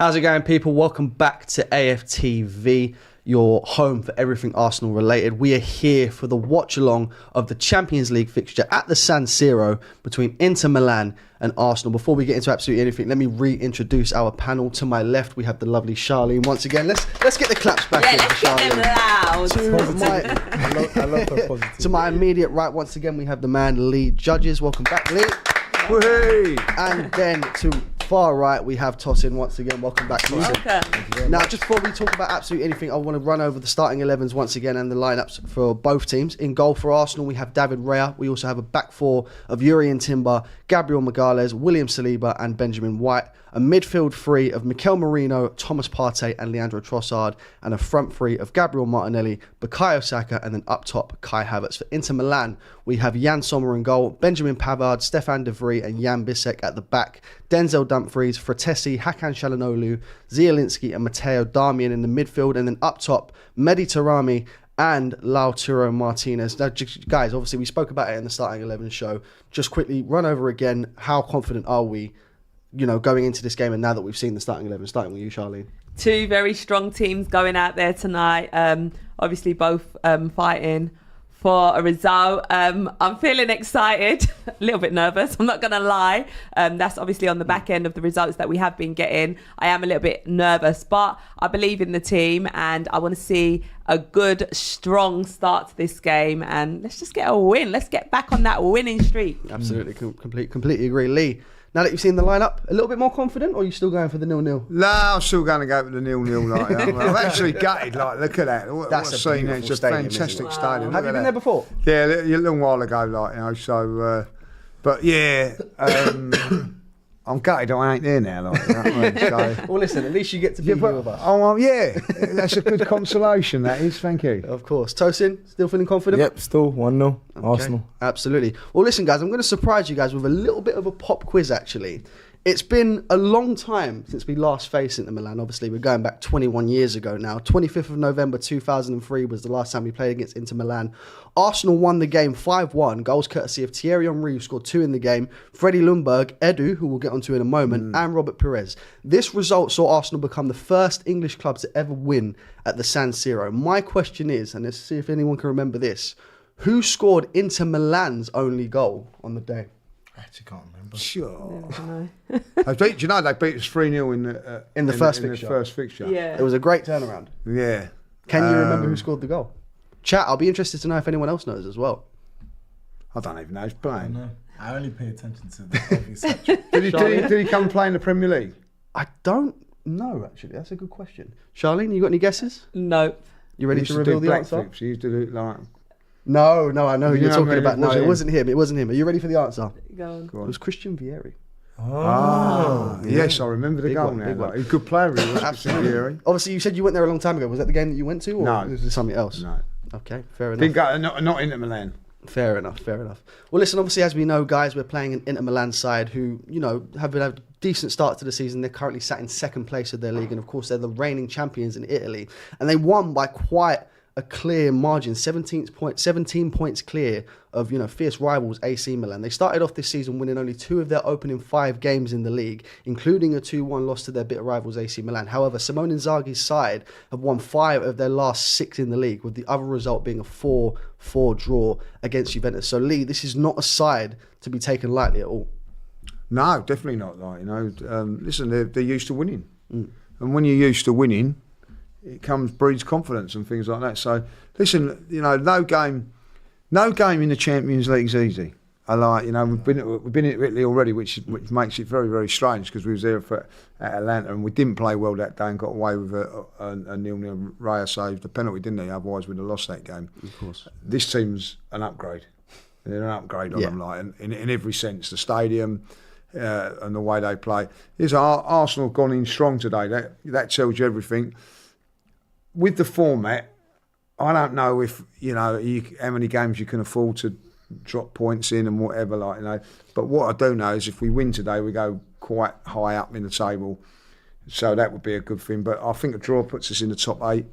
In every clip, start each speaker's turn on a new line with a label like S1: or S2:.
S1: How's it going, people? Welcome back to AFTV, your home for everything Arsenal related. We are here for the watch along of the Champions League fixture at the San Siro between Inter Milan and Arsenal. Before we get into absolutely anything, let me reintroduce our panel. To my left, we have the lovely Charlene. Once again, let's get the claps back in for Charlene.
S2: I love her positive.
S1: To my immediate right, once again, we have the man Lee Judges. Welcome back, Lee.
S2: Whee!
S1: And then to far right, we have Tosin once again. Welcome back, Tosin.
S3: Welcome.
S1: Now, just before we talk about absolutely anything, I want to run over the starting 11s once again and the lineups for both teams. In goal for Arsenal, we have David Raya. We also have a back four of Yuri and Timber, Gabriel Magalhaes, William Saliba and Benjamin White. A midfield three of Mikel Merino, Thomas Partey and Leandro Trossard. And a front three of Gabriel Martinelli, Bukayo Saka and then up top, Kai Havertz. For Inter Milan, we have Jan Sommer in goal, Benjamin Pavard, Stefan De Vrij and Jan Bissek at the back. Denzel Dumfries, Fratesi, Hakan Çalhanoğlu, Zielinski and Matteo Darmian in the midfield. And then up top, Mehdi Taremi and Lautaro Martinez. Now, guys, obviously we spoke about it in the starting 11 show. Just quickly run over again, how confident are we, going into this game and now that we've seen the starting 11, starting with you, Charlene?
S3: Two very strong teams going out there tonight. Obviously both fighting for a result. I'm feeling excited, a little bit nervous, I'm not going to lie. That's obviously on the back end of the results that we have been getting. I am a little bit nervous, but I believe in the team and I want to see a good, strong start to this game and let's just get a win. Let's get back on that winning streak.
S1: Absolutely, completely agree. Lee, now that you've seen the lineup, a little bit more confident, or are you still going for the 0-0?
S2: No, I'm still going to go with the 0-0. I'm actually gutted. Look at that. What a scene! It's a fantastic stadium.
S1: Have you been there before?
S2: Yeah, a little while ago. But yeah, I'm gutted. I ain't there now.
S1: Well, listen, at least you get to be here with us.
S2: Oh, yeah, that's a good consolation. That is. Thank you.
S1: Of course. Tosin, still feeling confident?
S4: Yep, still 1-0 Arsenal.
S1: Absolutely. Well, listen, guys, I'm going to surprise you guys with a little bit of a pop quiz, actually. It's been a long time since we last faced Inter Milan. Obviously, we're going back 21 years ago now. 25th of November 2003 was the last time we played against Inter Milan. Arsenal won the game 5-1. Goals courtesy of Thierry Henry, who scored 2 in the game, Freddie Ljungberg, Edu, who we'll get onto in a moment, and Robert Pires. This result saw Arsenal become the first English club to ever win at the San Siro. My question is, and let's see if anyone can remember this, who scored Inter Milan's only goal on the day?
S4: I actually can't remember.
S2: Sure. Do you know they beat us 3-0 in the first fixture?
S3: Yeah.
S1: It was a great turnaround.
S2: Yeah.
S1: Can you remember who scored the goal? Chat, I'll be interested to know if anyone else knows as well.
S2: I don't even know who's playing.
S4: No, I only pay attention to the obvious section.
S2: Did he come and play in the Premier League?
S1: I don't know, actually. That's a good question. Charlene, you got any guesses?
S3: Nope.
S1: You ready to reveal the answer?
S2: Flips. He used to do it like...
S1: No, I know who you're talking about. No, it
S2: wasn't
S1: wasn't him. Are you ready for the answer?
S3: Go on.
S1: It was Christian Vieri.
S2: Oh, yes, I remember the goal now. He's a good player, he was.
S1: Absolutely. Obviously, you said you went there a long time ago. Was that the game that you went to, or
S2: No.
S1: was it something else?
S2: No.
S1: Okay, fair enough.
S2: Didn't go, not into Milan.
S1: Fair enough. Well, listen, obviously, as we know, guys, we're playing an Inter Milan side who, have had a decent start to the season. They're currently sat in second place of their league, and of course, they're the reigning champions in Italy. And they won by quite a clear margin, 17 points clear of fierce rivals AC Milan. They started off this season winning only 2 of their opening 5 games in the league, including a 2-1 loss to their bitter rivals AC Milan. However, Simone Inzaghi's side have won 5 of their last 6 in the league, with the other result being a 4-4 draw against Juventus. So Lee, this is not a side to be taken lightly at all.
S2: No, definitely not. Listen, they're used to winning, and when you're used to winning, it breeds confidence and things like that. So, listen, no game in the Champions League is easy. We've been in Italy already, which makes it very, very strange because we was there at Atlanta and we didn't play well that day and got away with a 0-0. Raya saved the penalty, didn't he? Otherwise, we'd have lost that game.
S1: Of course.
S2: This team's an upgrade. They're an upgrade on them, in every sense. The stadium and the way they play. Arsenal have gone in strong today. That tells you everything. With the format, I don't know if how many games you can afford to drop points in and whatever, But what I do know is if we win today, we go quite high up in the table, so that would be a good thing. But I think a draw puts us in the top 8.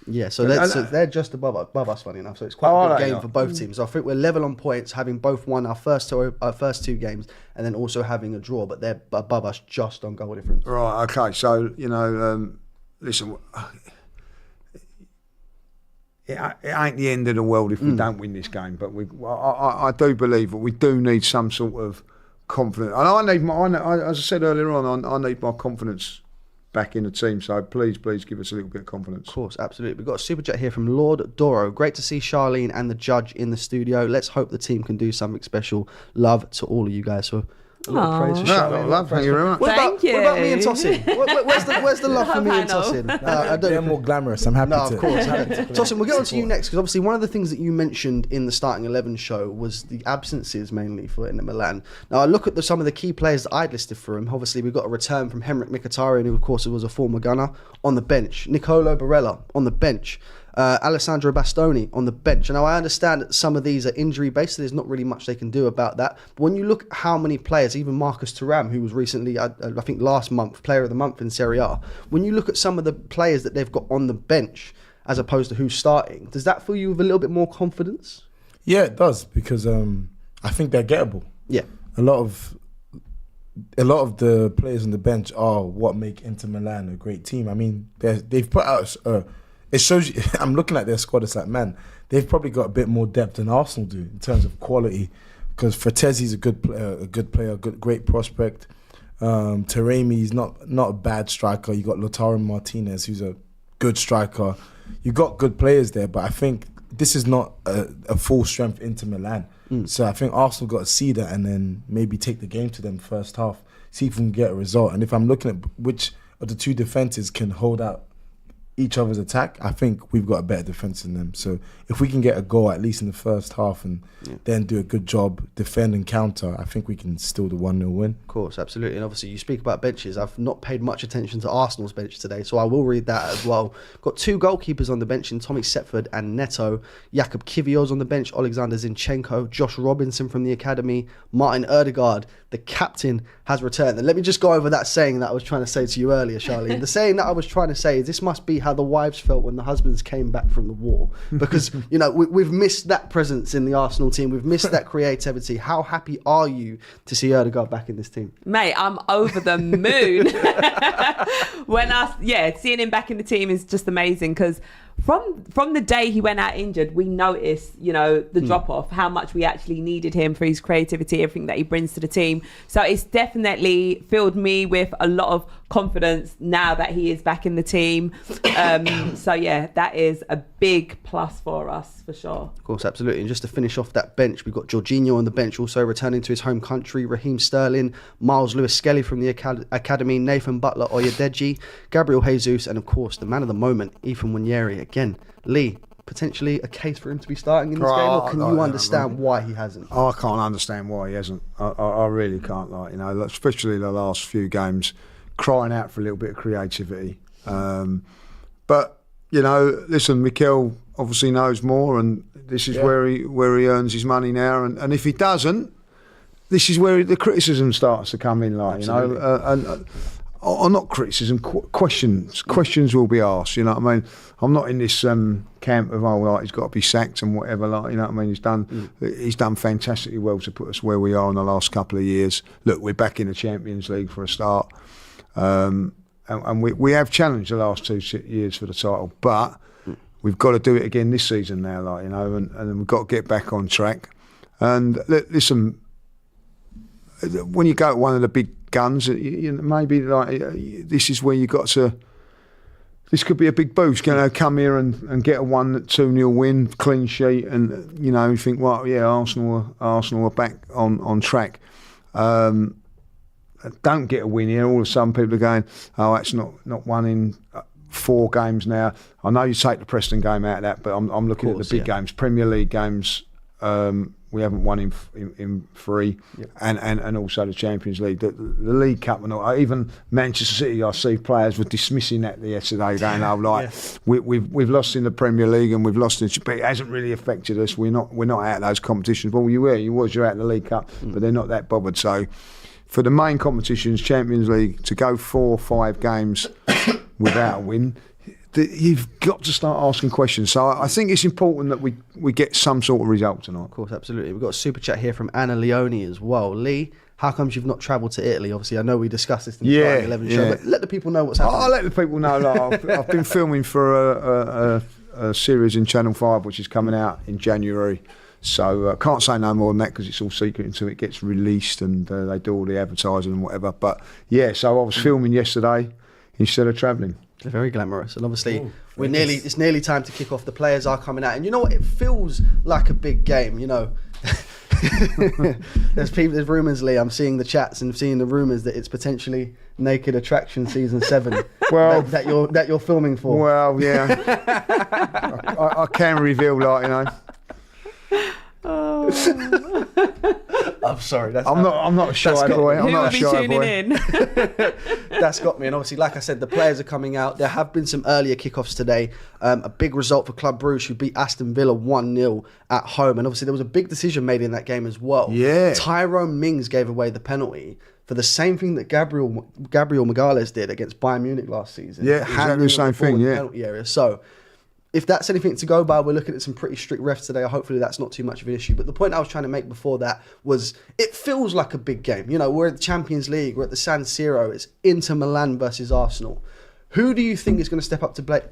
S1: Yeah, so they're just above us, funny enough. So it's quite a good game for both teams. So I think we're level on points, having both won our first two games, and then also having a draw. But they're above us just on goal difference.
S2: Right. Okay. So listen, it ain't the end of the world if we don't win this game. But I do believe that we do need some sort of confidence. And as I said earlier on, I need my confidence back in the team, so please give us a little bit of confidence.
S1: Of course, absolutely. We've got a super chat here from Lord Doro. Great to see Charlene and the judge in the studio. Let's hope the team can do something special. Love to all of you guys. So a lot of praise for Charlene.
S2: Love, thank you very much.
S3: Thank you.
S1: What about me and Tossin? Where's the love for me and Tossin?
S4: They're more glamorous. I'm happy
S1: No,
S4: to.
S1: of course. Tossin, we'll get on to you next, because obviously one of the things that you mentioned in the Starting 11 show was the absences mainly for Inter Milan. Now, I look at some of the key players that I'd listed for him. Obviously, we've got a return from Henrik Mkhitaryan, who of course was a former gunner, on the bench. Nicolo Barella on the bench. Alessandro Bastoni on the bench. Now, I understand that some of these are injury-based, so there's not really much they can do about that. But when you look at how many players, even Marcus Thuram, who was recently, I think last month, Player of the Month in Serie A, when you look at some of the players that they've got on the bench, as opposed to who's starting, does that fill you with a little bit more confidence?
S4: Yeah, it does, because I think they're gettable.
S1: Yeah.
S4: A lot of the players on the bench are what make Inter Milan a great team. I mean, they've put out... it shows you, I'm looking at their squad, it's like, man, they've probably got a bit more depth than Arsenal do in terms of quality, because Frattesi's a good player, great prospect. Taremi's not a bad striker. You got Lautaro Martinez, who's a good striker. You got good players there, but I think this is not a full strength Inter Milan. So I think Arsenal got to see that and then maybe take the game to them first half, see if we can get a result. And if I'm looking at which of the two defences can hold out each other's attack, I think we've got a better defence than them. So if we can get a goal at least in the first half and then do a good job, defend and counter, I think we can still do 1-0 win.
S1: Of course, absolutely. And obviously you speak about benches. I've not paid much attention to Arsenal's bench today, so I will read that as well. Got two goalkeepers on the bench in Tommy Setford and Neto. Jakub Kivior's on the bench, Alexander Zinchenko, Josh Robinson from the academy, Martin Ødegaard, the captain, has returned. And let me just go over that saying that I was trying to say to you earlier, Charlene. The saying that I was trying to say is this must be how the wives felt when the husbands came back from the war. Because, we've missed that presence in the Arsenal team. We've missed that creativity. How happy are you to see Ødegaard back in this team?
S3: Mate, I'm over the moon. Seeing him back in the team is just amazing, because from the day he went out injured, we noticed, the drop-off, how much we actually needed him for his creativity, everything that he brings to the team. So it's definitely filled me with a lot of confidence now that he is back in the team. That is a big plus for us, for sure. Of
S1: course, absolutely. And just to finish off that bench, we've got Jorginho on the bench, also returning to his home country, Raheem Sterling, Miles Lewis-Skelly from the academy, Nathan Butler, Oyadeji, Gabriel Jesus, and of course, the man of the moment, Ethan Nwaneri. Again, Lee, potentially a case for him to be starting in this game, or can you understand why he hasn't?
S2: I can't understand why he hasn't. I really can't. Especially the last few games, crying out for a little bit of creativity. But listen, Mikel obviously knows more, and this is where he earns his money now. And if he doesn't, this is where the criticism starts to come in. Or not criticism, questions. Questions will be asked. You know what I mean? I'm not in this camp of he's got to be sacked and whatever. You know what I mean? He's done fantastically well to put us where we are in the last couple of years. Look, we're back in the Champions League for a start, and we have challenged the last 2 years for the title, but we've got to do it again this season now. And we've got to get back on track. And listen, when you go to one of the big guns, maybe this is where you got to. This could be a big boost. Come here and get a 1-2-0 win, clean sheet, and you think, Arsenal are back on track. Don't get a win here. All of a sudden, people are going, that's not one in 4 games now. I know you take the Preston game out of that, but I'm looking at the big games, Premier League games. We haven't won in 3, and also the Champions League, the League Cup, and all. Even Manchester City, I see players were dismissing that yesterday, going, we've lost in the Premier League and we've lost but it hasn't really affected us. We're not out of those competitions. Well, you're out of the League Cup, but they're not that bothered. So, for the main competitions, Champions League, to go 4 or 5 games without a win, you've got to start asking questions. So I think it's important that we get some sort of result tonight.
S1: Of course, absolutely. We've got a super chat here from Anna Leone as well. Lee, how comes you've not travelled to Italy? Obviously, I know we discussed this in the Starting 11 show, but let the people know what's happening.
S2: I'll let the people know. Like, I've been filming for a series in Channel 5, which is coming out in January. So can't say no more than that because it's all secret until it gets released and they do all the advertising and whatever. But yeah, so I was filming yesterday instead of travelling.
S1: They're very glamorous, and obviously it's nearly time to kick off. The players are coming out, and you know what? It feels like a big game. You know, there's rumours, Lee. I'm seeing the chats and seeing the rumours that it's potentially Naked Attraction season 7.
S2: Well,
S1: that you're filming for.
S2: Well, yeah, I can reveal, like, you know.
S1: I'm sorry.
S2: I'm not a shy boy. I'm not a shy boy.
S3: In?
S1: That's got me. And obviously, like I said, the players are coming out. There have been some earlier kickoffs today. A big result for Club Brugge, who beat Aston Villa 1-0 at home. And obviously, there was a big decision made in that game as well.
S2: Yeah.
S1: Tyrone Mings gave away the penalty for the same thing that Gabriel Magalhaes did against Bayern Munich last season.
S2: Yeah, exactly the same thing. Yeah.
S1: Penalty area. So, if that's anything to go by, we're looking at some pretty strict refs today. Hopefully that's not too much of an issue. But the point I was trying to make before that was it feels like a big game. You know, we're at the Champions League. We're at the San Siro. It's Inter Milan versus Arsenal. Who do you think is going to step up to the plate,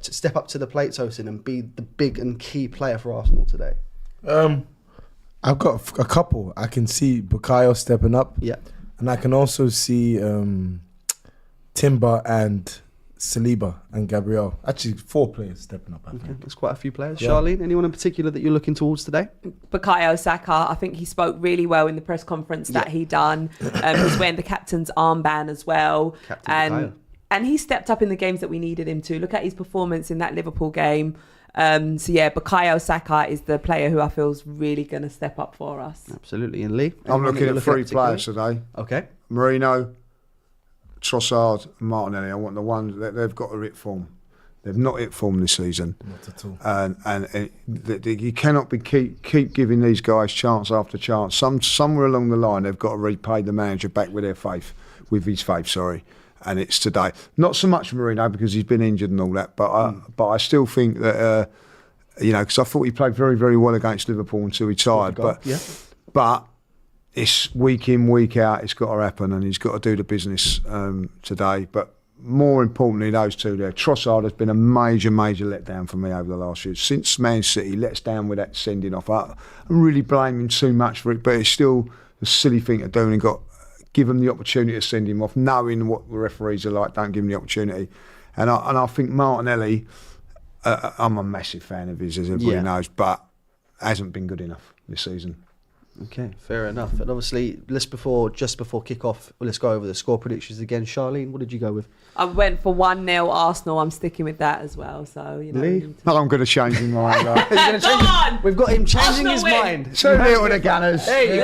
S1: Tosin, and be the big and key player for Arsenal today?
S4: I've got a couple. I can see Bukayo stepping up.
S1: Yeah.
S4: And I can also see Timber and Saliba and Gabriel. Actually, 4 players stepping up, I think.
S1: There's quite a few players.
S4: Yeah.
S1: Charlene, anyone in particular that you're looking towards today?
S3: Bukayo Saka, I think he spoke really well in the press conference that he done. He's wearing the captain's armband as well. And he stepped up in the games that we needed him to. Look at his performance in that Liverpool game. So yeah, Bukayo Saka is the player who I feel is really going to step up for us.
S1: Absolutely. And Lee?
S2: I'm looking at 3 players today.
S1: Okay.
S2: Marino, Trossard and Martinelli. I want the ones that they've got to hit form. They've not hit form this season.
S4: Not at all.
S2: And you cannot keep giving these guys chance after chance. Somewhere along the line, they've got to repay the manager back with his faith. And it's today. Not so much Marino because he's been injured and all that, but I still think that because I thought he played very, very well against Liverpool until he tired. But it's week in, week out. It's got to happen, and he's got to do the business today. But more importantly, those two there. Trossard has been a major, major letdown for me over the last year. Since Man City lets down with that sending off, I'm really blaming him too much for it. But it's still a silly thing to do, and give him the opportunity to send him off, knowing what the referees are like. Don't give him the opportunity. And I think Martinelli, I'm a massive fan of his, as everybody knows, but hasn't been good enough this season.
S1: Okay, fair enough. And obviously, just before kick-off, let's go over the score predictions again. Charlene, what did you go with?
S3: I went for 1-0 Arsenal. I'm sticking with that as well. So, you know.
S1: Lee?
S2: I'm going to change my mind.
S1: We've got him changing
S3: Arsenal
S1: his
S3: win.
S1: mind.
S2: 2-0 to the Gunners.
S1: There you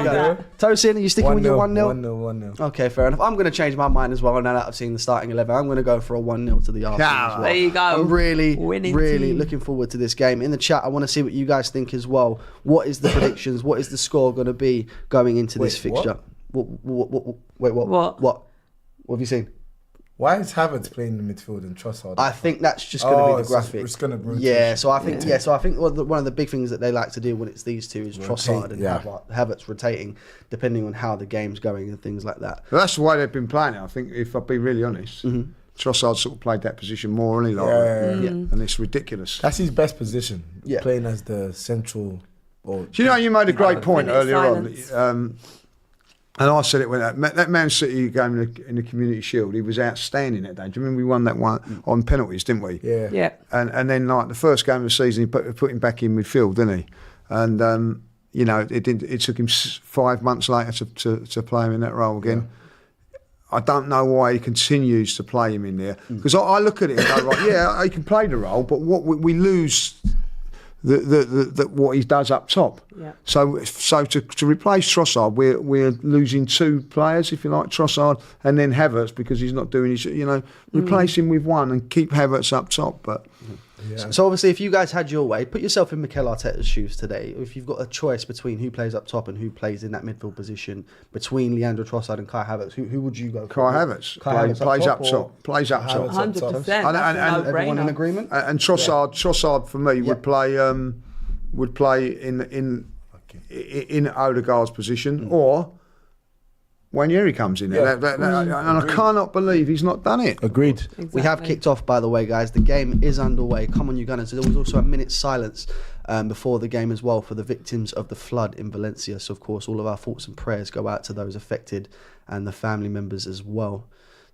S1: go. Tosin, are you sticking with your 1-0?
S4: 1-0.
S1: Okay, fair enough. I'm going to change my mind as well now that I've seen the starting 11. I'm going to go for a 1-0 to the Arsenal as well.
S3: There you go.
S1: I'm really
S3: Winning team.
S1: looking forward to this game. In the chat, I want to see what you guys think as well. What is the predictions? What is the score going to be going into this fixture? Wait, what? What have you seen?
S4: Why is Havertz playing in the midfield and Trossard?
S1: I think that's just going to be the graphic.
S4: It's going to rotate.
S1: Yeah, so I think one of the big things that they like to do when it's these two is Trossard and Havertz rotating, depending on how the game's going and things like that.
S2: But that's the way they've been playing it. I think, if I'll be really honest, Trossard sort of played that position more, only and it's ridiculous.
S4: That's his best position.
S1: Yeah.
S4: Playing as the central.
S2: Do you know, you made a great point earlier on. And I said it when that Man City game in the Community Shield, he was outstanding that day. Do you remember we won that one on penalties, didn't we?
S4: Yeah.
S2: And then like the first game of the season, he put him back in midfield, didn't he? And it took him 5 months later to play him in that role again. I don't know why he continues to play him in there, because I look at it and go, right, he can play the role, but what we lose. What he does up top.
S3: Yeah.
S2: So to replace Trossard, we're losing 2 players, if you like, Trossard and then Havertz, because he's not doing his. Replace him with one and keep Havertz up top. But
S4: Yeah.
S1: So obviously, if you guys had your way, put yourself in Mikel Arteta's shoes today. If you've got a choice between who plays up top and who plays in that midfield position, between Leandro Trossard and Kai Havertz, who would you go for?
S2: Kai Havertz plays up top. Plays up top.
S3: 100%.
S2: And
S1: Everyone in agreement?
S2: And Trossard for me would play in Odegaard's position, or Wanyeri comes in there. And I cannot believe he's not done it.
S4: Agreed.
S3: Exactly.
S1: We have kicked off, by the way, guys. The game is underway. Come on, you Gunners. There was also a minute's silence before the game as well for the victims of the flood in Valencia. So, of course, all of our thoughts and prayers go out to those affected and the family members as well.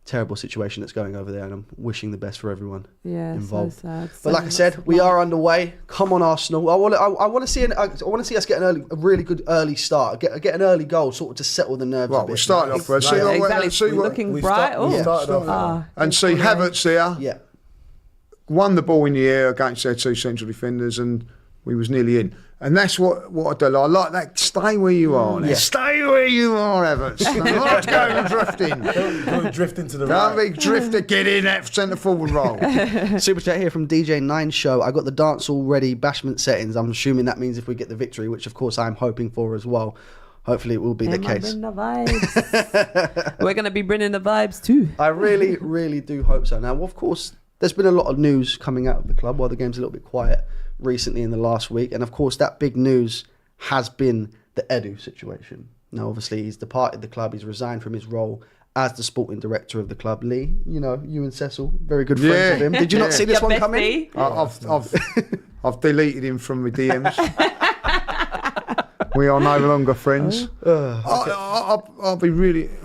S1: Terrible situation that's going over there, and I'm wishing the best for everyone involved.
S3: So sad.
S1: But like I said, we are underway. Come on, Arsenal! I want to see us get a really good early start, get an early goal, sort of to settle the nerves.
S2: Well,
S1: a bit.
S2: we started off first.
S3: Exactly. Looking bright.
S2: And see Havertz there.
S1: Yeah.
S2: Won the ball in the air against their two central defenders, and we was nearly in. And that's what I do. I like that. Stay where you are. Now.
S1: Yeah.
S2: Stay where you are, Havertz. Not going drifting.
S4: Don't drift into the
S2: Don't
S4: right.
S2: be drifter. Get in that centre forward role.
S1: Super chat here from DJ9 Show. I got the dance all ready, bashment settings. I'm assuming that means if we get the victory, which of course I'm hoping for as well. Hopefully it will be the case.
S3: Bring the vibes. We're going to be bringing the vibes too.
S1: I really, really do hope so. Now, of course, there's been a lot of news coming out of the club while the game's a little bit quiet recently in the last week. And of course, that big news has been the Edu situation. Now, obviously, he's departed the club. He's resigned from his role as the sporting director of the club. Lee, you know, you and Cecil, very good friends of him. Did you not see this one coming?
S2: I've deleted him from my DMs. We are no longer friends. I'll be really... hit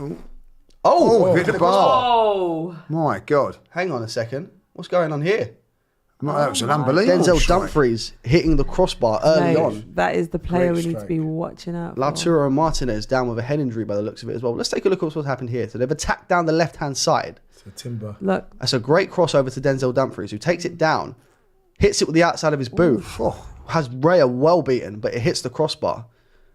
S2: the bar.
S3: Oh.
S2: My God.
S1: Hang on a second. What's going on here?
S2: That was an unbelievable
S1: Denzel
S2: strike.
S1: Dumfries hitting the crossbar early
S3: Mate,
S1: on.
S3: that is the player
S4: Great
S3: we need to
S4: strike.
S3: be watching out for.
S1: Lautaro Martinez down with a head injury by the looks of it as well. Let's take a look at what's happened here. So they've attacked down the left-hand side.
S4: So Timber.
S3: Look.
S1: That's a great crossover to Denzel Dumfries, who takes it down, hits it with the outside of his boot. Has Raya well beaten, but it hits the crossbar.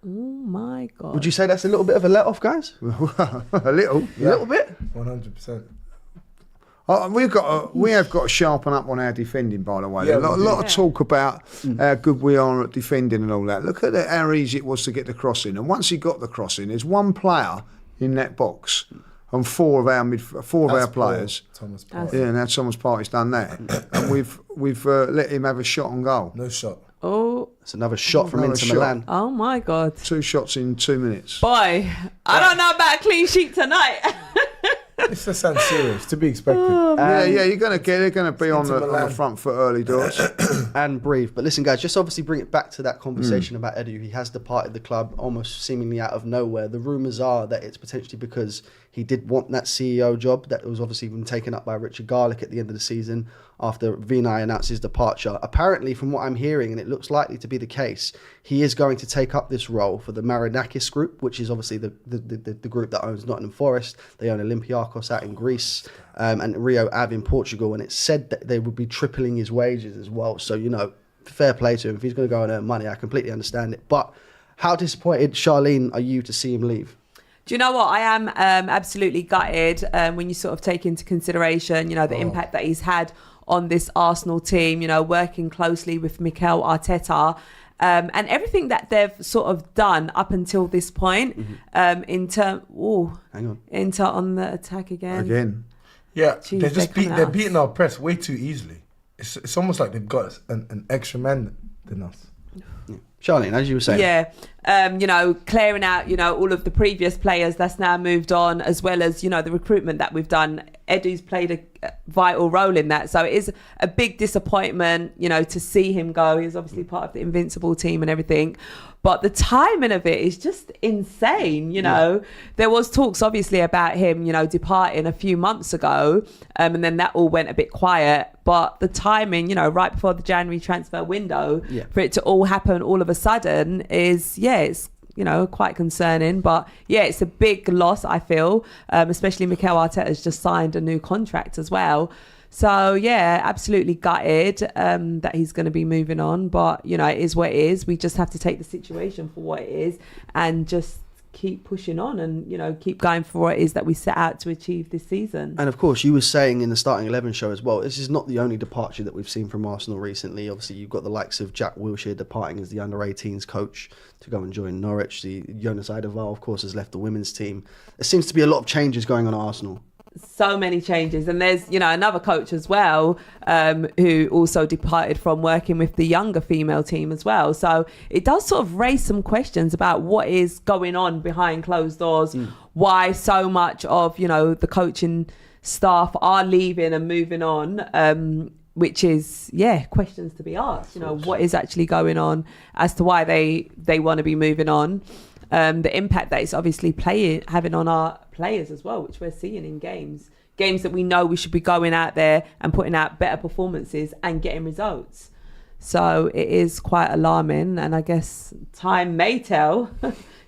S3: Oh my God.
S1: Would you say that's a little bit of a let-off, guys?
S2: A little.
S1: A little bit?
S4: 100%.
S2: We have got to sharpen up on our defending, by the way.
S4: Yeah,
S2: a lot of talk about how good we are at defending and all that. Look at how easy it was to get the cross in. And once he got the cross in, there's one player in that box and four of our players.
S4: Thomas Partey.
S2: Yeah, now Thomas Partey's done that. And we've let him have a shot on goal.
S4: No shot.
S3: Oh.
S1: It's another shot from
S2: Another
S1: Inter
S2: shot.
S1: Milan.
S3: Oh my God.
S2: 2 shots in 2 minutes.
S3: Boy, I don't know about a clean sheet tonight.
S4: It's the San Siro. It's to be expected.
S2: Yeah, they're going to be on the
S4: Milan.
S2: front foot early doors.
S1: And breathe. But listen, guys, just obviously bring it back to that conversation about Edu. He has departed the club almost seemingly out of nowhere. The rumours are that it's potentially because he did want that CEO job that was obviously been taken up by Richard Garlick at the end of the season after Vinay announced his departure. Apparently, from what I'm hearing, and it looks likely to be the case, he is going to take up this role for the Marinakis Group, which is obviously the group that owns Nottingham Forest. They own Olympiacos out in Greece and Rio Ave in Portugal. And it's said that they would be tripling his wages as well. So, you know, fair play to him. If he's going to go and earn money, I completely understand it. But how disappointed, Charlene, are you to see him leave?
S3: Do you know what? I am absolutely gutted when you sort of take into consideration, you know, the impact that he's had on this Arsenal team, you know, working closely with Mikel Arteta and everything that they've sort of done up until this point. Inter on the attack again.
S4: Yeah,
S3: Jeez,
S4: they're beating our press way too easily. It's almost like they've got an extra man than us.
S1: Charlene, as you were saying.
S3: Yeah, you know, clearing out, you know, all of the previous players that's now moved on, as well as, you know, the recruitment that we've done. Edu's played a vital role in that. So it is a big disappointment, you know, to see him go. He's obviously part of the Invincible team and everything. But the timing of it is just insane, you know. There was talks, obviously, about him, you know, departing a few months ago. And then that all went a bit quiet. But the timing, you know, right before the January transfer window, for it to all happen all of a sudden is, it's, you know, quite concerning. But yeah, it's a big loss, I feel, especially Mikel Arteta has just signed a new contract as well. So yeah, absolutely gutted that he's going to be moving on. But, you know, it is what it is. We just have to take the situation for what it is and just keep pushing on and, keep going for what it is that we set out to achieve this season.
S1: And of course, you were saying in the starting 11 show as well, this is not the only departure that we've seen from Arsenal recently. Obviously, you've got the likes of Jack Wilshere departing as the under-18s coach to go and join Norwich. The Jonas Eidevall, of course, has left the women's team. There seems to be a lot of changes going on at Arsenal.
S3: So many changes, and there's another coach as well who also departed from working with the younger female team as well. So it does sort of raise some questions about what is going on behind closed doors, why so much of the coaching staff are leaving and moving on, which is questions to be asked. What is actually going on as to why they want to be moving on. The impact that it's obviously having on our players as well, which we're seeing in games that we know we should be going out there and putting out better performances and getting results. So it is quite alarming, and I guess time may tell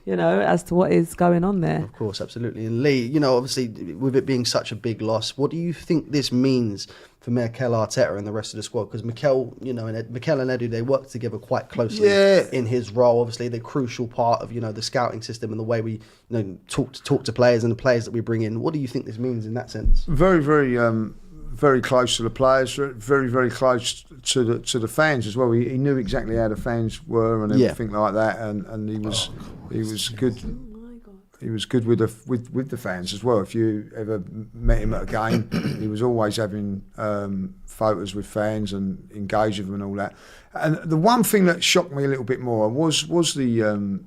S3: as to what is going on there.
S1: Of course, absolutely. And Lee, obviously with it being such a big loss, what do you think this means for Mikel Arteta and the rest of the squad? Because Mikel and Edu, they work together quite closely in his role. Obviously, they're a crucial part of the scouting system and the way we talk to players and the players that we bring in. What do you think this means in that sense?
S2: Very, very, very close to the players. Very, very close to the fans as well. He knew exactly how the fans were and everything like that, and he was good. He was good with the fans as well. If you ever met him at a game, he was always having photos with fans and engage with them and all that. And the one thing that shocked me a little bit more was the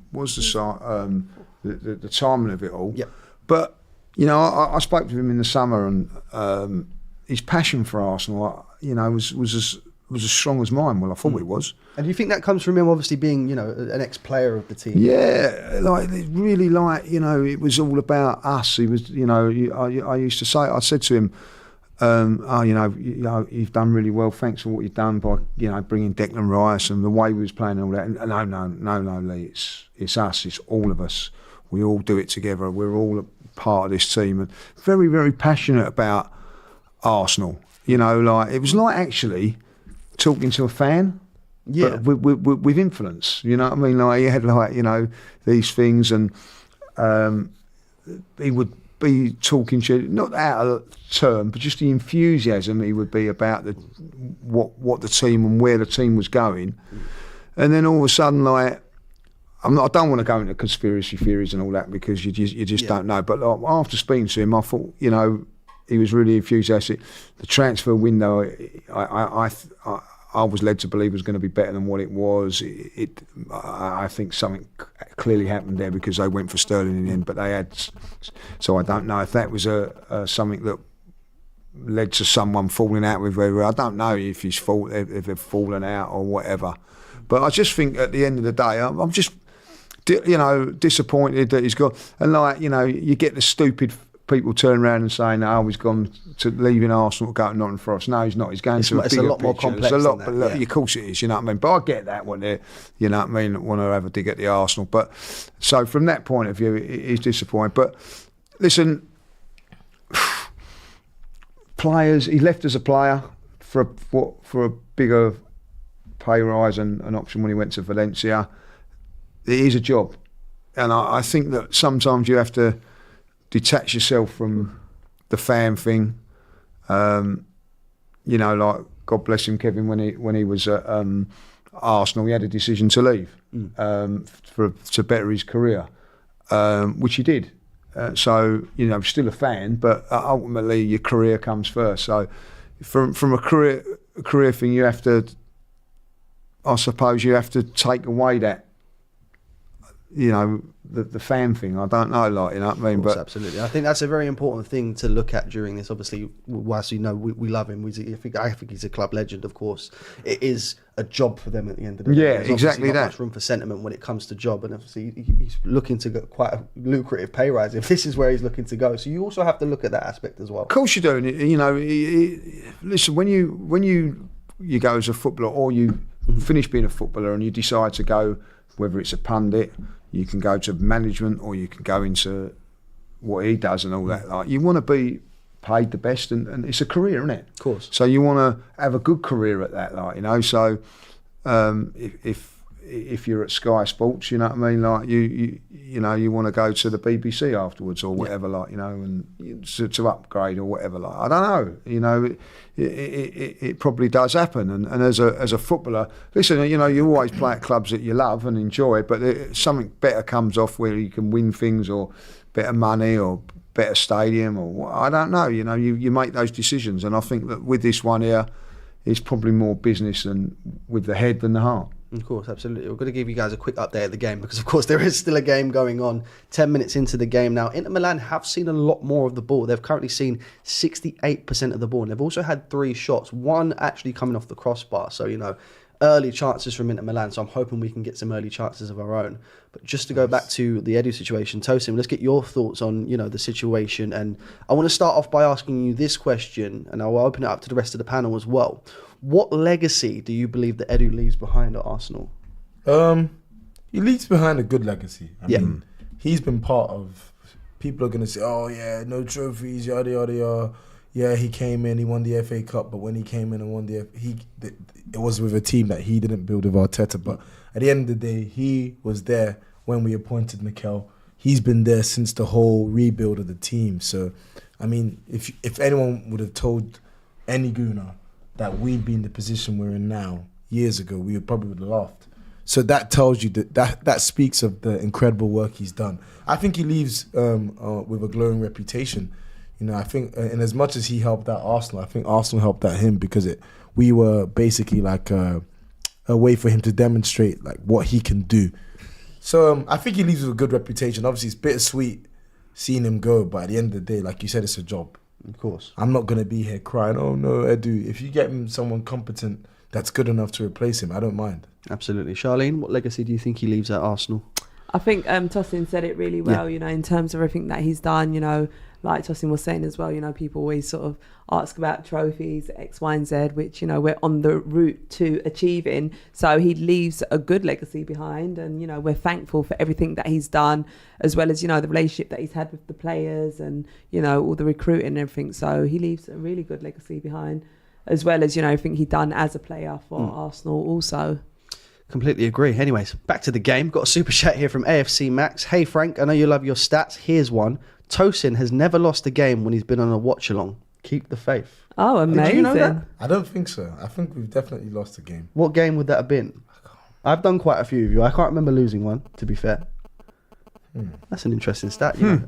S2: timing of it all.
S1: Yep.
S2: But I spoke to him in the summer, and his passion for Arsenal, was as strong as mine. Well, I thought it was.
S1: And do you think that comes from him obviously being, an ex-player of the team?
S2: Yeah, it was all about us. He was, I used to say, I said to him, you've done really well. Thanks for what you've done by, bringing Declan Rice and the way we was playing and all that. And no, Lee, it's us. It's all of us. We all do it together. We're all a part of this team, and very, very passionate about Arsenal. It was like actually talking to a fan, but with influence. You know what I mean? Like he had these things, and he would be talking to you, not out of term, but just the enthusiasm he would be about what the team and where the team was going. And then all of a sudden, I don't want to go into conspiracy theories and all that, because you just don't know. But after speaking to him, I thought, he was really enthusiastic. The transfer window, I was led to believe was going to be better than what it was. I think something clearly happened there, because they went for Sterling in the end, but they had. So I don't know if that was something that led to someone falling out with whoever. I don't know if his fault, if they've fallen out or whatever. But I just think at the end of the day, I'm just, disappointed that he's gone. And you get the stupid people turn around and saying, he's gone to leaving Arsenal to go to Nottingham Forest. No, he's not. He's going to a bigger picture. It's a lot more complex than that. But of course it is, you know what I mean? But I get that when they're, want to have a dig at the Arsenal. But so from that point of view, he's disappointed. But listen, players, he left as a player for a bigger pay rise and an option when he went to Valencia. It is a job. And I think that sometimes you have to detach yourself from the fan thing. Like God bless him, Kevin, when he was at Arsenal, he had a decision to leave to better his career, which he did. So still a fan, but ultimately your career comes first. So from a career thing, you have to, I suppose, you have to take away that. The fan thing. I don't know, you know what I mean?
S1: But absolutely, I think that's a very important thing to look at during this. Obviously, whilst we love him, I think he's a club legend. Of course, it is a job for them at the end of the day.
S2: Yeah,
S1: There's
S2: exactly
S1: not
S2: that.
S1: much room for sentiment when it comes to job, and obviously he's looking to get quite a lucrative pay rise if this is where he's looking to go. So you also have to look at that aspect as well.
S2: Of course you do. Listen, when you go as a footballer, or you finish being a footballer and you decide to go, whether it's a pundit, you can go to management, or you can go into what he does and all that. You want to be paid the best, and it's a career, isn't it? Of
S1: course.
S2: So you want to have a good career at that, So if if you're at Sky Sports, you know what I mean. Like you know, you want to go to the BBC afterwards or whatever, like, you know, and to upgrade or whatever. Like, I don't know, you know, it probably does happen. And as a footballer, listen, you know, you always play at clubs that you love and enjoy, but something better comes off where you can win things or better money or better stadium or I don't know. You know, you make those decisions, and I think that with this one here, it's probably more business than with the head than the heart.
S1: Of course, absolutely. We're going to give you guys a quick update of the game because, of course, there is still a game going on 10 minutes into the game now. Inter Milan have seen a lot more of the ball. They've currently seen 68% of the ball. And they've also had 3 shots, one actually coming off the crossbar. So, you know, early chances from Inter Milan. So I'm hoping we can get some early chances of our own. But just to go back to the Edu situation, Tosin, let's get your thoughts on, you know, the situation. And I want to start off by asking you this question, and I'll open it up to the rest of the panel as well. What legacy do you believe that Edu leaves behind at Arsenal?
S4: He leaves behind a good legacy. I mean, he's been part of. People are going to say, "Oh yeah, no trophies, yada yada yada." Yeah, he came in, he won the FA Cup, but when he came in and won it was with a team that he didn't build with Arteta. But at the end of the day, he was there when we appointed Mikel. He's been there since the whole rebuild of the team. So, I mean, if anyone would have told any Gooner that we'd be in the position we're in now years ago, we probably would have laughed. So that tells you that speaks of the incredible work he's done. I think he leaves with a glowing reputation. You know, I think in as much as he helped out Arsenal, I think Arsenal helped out him because we were basically like a way for him to demonstrate like what he can do. So I think he leaves with a good reputation. Obviously, it's bittersweet seeing him go, but at the end of the day, like you said, it's a job.
S1: Of course.
S4: I'm not going to be here crying, oh no, Edu. If you get him someone competent that's good enough to replace him, I don't mind.
S1: Absolutely. Charlene, what legacy do you think he leaves at Arsenal?
S3: I think Tosin said it really well, you know, in terms of everything that he's done, you know, like Tosin was saying as well, you know, people always sort of ask about trophies, X, Y, and Z, which, you know, we're on the route to achieving. So he leaves a good legacy behind, and, you know, we're thankful for everything that he's done, as well as, you know, the relationship that he's had with the players and, you know, all the recruiting and everything. So he leaves a really good legacy behind, as well as, you know, everything he'd done as a player for Arsenal also.
S1: Completely agree. Anyways, back to the game. Got a super chat here from AFC Max. Hey Frank, I know you love your stats. Here's one. Tosin has never lost a game when he's been on a watch along. Keep the faith.
S3: Oh, amazing.
S1: Did you know that?
S4: I don't think so. I think we've definitely lost a game.
S1: What game would that have been? I've done quite a few of you. I can't remember losing one, to be fair. That's an interesting stat. You know.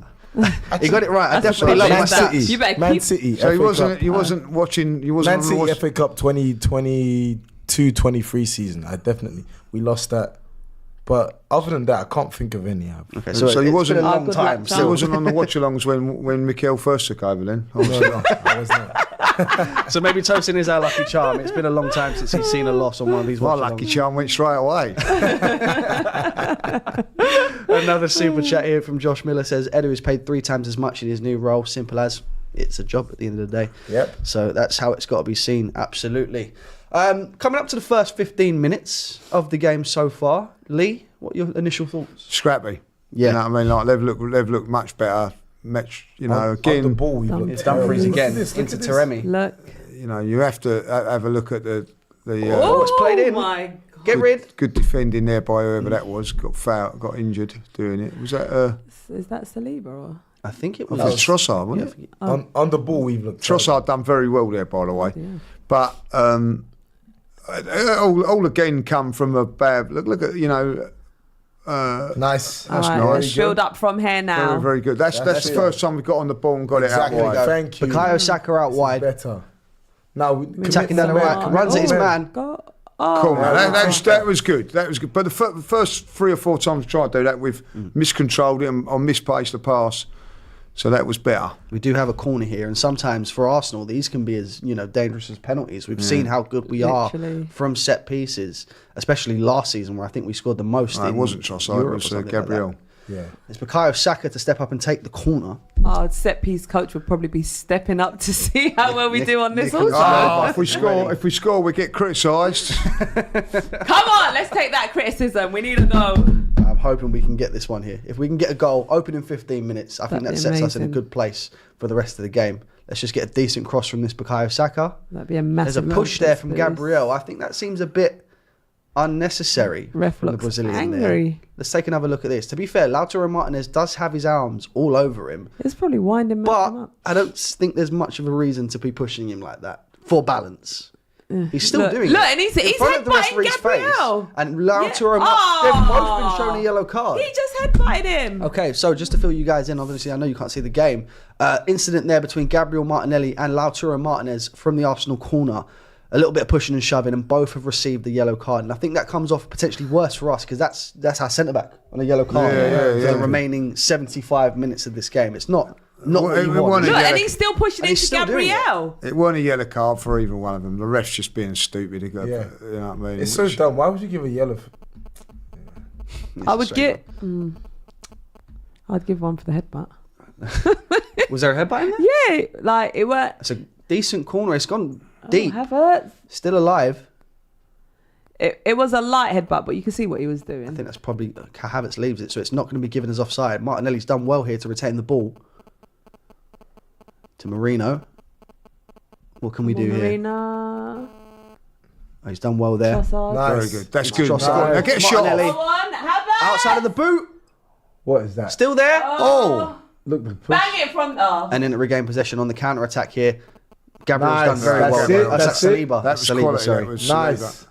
S1: You got it right. I definitely love my stats.
S3: You better
S4: Man
S3: keep...
S4: City.
S2: So
S4: FA
S2: he wasn't watching. He wasn't
S4: Man
S2: on
S4: City
S2: the watch.
S4: FA Cup 2022-23 season. We lost that. But other than that, I can't think of any.
S1: Okay,
S2: So he
S1: it's
S2: wasn't
S1: been a
S2: a
S1: long
S3: good
S1: time.
S3: luck,
S2: He
S1: So,
S2: wasn't on the watch-alongs when Mikel first took over. Then
S4: No, I was not.
S1: so maybe Tosin is our lucky charm. It's been a long time since he's seen a loss on one of these
S2: my
S1: watch-alongs.
S2: lucky charm went straight away.
S1: Another super chat here from Josh Miller says Edu is paid 3 times as much in his new role. Simple as it's a job at the end of the day.
S4: Yep.
S1: So that's how it's got to be seen. Absolutely. Coming up to the first 15 minutes of the game so far, Lee, what are your initial thoughts?
S2: Scrappy.
S1: Yeah.
S2: You know what I mean? Like they've looked much better. Much, you know,
S4: On
S2: again,
S4: the ball, we've looked
S1: It's Dumfries
S4: terrible.
S1: again
S4: Look at this,
S1: into
S4: look at this.
S1: Taremi.
S3: Look.
S2: you know, you have to have a look at the
S1: Oh, it's played in.
S3: My God.
S1: Get rid.
S2: good defending there by whoever that was. Got injured doing it. Was that
S3: Is that Saliba or?
S1: I think it
S2: I
S1: was.
S2: think it's Trossard, wasn't it?
S4: On the ball, we've looked terrible.
S2: Trossard done very well there, by the way.
S3: Yeah.
S2: But all again come from a bad look at, you know.
S4: Nice.
S3: All
S2: That's
S3: right,
S2: nice.
S3: let's build up from here now.
S2: Very, very good. That's the
S4: it.
S2: first time we got on the ball and got
S4: Exactly.
S2: it out wide.
S4: Thank you.
S1: Bukayo Saka out
S4: This is
S1: wide.
S4: better. Now
S1: Attacking down the right. Runs at his man.
S3: Go.
S2: Cool, man.
S4: Yeah.
S2: That was good. That was good. But the first 3 or 4 times we tried to do that, we've miscontrolled it or misplaced the pass. So that was better.
S1: We do have a corner here, and sometimes for Arsenal, these can be as dangerous as penalties. We've seen how good we
S3: Literally.
S1: are from set pieces, especially last season where I think we scored the most.
S2: No, it
S1: in
S2: wasn't Trossard, it
S1: Europe or
S2: was
S1: something like
S2: Gabriel.
S1: that.
S4: Yeah.
S1: It's Bukayo Saka to step up and take the corner.
S3: Our set piece coach would probably be stepping up to see how well we do on this
S1: Nicholas-
S3: also.
S2: Oh, if we score, we get criticised.
S3: Come on, let's take that criticism. We need a go.
S1: I'm hoping we can get this one here. If we can get a goal, open in 15 minutes, I think that
S3: That'd
S1: sets
S3: be
S1: us in a
S3: amazing.
S1: good place for the rest of the game. Let's just get a decent cross from this Bukayo Saka.
S3: That'd be a
S1: There's
S3: massive.
S1: a push there from Gabriel. I think that seems a bit unnecessary
S3: Ref
S1: from the
S3: looks
S1: Brazilian
S3: angry.
S1: there. Let's take another look at this. To be fair, Lautaro Martinez does have his arms all over him,
S3: It's probably winding him
S1: but
S3: up.
S1: I don't think there's much of a reason to be pushing him like that for balance. He's still doing
S3: Look,
S1: it.
S3: and he's
S1: in front of the
S3: headbutting
S1: referee's
S3: Gabriel.
S1: face. And Lautaro,
S3: Yeah.
S1: they've both
S3: Oh.
S1: been shown a yellow card.
S3: He just headbutted him.
S1: Okay, so just to fill you guys in, obviously I know you can't see the game. Incident there between Gabriel Martinelli and Lautaro Martinez from the Arsenal corner. A little bit of pushing and shoving, and both have received the yellow card. And I think that comes off potentially worse for us because that's our centre back on a yellow card for the remaining 75 minutes of this game. It's not what you want.
S3: Look, and he's still pushing
S1: And he's
S3: into
S1: still doing
S3: Gabriel.
S2: It wasn't a yellow card for either one of them. The ref's just being stupid. You know
S4: Yeah.
S2: what I mean?
S4: It's so dumb. Why would you give a yellow?
S3: I would get. I'd give one for the headbutt.
S1: Was there a headbutt in there?
S3: Yeah, like it worked.
S1: It's a decent corner. It's gone deep.
S3: Havertz.
S1: Still alive.
S3: It was a light headbutt, but you can see what he was doing.
S1: I think that's probably how Havertz leaves it, so it's not going to be given as offside. Martinelli's done well here to retain the ball. To Marino. What can we do here?
S3: Marina.
S1: Oh, he's done well there.
S3: Trossard.
S4: Nice.
S2: Very good. That's
S1: It's
S2: good.
S1: Trossard.
S2: Now get a shot.
S1: Martinelli.
S3: Go on, Havertz.
S1: Outside of the boot.
S4: What is that?
S1: Still there. Oh.
S4: Look, the push.
S3: Bang it from. Oh.
S1: And then to regain possession on the counter attack here. Gabriel's
S4: Nice.
S1: done very
S4: That's
S1: well.
S4: it.
S1: That's
S4: That's it.
S1: Saliba.
S2: That was
S1: Saliba,
S2: quality.
S1: sorry.
S2: That was
S4: Nice.
S2: Saliba.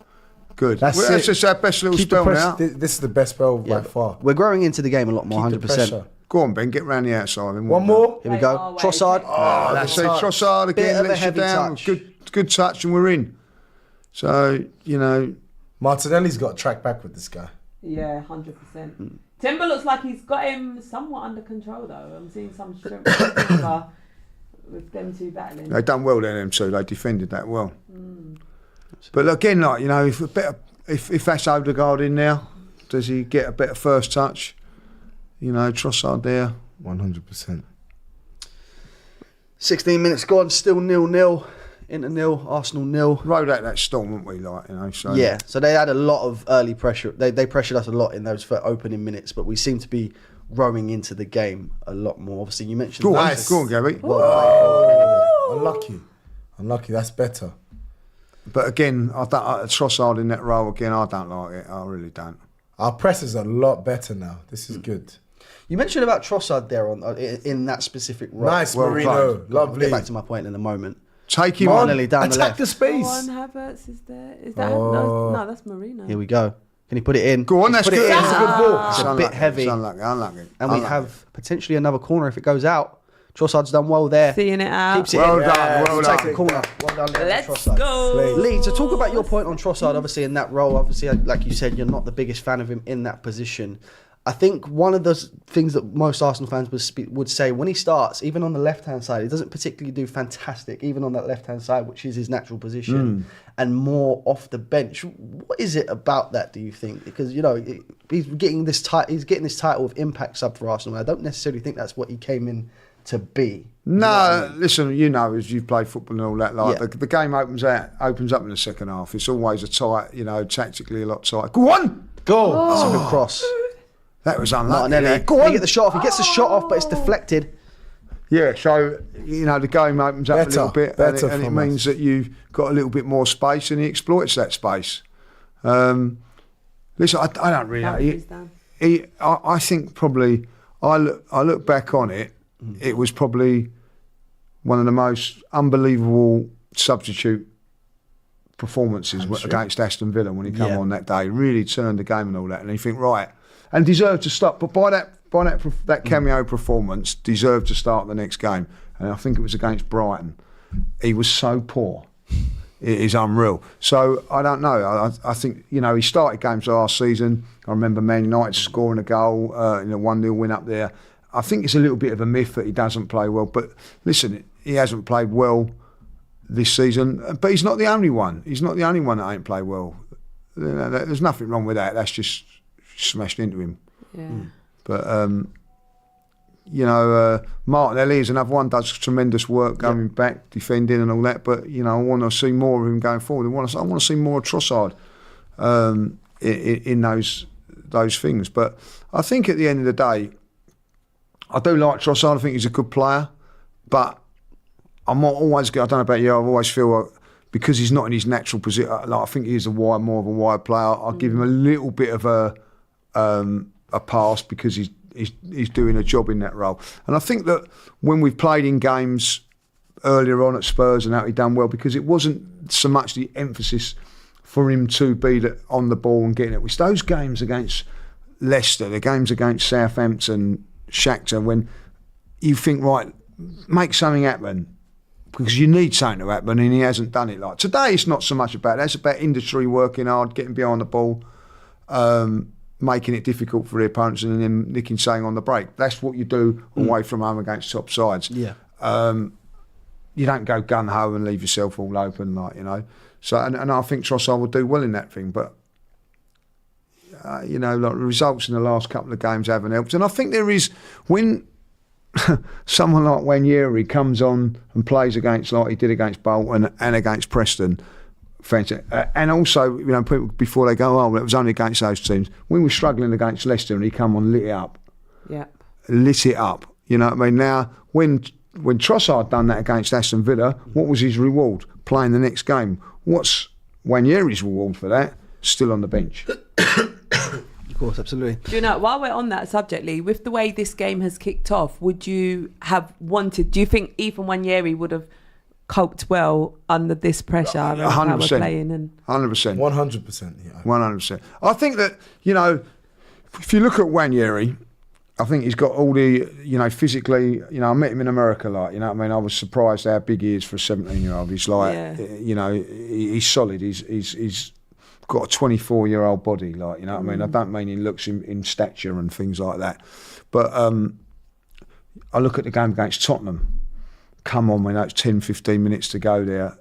S2: Good.
S4: That's
S2: Well, that's
S4: it.
S2: just our best little
S4: Keep the
S2: spell
S4: press.
S2: now.
S4: This is the best spell by far.
S1: We're growing into the game a lot more,
S4: Keep the
S1: 100%.
S4: pressure.
S2: Go on, Ben. Get round the outside. And
S4: One more.
S1: Here we go.
S3: Oh, wait.
S1: Trossard.
S2: Oh, that's it.
S4: touch.
S2: Trossard
S1: Bit
S2: again.
S1: of a
S2: Lets you
S1: heavy
S2: down.
S1: touch.
S2: Good touch, and we're in. So
S4: Martinelli's got track back with this guy.
S3: Yeah, 100%. Timber looks like he's got him somewhat under control, though. I'm seeing some strength from Timber with them two battling.
S2: they done well there, them two. They defended that well. But again, if that's Odegaard in now, does he get a better first touch? Trossard there.
S4: 100%.
S1: 16 minutes gone, still 0-0. Inter 0, Arsenal 0.
S2: Rode out that storm, weren't we? So
S1: Yeah, so they had a lot of early pressure. They pressured us a lot in those first opening minutes, but we seem to be rowing into the game a lot more. Obviously, you mentioned...
S2: Go on,
S4: Nice.
S2: go on, Gary.
S4: Unlucky. That's better.
S2: But again, Trossard in that role again. I don't like it. I really don't.
S4: Our press is a lot better now. This is good.
S1: You mentioned about Trossard there in that specific role.
S4: Nice,
S2: well
S4: Marino.
S2: played.
S1: I'll
S4: Lovely.
S1: get back to my point in a moment.
S2: Take him
S1: Martinelli
S2: on.
S1: down the
S4: Attack
S1: left.
S4: the space.
S3: One Havertz is there. Is that
S4: Oh.
S3: no? That's Marino.
S1: Here we go. Can he put it in?
S2: Go on,
S1: He's
S2: that's
S1: put it
S2: good.
S1: in.
S2: That's a good ball.
S1: It's a bit heavy.
S2: It's unlucky.
S1: And we have potentially another corner if it goes out. Trossard's done well there.
S3: Seeing it out.
S1: Keeps it
S2: Well
S1: in.
S2: done, well
S1: We'll
S2: done.
S1: take the corner. Well done there,
S3: Let's
S1: Trossard.
S3: go.
S1: Lee, to talk about your point on Trossard, obviously in that role, obviously like you said, you're not the biggest fan of him in that position. I think one of the things that most Arsenal fans would say when he starts, even on the left-hand side, he doesn't particularly do fantastic, even on that left-hand side, which is his natural position, and more off the bench. What is it about that, do you think? Because, he's getting this title of impact sub for Arsenal. I don't necessarily think that's what he came in to be.
S2: No, listen, as you've played football and all that,
S1: Yeah.
S2: the game opens up in the second half. It's always a tight, tactically a lot tight. Go on!
S1: Go! That's a good cross.
S2: That was unlucky.
S1: Martinelli.
S2: there. Go
S1: He
S2: on!
S1: get the shot off. He gets the shot off, but it's deflected.
S2: Yeah, so, the game opens up a little bit
S4: Better
S2: and it
S4: from
S2: means
S4: us.
S2: that you've got a little bit more space and he exploits that space. Listen, I don't really know. I think probably, I look back on it, it was probably one of the most unbelievable substitute performances against Aston Villa when he came on that day. Really turned the game and all that, and you think, right, and deserved to start. But by that cameo performance, deserved to start the next game. And I think it was against Brighton. He was so poor. It is unreal. So I don't know. I think he started games last season. I remember Man United scoring a goal in a 1-0 win up there. I think it's a little bit of a myth that he doesn't play well. But listen, he hasn't played well this season. But he's not the only one. He's not the only one that ain't played well. There's nothing wrong with that. That's just smashed into him.
S3: Yeah.
S2: But Martinelli is another one. Does tremendous work going back, defending and all that. But I want to see more of him going forward. I want to see more of Trossard in those things. But I think at the end of the day, I do like Trossard. I think he's a good player. But I'm not always. I don't know about you. I always feel like because he's not in his natural position. Like, I think he's more of a wide player. I'll give him a little bit of a pass because he's doing a job in that role. And I think that when we've played in games earlier on at Spurs and that, he done well because it wasn't so much the emphasis for him to be on the ball and getting it. It's those games against Leicester, the games against Southampton, Shakhtar, when you think, right, make something happen because you need something to happen, and he hasn't done it. Like today, it's not so much about that. It's about industry working hard, getting behind the ball, making it difficult for the opponents, and then nicking something on the break. That's what you do away from home against top sides.
S1: Yeah.
S2: You don't go gun ho and leave yourself all open, like, you know. So, and I think Trossard will do well in that thing, but you know, like the results in the last couple of games haven't helped. And I think there is, when someone like Wanyeri comes on and plays against, like he did against Bolton and against Preston, fantastic. And also, you know, people before they go, oh, it was only against those teams. We were struggling against Leicester, and he come on, lit it up.
S3: Yeah.
S2: Lit it up. You know what I mean? Now, when Trossard done that against Aston Villa, what was his reward? Playing the next game. What's Wanyeri's reward for that? Still on the bench.
S1: Of course, absolutely.
S3: Do you know, while we're on that subject, Lee, with the way this game has kicked off, would you have wanted, do you think Ethan Wanyeri would have coped well under this pressure and how we're playing?
S2: 100%.
S4: 100%, yeah.
S2: 100%. I think that, you know, if you look at Wanyeri, I think he's got all the, you know, physically, you know, I met him in America, like, you know what I mean? I was surprised how big he is for a 17-year-old. He's like, you know, he's solid. He's got a 24-year-old body, like, you know what I mean? I don't mean he looks in stature and things like that. But I look at the game against Tottenham. Come on, man, it's 10, 15 minutes to go there,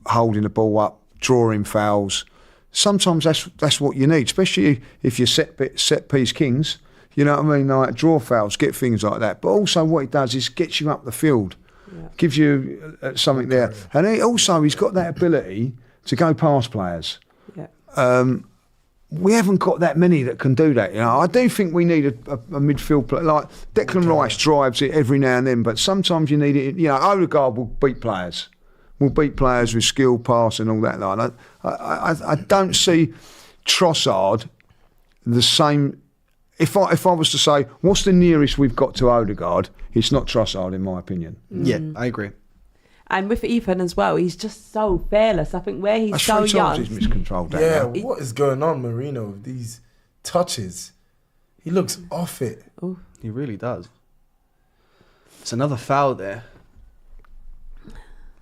S2: holding the ball up, drawing fouls. Sometimes that's what you need, especially if you're set piece kings. You know what I mean? Like, draw fouls, get things like that. But also what he does is gets you up the field, gives you something there. And he's got that ability to go past players. Yeah. We haven't got that many that can do that. You know, I do think we need a midfield player. Like Declan Rice drives it every now and then, but sometimes you need it. You know, Odegaard will beat players. Will beat players with skill, pass, and all that. Like, I don't see Trossard the same. If I was to say, what's the nearest we've got to Odegaard, it's not Trossard, in my opinion.
S1: Yeah, I agree.
S3: And with Ethan as well, he's just so fearless. I think where he's so young.
S2: He's miscontrolled that.
S4: Yeah, what is going on, Marino, with these touches? He looks off it.
S3: Ooh.
S1: He really does. It's another foul there.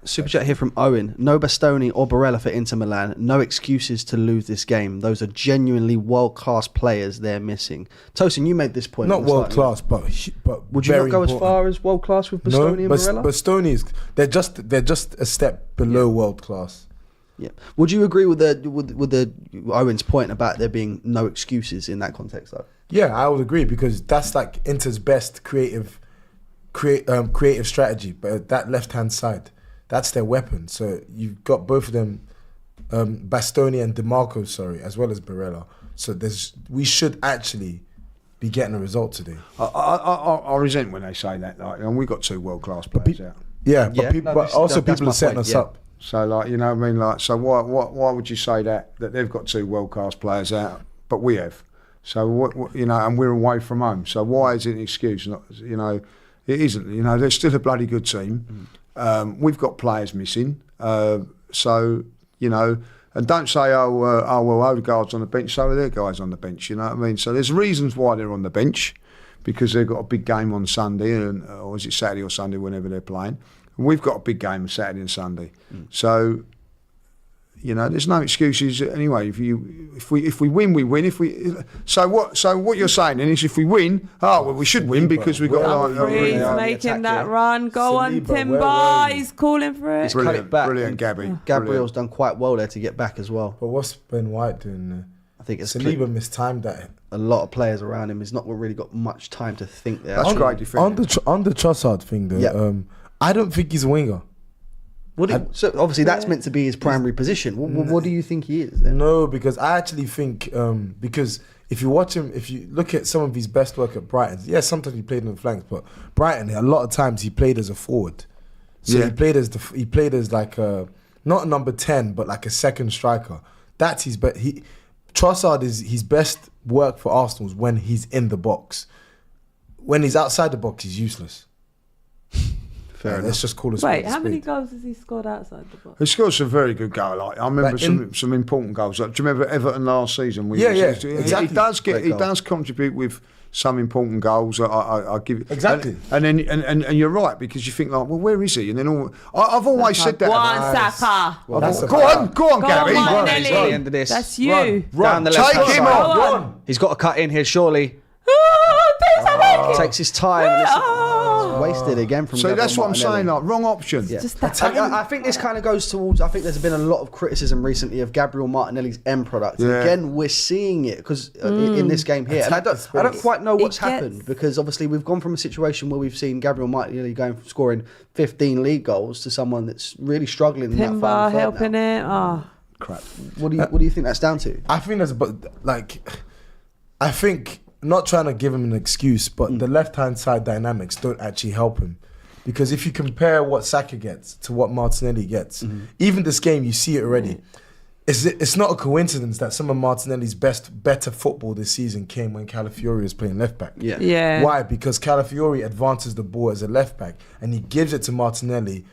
S1: Super chat here from Owen. No Bastoni or Barella for Inter Milan. No excuses to lose this game. Those are genuinely world-class players they're missing. Tosin, you made this point.
S4: Not world-class, but
S1: would you not go
S4: important.
S1: as far as world-class with Bastoni and Barella?
S4: Bastoni is they're just a step below world-class.
S1: Yeah. Would you agree with the Owen's point about there being no excuses in that context, though?
S4: Yeah, I would agree because that's like Inter's best creative strategy, but that left-hand side. That's their weapon. So you've got both of them, Bastoni and DeMarco, as well as Barella. So we should actually be getting a result today.
S2: I resent when they say that. Like, and we've got two world-class players out.
S4: Yeah, but also people are setting us up.
S2: So, like, you know what I mean? Like, so why would you say that they've got two world-class players out, but we have? So, what you know, and we're away from home. So why is it an excuse? Not, you know, it isn't. You know, they're still a bloody good team. We've got players missing, so, you know, and don't say, well, Odegaard's on the bench, so are their guys on the bench, you know what I mean? So there's reasons why they're on the bench, because they've got a big game on Sunday, or is it Saturday or Sunday, whenever they're playing. And we've got a big game on Saturday and Sunday. So, you know, there's no excuses anyway. If we win, we win. So what you're saying then is, if we win, we should win because we've got
S3: He's making that run. Go on, Timber. He's calling for it.
S2: Brilliant, Gabby.
S1: Gabriel's done quite well there to get back as well.
S4: But what's Ben White doing there?
S1: I think it's
S4: Saliba mistimed that.
S1: A lot of players around him. He's not really got much time to think there.
S2: That's great defending.
S4: On the Trossard thing though, I don't think he's a winger.
S1: So obviously that's meant to be his primary position. What do you think he is then?
S4: No, because I actually think because if you watch him, if you look at some of his best work at Brighton, sometimes he played on the flanks, but Brighton a lot of times he played as a forward. So he played as like not a number 10, but like a second striker. That's his Trossard is his best work for Arsenal is when he's in the box. When he's outside the box, he's useless.
S2: Fair enough.
S4: Let's just call it.
S3: Wait, how many goals has he scored outside the box?
S2: He scored some very good goals. Like, I remember some important goals. Like, do you remember Everton last season?
S4: Exactly.
S2: He does contribute with some important goals. I give it
S4: exactly.
S2: And you're right, because you think like, well, where is he? And then I've always said that.
S3: Go on, Saka.
S2: Go on, Gary.
S3: Martinelli.
S1: He's at the end of this.
S3: That's you.
S1: Down the left
S2: Take him
S1: side.
S2: on.
S1: He's got to cut in here, surely. Takes his time. And it's wasted again from
S2: So
S1: Gabriel
S2: that's what I'm
S1: Martinelli.
S2: saying. Like, wrong option.
S1: Yeah.
S3: Just that.
S1: I think this kind of goes towards. I think there's been a lot of criticism recently of Gabriel Martinelli's end product.
S2: Yeah.
S1: Again, we're seeing it because in this game here, and I don't quite know what's happened, because obviously we've gone from a situation where we've seen Gabriel Martinelli going from scoring 15 league goals to someone that's really struggling in that
S3: Timber
S1: final third
S3: helping
S1: now.
S3: it. Oh.
S2: Crap.
S1: What do you think that's down to?
S4: I think I think, not trying to give him an excuse, but the left-hand side dynamics don't actually help him. Because if you compare what Saka gets to what Martinelli gets, even this game, you see it already. It's not a coincidence that some of Martinelli's better football this season came when Calafiori was playing left back.
S3: Yeah.
S4: Why? Because Calafiori advances the ball as a left back and he gives it to Martinelli.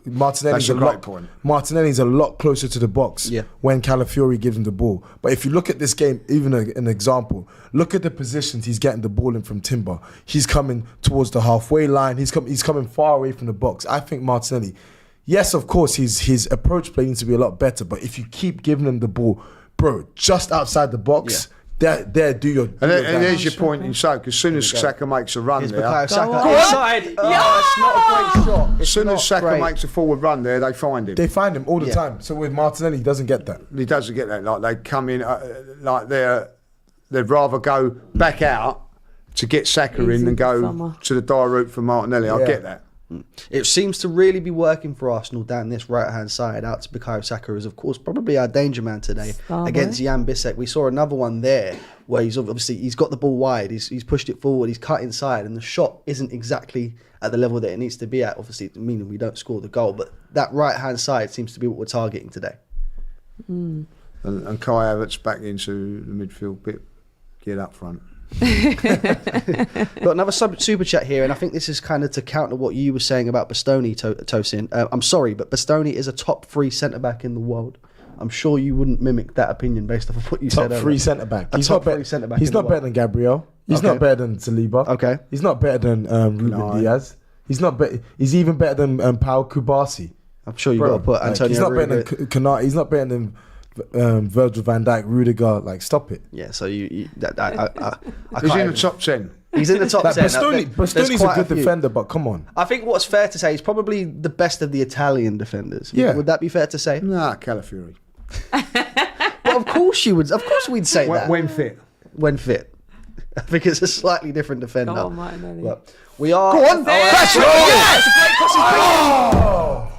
S4: Martinelli's
S2: That's a great point.
S4: Martinelli's a lot closer to the box when Calafiori gives him the ball. But if you look at this game, even an example, look at the positions he's getting the ball in from Timber. He's coming towards the halfway line. He's coming far away from the box. I think Martinelli, yes, of course, his approach play needs to be a lot better. But if you keep giving him the ball, bro, just outside the box, there, do your.
S2: And there's your point in Saka. As soon as Saka makes a run there,
S1: Bukayo Saka
S3: on.
S1: inside. It's not a great shot.
S2: as soon as Saka makes a forward run there, they find him.
S4: They find him all the time. So with Martinelli, he doesn't get that.
S2: He doesn't get that. Like, they come in, like they'd rather go back out to get Saka in than go to the dire route for Martinelli. I get that.
S1: It seems to really be working for Arsenal down this right-hand side out to Bukayo Saka, is of course probably our danger man today against Jan Bissek. We saw another one there where he's got the ball wide, he's pushed it forward, he's cut inside, and the shot isn't exactly at the level that it needs to be at, obviously meaning we don't score the goal, but that right-hand side seems to be what we're targeting today.
S2: And Kai Havertz back into the midfield bit, get up front.
S1: Got another super chat here, and I think this is kind of to counter what you were saying about Bastoni, Tosin. I'm sorry, but Bastoni is a top 3 centre-back in the world. I'm sure you wouldn't mimic that opinion based off of what you said earlier.
S4: Top 3 centre-back.
S1: He's top 3 centre-back.
S4: He's not better than Gabriel. He's not better than Saliba.
S1: Okay.
S4: He's not better than Ruben Diaz. He's even better than Pau Kubasi.
S1: I'm sure you've got to put Antonio
S4: He's not
S1: Rudiger.
S4: better than Kanat. He's not better than Virgil van Dijk, Rudiger. Like, stop it.
S1: Yeah, so I
S2: He's
S1: can't
S2: in the top 10.
S1: He's in the top 10.
S4: Bastoni's a good defender, but come on.
S1: I think what's fair to say, he's probably the best of the Italian defenders.
S4: Yeah.
S1: Would that be fair to say?
S2: Nah, Calafiori.
S1: Well, of course you would. Of course we'd say that.
S2: When fit.
S1: When fit. I think it's a slightly different defender.
S3: Go on, Martinelli.
S1: But we are.
S2: Go on. That's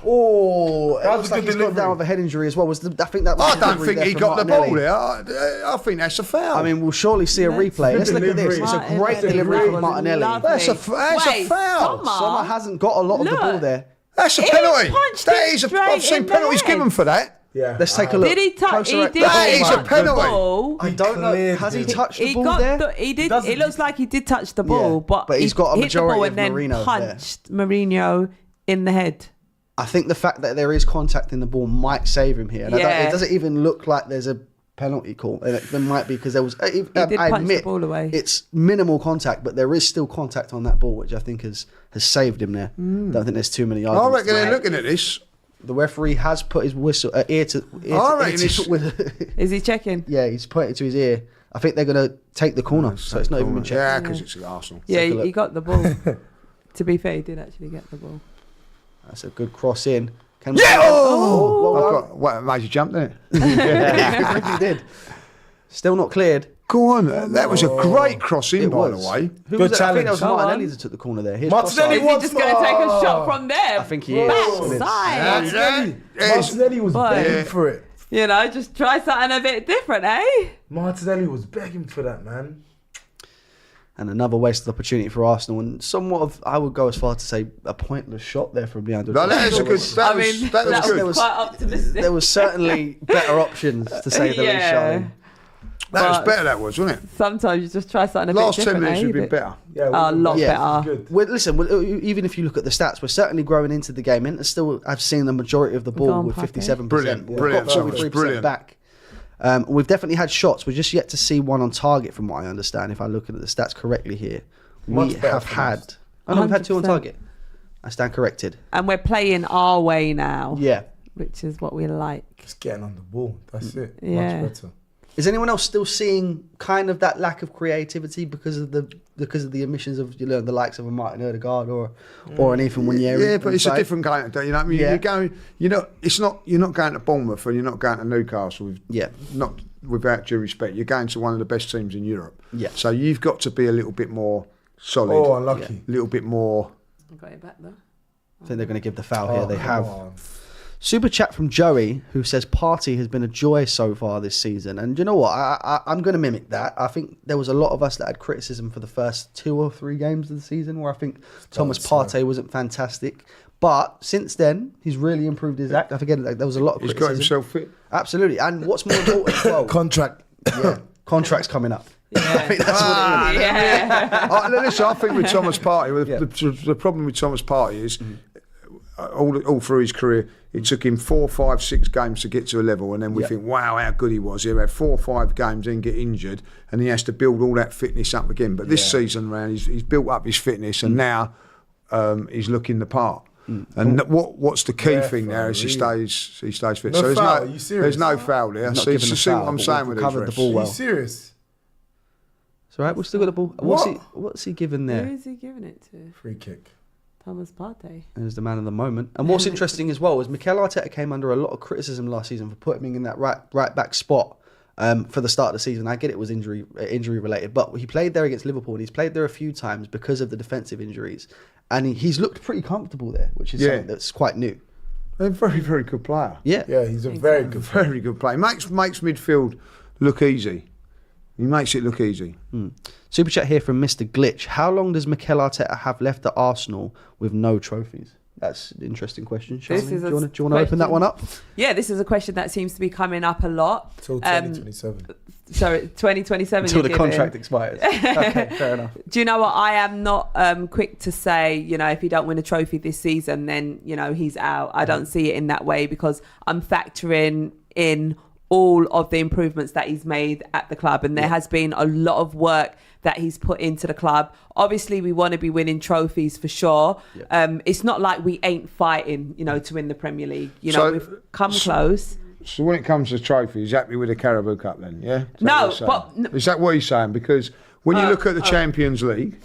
S1: Oh, it
S4: That was
S1: looks
S4: a
S1: like
S4: good
S1: he's gone down
S4: delivery.
S1: with a head injury as well. I think that was
S2: I
S1: a
S2: don't
S1: delivery
S2: think
S1: there
S2: he
S1: from
S2: got the
S1: Martinelli.
S2: ball there. I think that's a foul.
S1: I mean, we'll surely see a replay. Let's look at this. It's a great delivery from Martinelli.
S2: That's a foul.
S1: Sommer hasn't got a lot of the ball there.
S2: That's a
S3: He
S2: penalty.
S3: punched
S2: That
S3: it
S2: is
S3: straight
S2: I've seen
S3: in the
S2: penalties
S3: head.
S2: given for that.
S4: Yeah.
S1: Let's take a look.
S3: Did he touch?
S1: Closer
S3: He
S1: at-
S3: did
S2: That is a
S3: touch the
S2: penalty.
S3: ball.
S1: I don't know.
S4: cleared
S1: Has he
S4: it.
S1: touched the
S3: He
S1: ball
S3: got
S1: there?
S3: he did.
S4: doesn't-
S3: It looks like he did touch the ball,
S1: Yeah, but he's got a
S3: hit the ball
S1: majority
S3: and then
S1: of Mourinho
S3: punched Mourinho in the head.
S1: I think the fact that there is contact in the ball might save him here. And
S3: Yeah.
S1: it doesn't even look like there's a penalty call. There might be because there was. I
S3: did punch the
S1: admit
S3: ball away.
S1: it's minimal contact, but there is still contact on that ball, which I think has saved him there. Don't think there's too many
S2: I
S1: arguments.
S2: reckon they're looking at this.
S1: The referee has put his whistle ear to.
S2: I reckon it's-
S3: Is he checking?
S1: Yeah, he's put it to his ear. I think they're going to take the corner, so it's not even been checked.
S2: Yeah, because it's Arsenal.
S3: Yeah,
S1: Take a look.
S3: he got the ball. To be fair, he did actually get the ball.
S1: That's a good cross in. Can
S2: Yeah!
S1: Oh!
S2: I've
S1: Well,
S2: got, what made you jump there?
S1: yeah, he did. Still not cleared.
S2: Go on. That was a great cross in,
S1: It
S2: by
S1: was.
S2: the way.
S1: Who
S4: Good
S1: was it? I think that was
S3: challenge. Go
S1: Martinelli
S3: on.
S1: that took the corner there. Here's
S4: Martinelli
S1: Trossard.
S3: Is he just going to take a shot from there?
S1: I think he is.
S3: Backside.
S4: Martinelli was
S3: Boy.
S4: begging for it.
S3: You know, just try something a bit different, eh?
S4: Martinelli was begging for that, man.
S1: And another wasted opportunity for Arsenal, and somewhat of, I would go as far to say, a pointless shot there from Leandro.
S2: No, that was good. That was good.
S3: That was quite optimistic.
S1: There was certainly better options, to say the least, Charlene.
S2: That was better, that was, wasn't it?
S3: Sometimes you just try something a
S2: Last
S3: bit
S2: 10
S3: different.
S2: minutes would have been better.
S3: A lot better.
S4: Good.
S1: Listen, even if you look at the stats, we're certainly growing into the game. And still, I've seen the majority of the ball with 57%.
S2: Brilliant,
S1: We've
S2: brilliant,
S1: got
S2: Thomas,
S1: 43%
S2: brilliant.
S1: back. We've definitely had shots. We're just yet to see one on target, from what I understand, if I look at the stats correctly here.
S4: Much
S1: We
S4: better
S1: have
S4: from
S1: had...
S4: us.
S1: I know we've had 2 on
S3: 100%.
S1: target. I stand corrected.
S3: And we're playing our way now.
S1: Yeah.
S3: Which is what we like.
S4: Just getting on the ball. That's it.
S3: Yeah.
S4: Much better.
S1: Is anyone else still seeing kind of that lack of creativity because of the omissions of the likes of a Martin Odegaard or an Ethan Winieri?
S2: Yeah, but it's a different game today. You know what I mean?
S1: Yeah.
S2: You're going. You're not going to Bournemouth and you're not going to Newcastle. Not without due respect. You're going to one of the best teams in Europe.
S1: Yeah.
S2: So you've got to be a little bit more solid.
S4: Oh, unlucky.
S2: A little bit more.
S3: I got it back though.
S1: I think they're going to give the foul here. They
S4: come
S1: have.
S4: on.
S1: Super chat from Joey, who says Partey has been a joy so far this season. And you know what? I'm going to mimic that. I think there was a lot of us that had criticism for the first 2 or 3 games of the season where I think Thomas Partey wasn't fantastic. But since then, he's really improved his act. I forget, there was a lot of
S2: He's
S1: criticism.
S2: got himself fit.
S1: Absolutely. And what's more important as well,
S4: Contract.
S1: contract's coming up. I
S3: Yeah.
S1: think that's what it is.
S3: Yeah.
S2: Listen, I think with Thomas Partey, the problem with Thomas Partey is all through his career, it took him 4, 5, 6 games to get to a level, and then we think, wow, how good he was. He had 4 or 5 games, then get injured, and he has to build all that fitness up again. But this season round, he's built up his fitness, and now he's looking the part. And what's the key thing now is he stays fit.
S4: No
S2: so
S4: foul, are you serious?
S2: there's no foul there.
S1: Not
S2: So you
S1: given a
S2: see what
S1: foul,
S2: I'm
S1: but
S2: saying
S1: we've
S2: with these
S1: recovered the
S2: refs.
S1: ball
S4: Are
S1: well.
S4: you serious?
S1: It's all right, we've still got the ball. What's he given
S3: Who
S1: there?
S3: is he giving it to?
S4: Free kick.
S3: Thomas Partey.
S1: As the man of the moment. And what's interesting as well is Mikel Arteta came under a lot of criticism last season for putting him in that right back spot for the start of the season. I get it was injury related, but he played there against Liverpool and he's played there a few times because of the defensive injuries. And he's looked pretty comfortable there, which is something that's quite new.
S2: A very, very good player.
S1: Yeah.
S4: Yeah, he's a very good player.
S2: Very good player. Makes midfield look easy. He makes it look easy.
S1: Super chat here from Mr. Glitch. How long does Mikel Arteta have left at Arsenal with no trophies? That's an interesting question, Charlene. Do you want to open that one up?
S3: Yeah, this is a question that seems to be coming up a lot.
S4: Till 2027.
S3: Sorry, 2027.
S1: Until the
S3: you're giving.
S1: contract expires. Okay, fair enough.
S3: Do you know what? I am not quick to say, if he don't win a trophy this season, then, he's out. I don't see it in that way because I'm factoring in all of the improvements that he's made at the club. And there has been a lot of work that he's put into the club. Obviously, we want to be winning trophies for sure. Yeah. It's not like we ain't fighting, to win the Premier League. We've come close.
S2: So when it comes to trophies, he's happy with the Carabao Cup then, yeah? Is that what he's saying? Because when you look at the Champions League,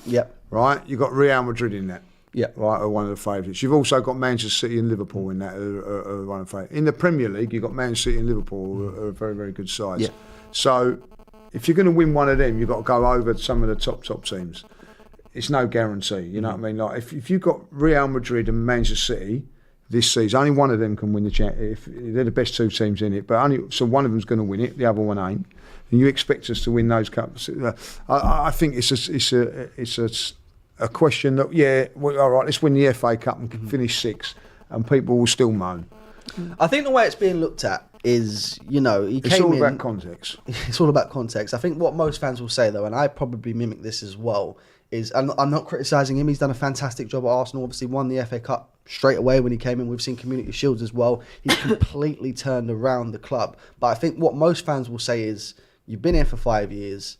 S2: right, you've got Real Madrid in that.
S1: Yeah,
S2: right, are one of the favourites. You've also got Manchester City and Liverpool in that, are one of the favourites. In the Premier League, you've got Manchester City and Liverpool, who are very, very good sides.
S1: Yeah.
S2: So if you're going to win one of them, you've got to go over some of the top teams. It's no guarantee, you know what I mean? Like if you've got Real Madrid and Manchester City this season, only one of them can win the Champions. They're the best 2 teams in it, but so one of them's going to win it, the other one ain't. And you expect us to win those cups? I think it's a question that, all right, let's win the FA Cup and finish 6th, and people will still moan.
S1: I think the way it's being looked at is,
S2: it's all about context.
S1: It's all about context. I think what most fans will say, though, and I probably mimic this as well, is I'm not criticising him. He's done a fantastic job at Arsenal. Obviously won the FA Cup straight away when he came in. We've seen Community Shields as well. He's completely turned around the club. But I think what most fans will say is, you've been here for 5 years,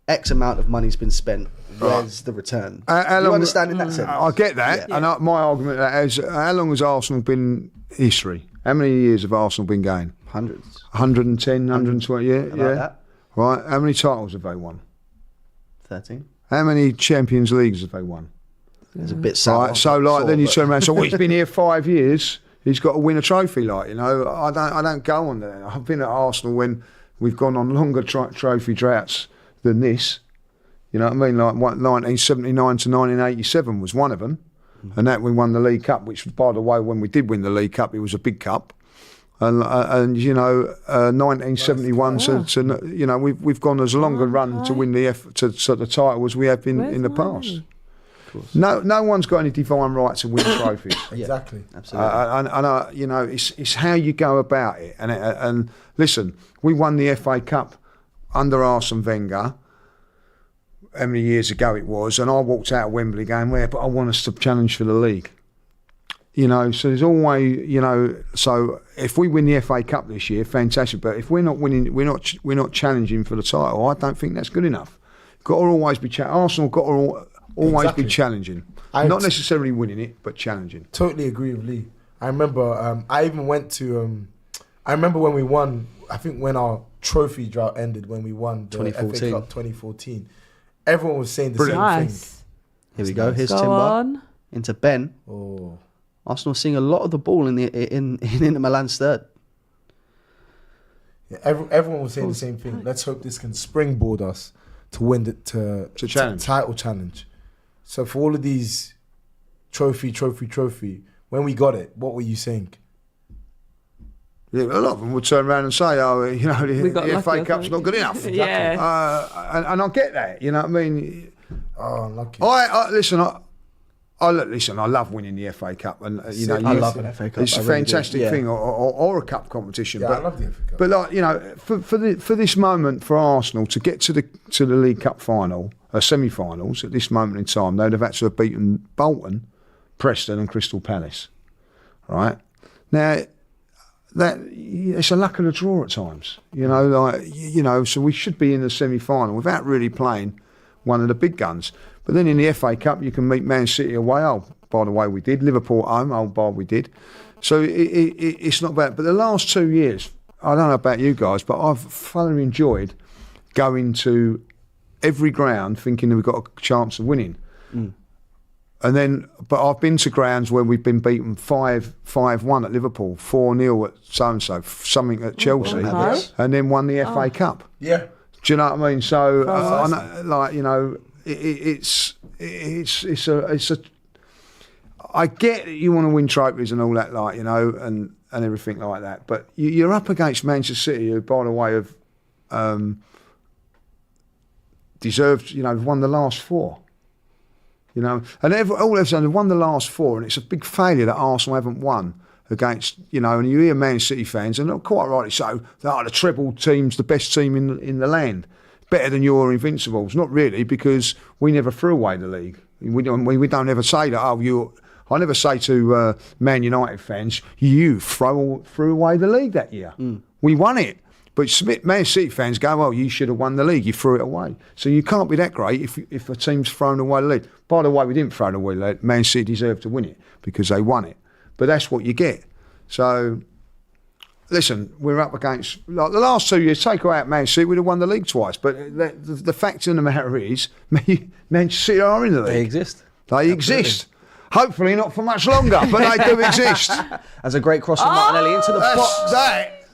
S1: X amount of money's been spent. Where's the return? You understand in that sense?
S2: I get that, and my argument is, how long has Arsenal been history? How many years have Arsenal been going?
S1: Hundreds.
S2: 110, 120, yeah.
S1: That.
S2: Right, how many titles have they won?
S1: 13.
S2: How many Champions Leagues have they won?
S1: It's a bit sad.
S2: Right, so then you turn around and say, well, he's been here 5 years, he's got to win a trophy, I don't go on that. I've been at Arsenal when we've gone on longer trophy droughts than this. You know what I mean? Like 1979 to 1987 was one of them. And that we won the League Cup, which, by the way, when we did win the League Cup, it was a big cup. And 1971
S3: Wow.
S2: to we've gone as long a run to win the title as we have been
S3: Where's
S2: in the
S3: my
S2: past.
S3: money?
S2: No one's got any divine right to win trophies.
S4: Exactly.
S1: Absolutely.
S2: It's how you go about it. And listen, we won the FA Cup under Arsene Wenger. How many years ago it was? And I walked out of Wembley going, "Where? But I want us to challenge for the league." So there's always, so if we win the FA Cup this year, fantastic. But if we're not winning, we're not challenging for the title. I don't think that's good enough. Got to always be Arsenal. Got to always be challenging, not necessarily winning it, but challenging.
S4: Totally agree with Lee. I remember. I even went to. I remember when we won. I think when our trophy drought ended, when we won the
S1: 2014.
S4: FA Cup 2014, everyone was saying the
S2: Brilliant.
S4: same
S3: Nice.
S1: Here we go. Here's
S3: Go
S1: Timber
S3: on.
S1: into Ben.
S4: thing. Oh.
S1: Arsenal seeing a lot of the ball in Inter Milan's third.
S4: Yeah, everyone was saying the same thing. Let's hope this can springboard us to win the title challenge. So for all of these trophy, when we got it, what were you saying?
S2: Yeah, a lot of them would turn around and say,
S3: We got
S2: the
S3: lucky
S2: FA
S3: or
S2: Cup's not good enough.
S3: Yeah.
S2: And I get that, you know what I mean?
S4: Oh, unlucky.
S2: Listen, I love winning the FA Cup, and
S1: I love an FA Cup.
S2: It's
S1: I
S2: a
S1: really do.
S2: fantastic
S1: Yeah.
S2: thing, or a cup competition.
S4: Yeah,
S2: but
S4: I love the FA Cup.
S2: but for this moment for Arsenal to get to the League Cup final, semi-finals at this moment in time, they'd have had to have beaten Bolton, Preston, and Crystal Palace. Right now, that it's a luck of the draw at times. So we should be in the semi-final without really playing one of the big guns. But then in the FA Cup, you can meet Man City away. Oh, by the way, we did. Liverpool at home. Oh, by we did. So it's not bad. But the last 2 years, I don't know about you guys, but I've thoroughly enjoyed going to every ground thinking that we've got a chance of winning. But I've been to grounds where we've been beaten 5-1 at Liverpool, 4-0 at so-and-so, something at Chelsea,
S3: nice.
S2: and then won the FA Cup.
S4: Yeah.
S2: Do you know what I mean? So, it's a. I get that you want to win trophies and all that, and everything like that. But you're up against Manchester City, who, by the way, have deserved, won the last four. And all they've done, they've won the last four, and it's a big failure that Arsenal haven't won against, and you hear Man City fans, and quite rightly so, that the treble team's the best team in the land, better than your Invincibles. Not really, because we never threw away the league. We don't ever say that. I never say to Man United fans, you threw away the league that year. We won it. But Man City fans go, well, you should have won the league. You threw it away. So you can't be that great if a team's thrown away the league. By the way, we didn't throw it away the league. Man City deserved to win it because they won it. But that's what you get. So, listen, we're up against, like the last 2 years, take out Man City, we'd have won the league twice. But the fact of the matter is, Man City are in the league.
S1: They exist.
S2: They exist. Hopefully not for much longer, but they do exist.
S1: As a great cross from Martinelli into the box.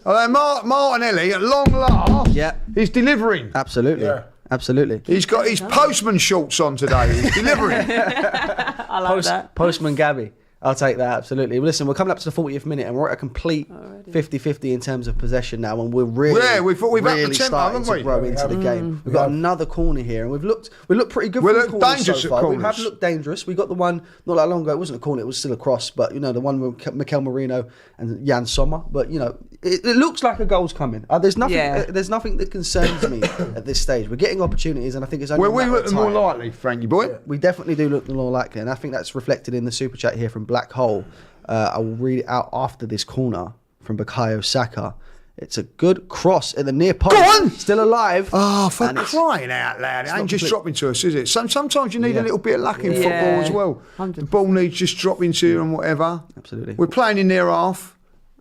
S2: Martinelli, at long last,
S1: Yeah.
S2: he's delivering.
S1: Absolutely.
S4: Yeah.
S1: Absolutely.
S2: He's got his postman shorts on today. He's delivering.
S3: I like that.
S1: Postman Gabby. I'll take that, absolutely. Well, listen, we're coming up to the 40th minute and we're at a complete 50-50 in terms of possession now, and we're really,
S2: we've upped the
S1: really
S2: tempo,
S1: starting
S2: haven't we?
S1: to grow into the game. We've got another corner here, and we looked pretty good.
S2: We
S1: from
S2: looked
S1: the corners
S2: dangerous
S1: so
S2: at
S1: far. We
S2: corners.
S1: have looked dangerous. We got the one not that long ago. It wasn't a corner; it was still a cross. But the one with Mikel Merino and Jan Sommer. But it looks like a goal's coming. There's nothing.
S3: Yeah.
S1: There's nothing that concerns me at this stage. We're getting opportunities, and I think it's only.
S2: Well, we
S1: a matter
S2: look
S1: of
S2: more
S1: time.
S2: likely, Frankie boy.
S1: We definitely do look more likely, and I think that's reflected in the super chat here from Black Hole. I will read it out after this corner from Bukayo Saka. It's a good cross in the near post.
S2: Go on!
S1: Still alive.
S2: Oh, for
S1: And it's-
S2: crying out loud. It ain't just
S1: complete-
S2: dropping to us, is it? Sometimes you need
S1: Yeah.
S2: a little bit of luck in
S3: Yeah.
S2: football as well.
S3: 100%.
S2: The ball needs just dropping to you and whatever.
S1: Absolutely.
S2: We're playing in their half.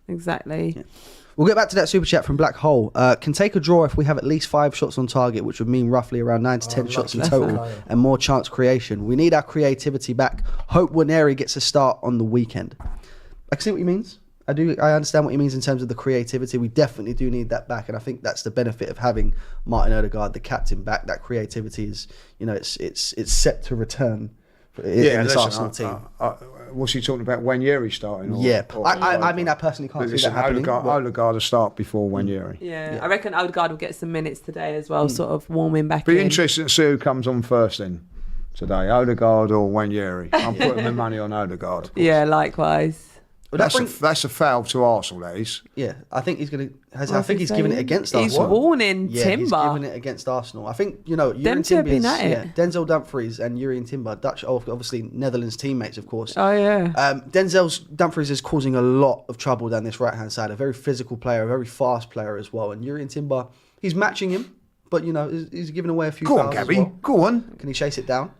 S3: Exactly.
S1: We'll get back to that super chat from Black Hole. Can take a draw if we have at least 5 shots on target, which would mean roughly around 9 to 10 shots in
S4: lucky.
S1: total,
S4: That's
S1: and more chance creation. We need our creativity back. Hope Waneri gets a start on the weekend. I can see what he means. I understand what he means in terms of the creativity. We definitely do need that back, and I think that's the benefit of having Martin Odegaard, the captain, back. That creativity is, it's set to return in this Arsenal team.
S2: what's he talking about? Wanyeri starting? Or,
S1: Yeah,
S2: or-
S1: I mean, I personally can't see
S2: Listen,
S1: that happening.
S2: Odegaard will start before Wanyeri.
S3: Yeah, I reckon Odegaard will get some minutes today as well, sort of warming back
S2: Be
S3: in.
S2: interesting to see who comes on first then today, Odegaard or Wanyeri. I'm putting my money on Odegaard.
S3: Yeah, likewise.
S1: But
S2: That's a foul to Arsenal, that is.
S1: Yeah, I think he's going to. I
S3: What's
S1: think
S3: he
S1: he's giving it
S3: saying?
S1: against
S3: He's
S1: Arsenal.
S3: warning
S1: Yeah,
S3: Timber.
S1: he's giving it against Arsenal. I think, you know,
S3: Them
S1: Jurien
S3: two have been
S1: Timber
S3: at
S1: is,
S3: it.
S1: Denzel Dumfries and Jurien Timber, Dutch, obviously Netherlands teammates, of course.
S3: Oh yeah.
S1: Dumfries is causing a lot of trouble down this right-hand side. A very physical player, a very fast player as well. And Jurien Timber, he's matching him, but, you know, he's giving away a few
S2: Go on,
S1: fouls as
S2: Gabby.
S1: well.
S2: Go on.
S1: Can he chase it down?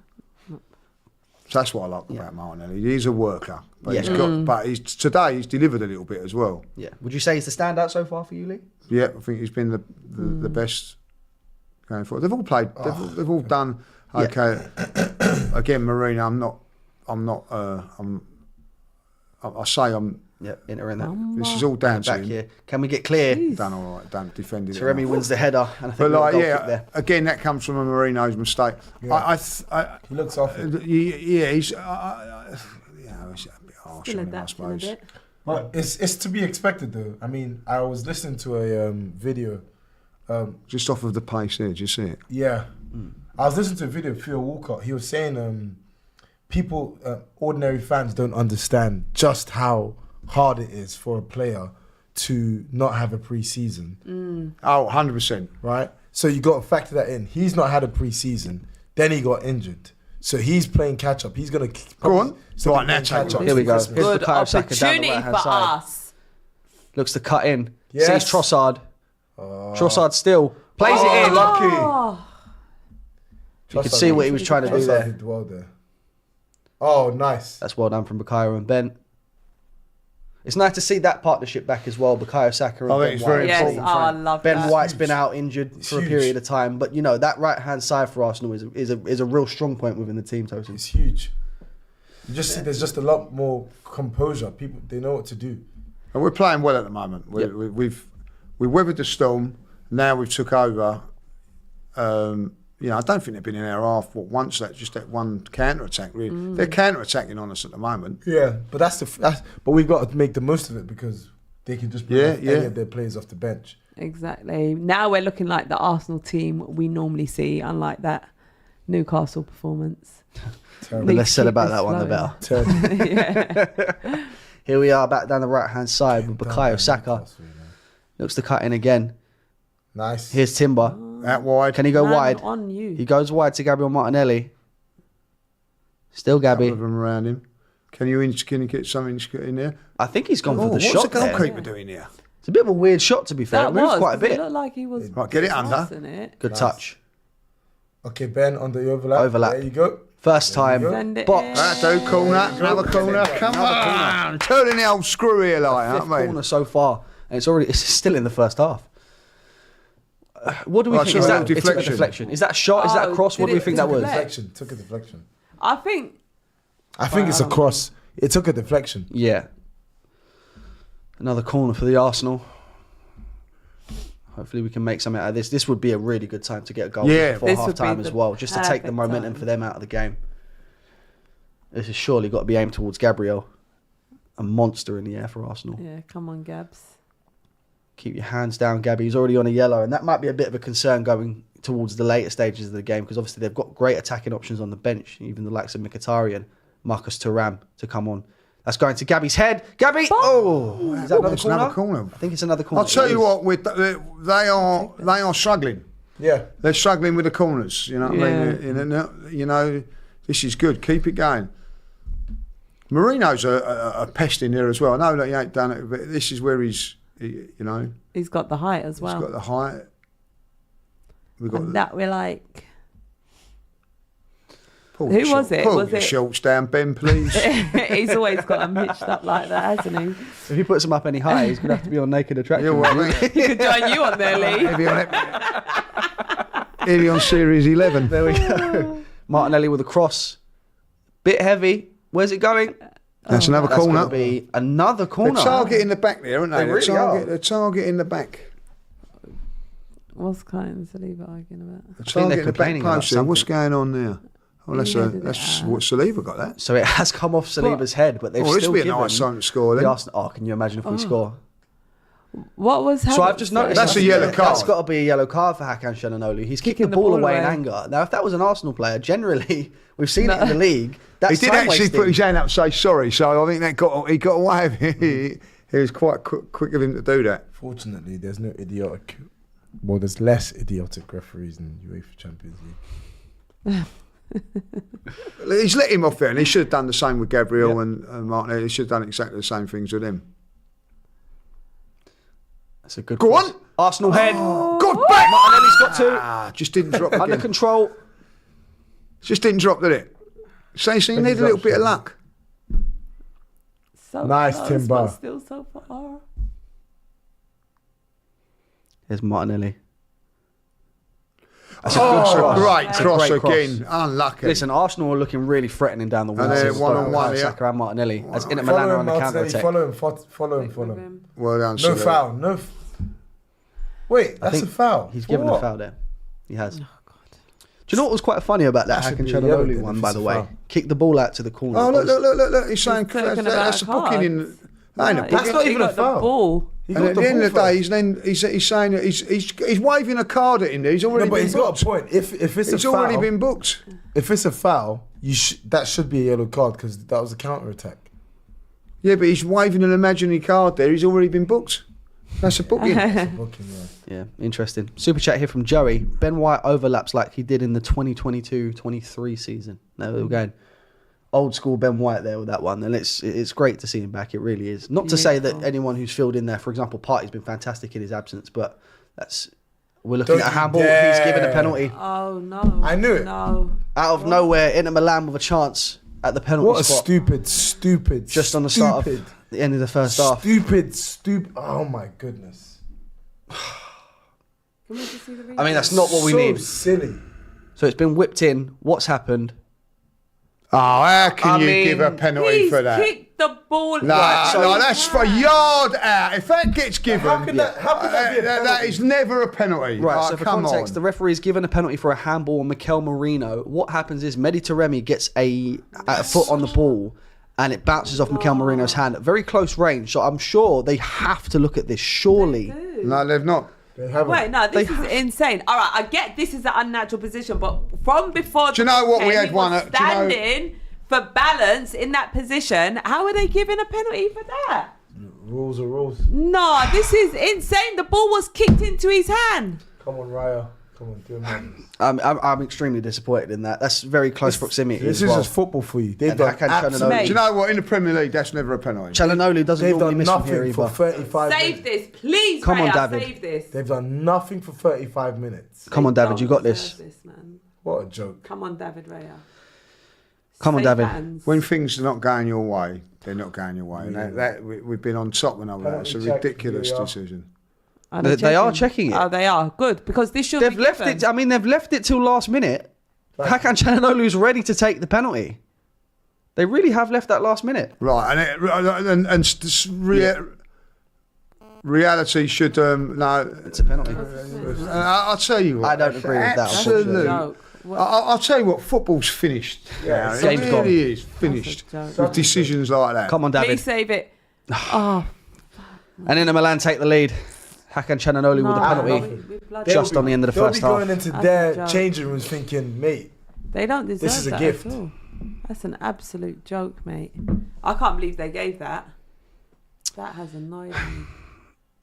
S2: So that's what I like about Martinelli. He's a worker. But
S1: Yeah.
S2: today he's delivered a little bit as well.
S1: Yeah. Would you say he's the standout so far for you, Lee?
S2: Yeah, I think he's been the best going forward. They've all played. They've all done okay. Again, Marina,
S1: Yeah, entering that.
S2: This is all down to
S1: Back
S2: him.
S1: here. Can we get clear?
S2: Done all right. Done defended.
S1: Teremi
S2: enough.
S1: wins the header, and I think
S2: But
S1: we've got a
S2: like,
S1: goal kick
S2: yeah,
S1: there.
S2: again, that comes from a Marino's mistake.
S4: Yeah.
S2: I
S4: He looks off it.
S2: yeah, he's he's a bit harsh
S3: Still
S2: on him, I
S3: adapting a
S2: suppose.
S3: bit.
S4: But it's to be expected though. I mean, I was listening to a video.
S2: Just off of the pace there, do you see it?
S4: Yeah, I was listening to a video of Theo Walcott. He was saying people, ordinary fans don't understand just how hard it is for a player to not have a pre-season,
S2: Oh, 100%.
S4: right? So you got to factor that in. He's not had a pre-season. Then he got injured. So he's playing catch up. He's gonna
S2: Go on.
S4: still
S2: Right,
S4: be
S2: now
S4: playing
S2: take
S4: catch
S2: it.
S4: up.
S1: Here we go.
S4: Christmas.
S1: Here's
S3: Good
S1: Bukayo Saka down the
S3: opportunity
S1: right-hand
S3: for
S1: side.
S3: us.
S1: Looks to cut in.
S4: Yes.
S1: Sees Trossard. Trossard still plays it in.
S4: Lucky.
S3: Oh,
S1: You could see what he was trying to do
S4: Trossard
S1: there.
S4: did well there. Oh, nice.
S1: That's well done from Bukayo and Ben. It's nice to see that partnership back as well. Bukayo Saka and
S2: I think
S1: Ben
S2: it's
S1: White.
S2: very
S3: yes. Oh,
S2: important.
S3: I love
S1: Ben
S3: that.
S1: White's been out injured for a
S4: huge.
S1: period of time, but you know that right-hand side for Arsenal is a real strong point within the team. Total.
S4: It's huge. You just see there's just a lot more composure. People, they know what to do.
S2: And we're playing well at the moment. We've weathered the storm. Now we've took over. You know, I don't think they've been in our half once. That one counter attack. Really, they're counter attacking on us at the moment.
S4: Yeah, but but we've got to make the most of it because they can just bring
S2: Yeah,
S4: off
S2: yeah.
S4: any of their players off the bench.
S3: Exactly. Now we're looking like the Arsenal team we normally see, unlike that Newcastle performance.
S4: Terrible.
S1: The
S3: Need
S1: less
S3: to
S1: said
S3: keep
S1: about
S3: this
S1: that one, the
S3: flowing.
S1: better.
S3: Yeah.
S1: Here we are back down the right-hand side with Bukayo Saka. Looks to cut in again.
S4: Nice.
S1: Here's Timber.
S2: Out wide.
S1: Can he go
S3: Man
S1: wide?
S3: on you.
S1: He goes wide to Gabriel Martinelli. Still
S2: Couple
S1: Gabby.
S2: of them around him. Can you get something in there?
S1: I think he's gone for the
S2: what's
S1: shot
S2: the
S1: there.
S2: goalkeeper doing here?
S1: It's a bit of a weird shot, to be fair.
S3: That
S1: It moved
S3: was
S1: quite a
S3: 'cause It
S1: bit.
S3: looked like he was.
S2: Right, get it under.
S3: passing it.
S1: Good
S4: Nice.
S1: touch.
S4: Okay, Ben on the overlap.
S1: Overlap.
S4: There you go.
S1: First time.
S3: Send it
S1: Box.
S3: in.
S2: That's corner. Another corner. Come on. Turning the old screw here, like,
S1: Fifth
S2: aren't we?
S1: corner so far, and it's still in the first half. What do we
S2: Well,
S1: think?
S2: so
S1: Is
S2: a
S1: that
S2: little
S1: it's a
S2: deflection.
S1: deflection? Is that a shot? Is that a
S3: Oh,
S1: cross? What
S3: did
S1: do we
S3: it
S1: think that was?
S3: deflect?
S4: Took a deflection.
S3: I think.
S4: I think it's a cross. It took a deflection.
S1: Yeah. Another corner for the Arsenal. Hopefully we can make something out of this. This would be a really good time to get a goal
S2: Yeah.
S1: before
S3: This
S1: half
S3: would be
S1: time
S3: the
S1: as well, just to take the
S3: perfect
S1: momentum
S3: time.
S1: for them out of the game. This has surely got to be aimed towards Gabriel. A monster in the air for Arsenal.
S3: Yeah, come on, Gabs.
S1: Keep your hands down, Gabby. He's already on a yellow, and that might be a bit of a concern going towards the later stages of the game because obviously they've got great attacking options on the bench, even the likes of Mkhitaryan, Marcus Thuram to come on. That's going to Gabby's head. Gabby! Oh! Is that another
S2: It's
S1: corner?
S2: another corner.
S1: I think it's another corner.
S2: I'll tell
S1: It
S2: you
S1: is.
S2: what, they are struggling.
S4: Yeah.
S2: They're struggling with the corners. You know what I
S3: Yeah.
S2: mean? You know, this is good. Keep it going. Marino's a pest in there as well. I know that he ain't done it, but this is where he's
S3: He's got the height as well.
S2: got the height. We've got
S3: And that we're like.
S2: pull
S3: Who
S2: your
S3: was
S2: short-
S3: it?
S2: Pull
S3: Was
S2: your
S3: it-
S2: shorts down, Ben, please.
S3: He's always got them hitched up like that, hasn't he?
S1: If he puts him up any higher, he's going to have to be on Naked Attraction.
S2: You know what I mean?
S3: He could join you on there, Lee.
S2: He'll be on Series 11.
S1: There we go. Martinelli with a cross. Bit heavy. Where's it going?
S2: That's another
S1: That's
S2: corner.
S1: going to be another
S2: The
S1: corner.
S2: target in the back there, aren't they?
S1: They really are.
S2: The target in the back.
S3: What's Kai and Saliba arguing about?
S2: The
S1: think
S2: target
S1: they're
S2: in the back
S1: complaining about
S2: post there. What's
S1: something.
S2: going on there? That's what Saliba got that.
S1: So it has come off Saliba's head, but they've
S2: This
S1: still
S2: would be a
S1: given
S2: nice time to score
S1: the
S2: then.
S1: Arsenal. Oh, can you imagine if we score?
S3: What was
S1: So I've just noticed
S2: That's a yellow card.
S1: That's got to be a yellow card for Hakan Çalhanoğlu. He's kicked the ball away in anger. Now, if that was an Arsenal player, generally we've seen it in the league. That's
S2: He did actually put his hand up and say sorry, so I think he got away with it. It was quite quick of him to do that.
S4: Fortunately, there's no idiotic. Well, there's less idiotic referees in UEFA Champions League.
S2: He's let him off there, and he should have done the same with Gabriel and Martinelli. He should have done exactly the same things with him.
S1: That's a good.
S2: Go
S1: cross.
S2: on,
S1: Arsenal head.
S2: Good back.
S1: Martinelli's got two.
S2: Just didn't drop again.
S1: Under control.
S2: Just didn't drop, did it? So you need a little bit of luck.
S3: So
S4: Nice,
S3: close,
S4: Timber.
S3: but still so far.
S1: Here's Martinelli.
S2: That's a great
S1: That's a
S2: cross
S1: great cross.
S2: again. Unlucky.
S1: Listen, Arsenal are looking really threatening down the wing.
S2: they're one-on-one,
S1: Saka and Martinelli. As Inter Milan are on the counter attack.
S4: Follow him.
S2: Well done,
S4: No
S2: Saliba.
S4: foul. Wait, that's a foul.
S1: He's
S4: For
S1: given
S4: what?
S1: a foul there. He has. Do you know what was quite funny about that
S4: That should
S1: Hakan
S4: be a yellow
S1: Çalhanoğlu
S4: then
S1: one,
S4: if
S1: by
S4: it's
S1: the
S4: a
S1: way?
S4: foul.
S1: Kicked the ball out to the corner.
S2: Oh, look. He's saying
S3: talking
S2: that's a
S3: about
S2: booking
S3: a
S2: in.
S3: card.
S2: That ain't a
S3: He
S2: booking.
S4: not even
S3: got
S4: a foul.
S3: The ball.
S4: He
S2: And
S4: got
S2: at the end of the day,
S4: first.
S2: he's saying that he's waving a card at him there. He's already
S4: No, but
S2: been
S4: he's got
S2: booked.
S4: a point. If it's
S2: He's
S4: a foul,
S2: already been booked.
S4: if it's a foul, that should be a yellow card because that was a counter attack.
S2: Yeah, but he's waving an imaginary card there. He's already been booked. That's a booking.
S1: Yeah, interesting. Super chat here from Joey. Ben White overlaps like he did in the 2022-23 season. Now we're going old school Ben White there with that one, and it's great to see him back. It really is. Not to say that anyone who's filled in there, for example, Partey's been fantastic in his absence, but we're looking at a handball. He's given a penalty
S3: Oh no!
S4: I knew it.
S3: No.
S1: out of nowhere. Inter Milan with a chance at the penalty
S4: What a
S1: spot.
S4: stupid.
S1: Just on the start of the end of the first half.
S4: Stupid. Oh my goodness.
S3: Can we just see the replay?
S1: I mean, that's not what we
S4: so
S1: need.
S4: silly.
S1: So it's been whipped in. What's happened?
S2: Oh, how can
S1: I
S2: you
S1: mean,
S2: give a penalty
S3: He's
S2: for that?
S3: kicked the ball.
S2: No, that's for yard out. If that gets given,
S4: How could that be a
S2: that
S4: penalty?
S2: is never a penalty.
S1: Right,
S2: Oh,
S1: so for
S2: come
S1: context,
S2: on.
S1: the referee's given a penalty for a handball on Mikel Merino. What happens is Mehdi Taremi gets a foot on the ball and it bounces off Mikel Merino's hand at very close range. So I'm sure they have to look at this, surely.
S2: No, they've not.
S4: They haven't.
S3: Wait, no, this is insane. All right, I get this is an unnatural position, but from before
S2: Do you know what, we
S3: he
S2: had one
S3: was
S2: at- do you know-
S3: standing for balance in that position. How are they giving a penalty for that?
S4: Rules are rules.
S3: No, this is insane. The ball was kicked into his hand.
S4: Come on, Raya. Come on, do it.
S1: I'm extremely disappointed in that. That's very close proximity.
S4: This
S1: as
S4: is
S1: well.
S4: just football for you. They've
S1: And
S4: done
S1: Hakan
S4: absolutely.
S1: Çalhanoğlu.
S2: Do you know what? In the Premier League, that's never a penalty.
S1: Çalhanoğlu doesn't
S4: They've
S1: normally
S4: done
S1: miss from here
S4: nothing for
S1: either.
S4: 35
S3: Save
S4: minutes.
S3: this, please.
S1: Come on,
S3: Raya,
S1: David.
S3: Save this.
S4: They've done nothing for 35 minutes.
S1: Come on,
S3: They
S1: David, you
S3: don't
S1: got this.
S3: deserve man.
S4: What a joke.
S3: Come on, David Raya.
S1: Come on,
S3: Safe
S1: David.
S3: hands.
S2: When things are not going your way, they're not going your way. And we've been on top and all that. It's a
S4: Penalty check,
S2: ridiculous
S4: here we are.
S2: decision.
S3: Are
S1: They are checking it.
S3: Oh, they are. Good, because this should
S1: They've
S3: be
S1: left
S3: given.
S1: it. I mean, they've left it till last minute. Hakan Çalhanoğlu's ready to take the penalty. They really have left that last minute.
S2: Right, reality should no.
S1: It's a penalty.
S2: I'll tell you what.
S1: I don't agree with that,
S2: Absolute.
S3: Joke. What?
S2: I'll tell you what. Football's finished. Yeah, it
S1: game's
S2: really
S1: gone.
S2: is finished
S3: That's a
S2: with decisions like that.
S1: Come on, David.
S3: Please save it. Oh,
S1: And Inter Milan take the lead. Hakan Çalhanoğlu with a penalty.
S3: we bloody-
S1: Just on the end of the
S4: They'll
S1: first
S4: be
S1: half.
S4: going into
S3: That's a
S4: their
S3: joke.
S4: changing rooms thinking, mate,
S3: They don't deserve
S4: is a
S3: that
S4: gift.
S3: at all. That's an absolute joke, mate. I can't believe they gave that. That has annoyed me.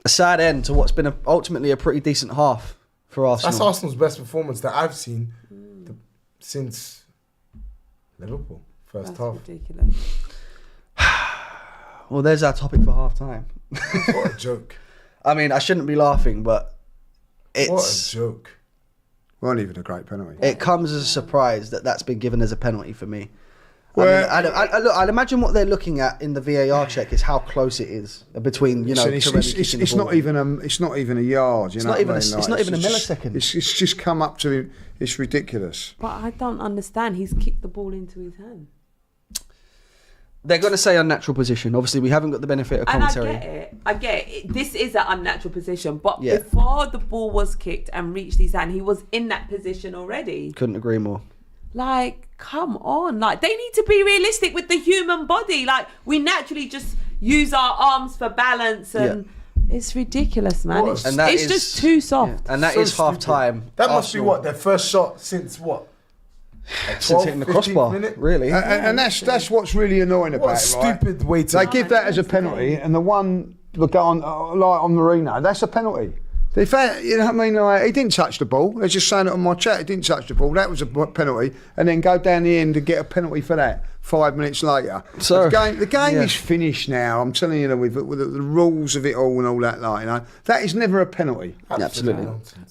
S1: A sad end to what's been ultimately a pretty decent half for Arsenal.
S4: that's Arsenal's best performance that I've seen since Liverpool first
S3: That's
S4: half.
S3: ridiculous.
S1: Well, there's our topic for half time.
S4: What a joke.
S1: I mean, I shouldn't be laughing, but
S4: What a
S1: it's
S4: joke.
S2: Weren't even a great penalty.
S1: it comes as a surprise that that's been given as a penalty for me.
S2: Well-
S1: look, I'd imagine what they're looking at in the VAR check is how close it is between
S2: Listen,
S1: Taremi kicking the
S2: it's
S1: ball.
S2: not even a yard. You
S1: It's
S2: know
S1: not
S2: what
S1: even
S2: I
S1: a-
S2: mean?
S1: it's not even a
S2: just-
S1: millisecond.
S2: It's just come up to him. It's ridiculous.
S3: But I don't understand. He's kicked the ball into his hand.
S1: They're going to say unnatural position. Obviously, we haven't got the benefit of
S3: And I
S1: commentary.
S3: get it. I get it. This is an unnatural position. But
S1: Yeah.
S3: before the ball was kicked and reached his hand, he was in that position already.
S1: Couldn't agree more.
S3: Like, come on. Like, they need to be realistic with the human body. Like, we naturally just use our arms for balance and it's ridiculous, man.
S2: What?
S3: It's,
S1: And that
S3: it's
S1: is-
S3: just too soft.
S1: And that
S4: So
S1: is half
S4: stupid.
S1: time.
S4: That must be what their first shot since what?
S1: Since hitting the
S4: 15th
S1: crossbar,
S4: minute?
S1: really.
S2: And that's what's really annoying about
S4: What a
S2: it, right?
S4: stupid way to.
S2: They give that as a penalty, and the one look on like on Marino, that's a penalty. In fact, you know what I mean? Like, he didn't touch the ball. They're just saying it on my chat. He didn't touch the ball. That was a penalty, and then go down the end and get a penalty for that 5 minutes later.
S1: So,
S2: the game
S1: yeah.
S2: is finished now. I'm telling you, with the rules of it all and all that, like, you know, that is never a penalty.
S1: Absolutely.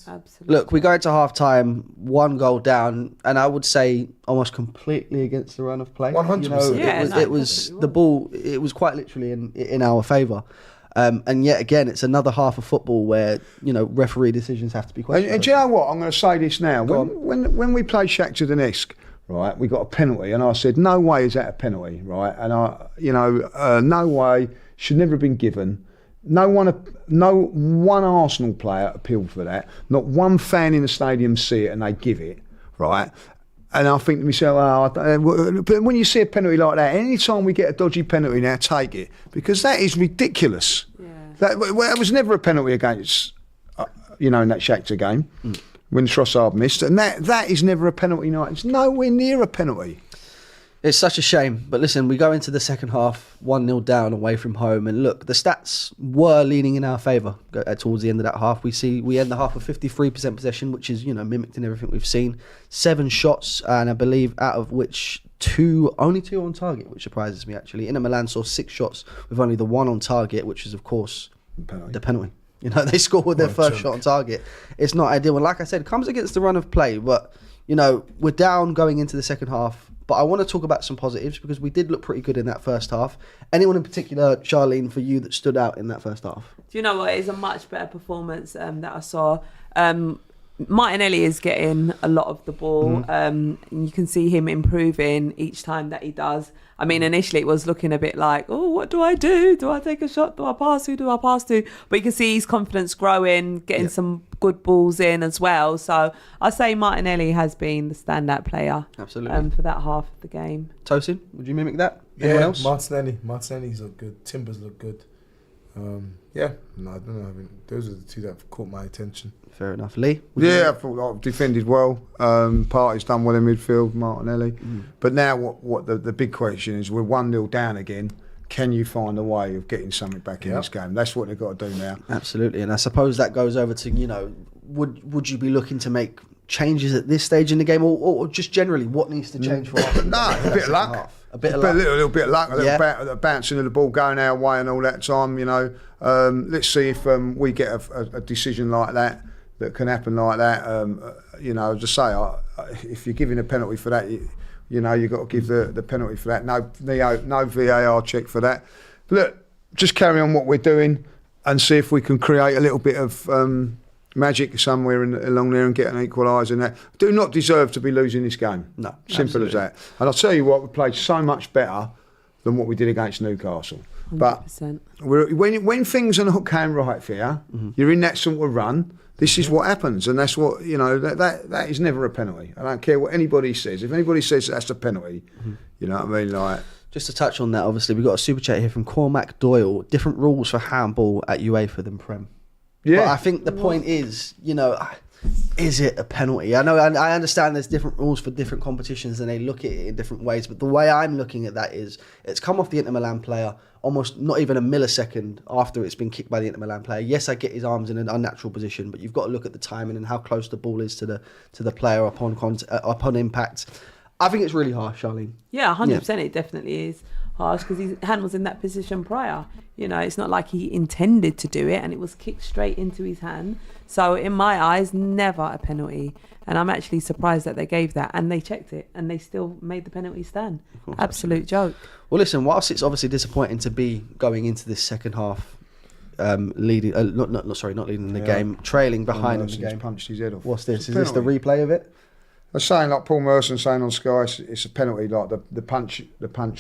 S3: Absolutely.
S1: Look, we go into half time, 1 goal down, and I would say almost completely against the run of play.
S4: 100%.
S1: You know,
S3: Yeah,
S1: it was the ball. It was quite literally in our favour. And yet again, it's another half of football where, you know, referee decisions have to be questioned.
S2: And do you know what? I'm going to say this now.
S1: Go
S2: When we played Shakhtar Donetsk, right, we got a penalty, and I said, no way is that a penalty, right? And no way, should never have been given. No one Arsenal player appealed for that. Not one fan in the stadium see it and they give it, right? And I think to myself, but when you see a penalty like that, any time we get a dodgy penalty now, take it, because that is ridiculous.
S3: Yeah.
S2: That was never a penalty against, in that Shakhtar game when Trossard missed, and that is never a penalty night. It's nowhere near a penalty.
S1: It's such a shame. But listen, we go into the second half 1-0 down away from home. And look, the stats were leaning in our favour towards the end of that half. We end the half with 53% possession, which is, mimicked in everything we've seen. 7 shots, and I believe out of which only two on target, which surprises me actually. Inter Milan saw 6 shots with only the 1 on target, which is of course the penalty. They scored with their first shot on target. It's not ideal. And like I said, it comes against the run of play. But, we're down going into the second half. But I want to talk about some positives because we did look pretty good in that first half. Anyone in particular, Charlene, for you that stood out in that first half?
S3: Do you know what? It's a much better performance that I saw. Martinelli is getting a lot of the ball. You can see him improving each time that he does. I mean, initially it was looking a bit like, oh, what do I do? Do I take a shot? Do I pass? Who do I pass to? But you can see his confidence growing, getting some good balls in as well. So I say Martinelli has been the standout player.
S1: Absolutely.
S3: For that half of the game.
S1: Tosin, would you mimic that? Anyone else?
S4: Martinelli's look good. Timbers look good. I don't know. Those are the two that have caught my attention.
S1: Fair enough. Lee?
S2: I thought I've defended well. Partey's done well in midfield, Martinelli. But now what the big question is, we're 1-0 down again. Can you find a way of getting something back in this game? That's what they've got to do now.
S1: Absolutely. And I suppose that goes over to, would you be looking to make changes at this stage in the game or just generally what needs to change for us?
S2: No, a bit of luck.
S1: A bit of luck.
S2: A little bit of luck, a little bouncing of the ball going our way and all that time, Let's see if we get a decision like that can happen like that. Just say, if you're giving a penalty for that, you've got to give the penalty for that. No VAR check for that. But look, just carry on what we're doing and see if we can create a little bit of magic somewhere along there and get an equaliser. And that do not deserve to be losing this game.
S1: No,
S2: simple
S1: absolutely.
S2: as that. And I'll tell you what, we played so much better than what we did against Newcastle.
S3: 100%.
S2: But when things are not going right for you, you're in that sort of run. This is what happens, and that's what that is never a penalty. I don't care what anybody says. If anybody says that's a penalty, you know what I mean. Like,
S1: just to touch on that, obviously we've got a super chat here from Cormac Doyle. Different rules for handball at UEFA than Prem.
S2: yeah,
S1: But I think the point is, is it a penalty? I know, I understand there's different rules for different competitions and they look at it in different ways. But the way I'm looking at that is it's come off the Inter Milan player almost not even a millisecond after it's been kicked by the Inter Milan player. Yes, I get his arms in an unnatural position, but you've got to look at the timing and how close the ball is to the player upon impact. I think it's really harsh, Charlene.
S3: Yeah, 100%. It definitely is harsh because his hand was in that position prior. It's not like he intended to do it and it was kicked straight into his hand. So in my eyes, never a penalty. And I'm actually surprised that they gave that and they checked it and they still made the penalty stand. Absolute joke.
S1: Well, listen, whilst it's obviously disappointing to be going into this second half leading, not leading the game, trailing behind in the game.
S2: punched his head off.
S1: What's this?
S2: It's a
S1: Is this the
S2: penalty.
S1: replay of it?
S2: I was saying, like Paul Merson saying on Sky, it's a penalty. Like the punch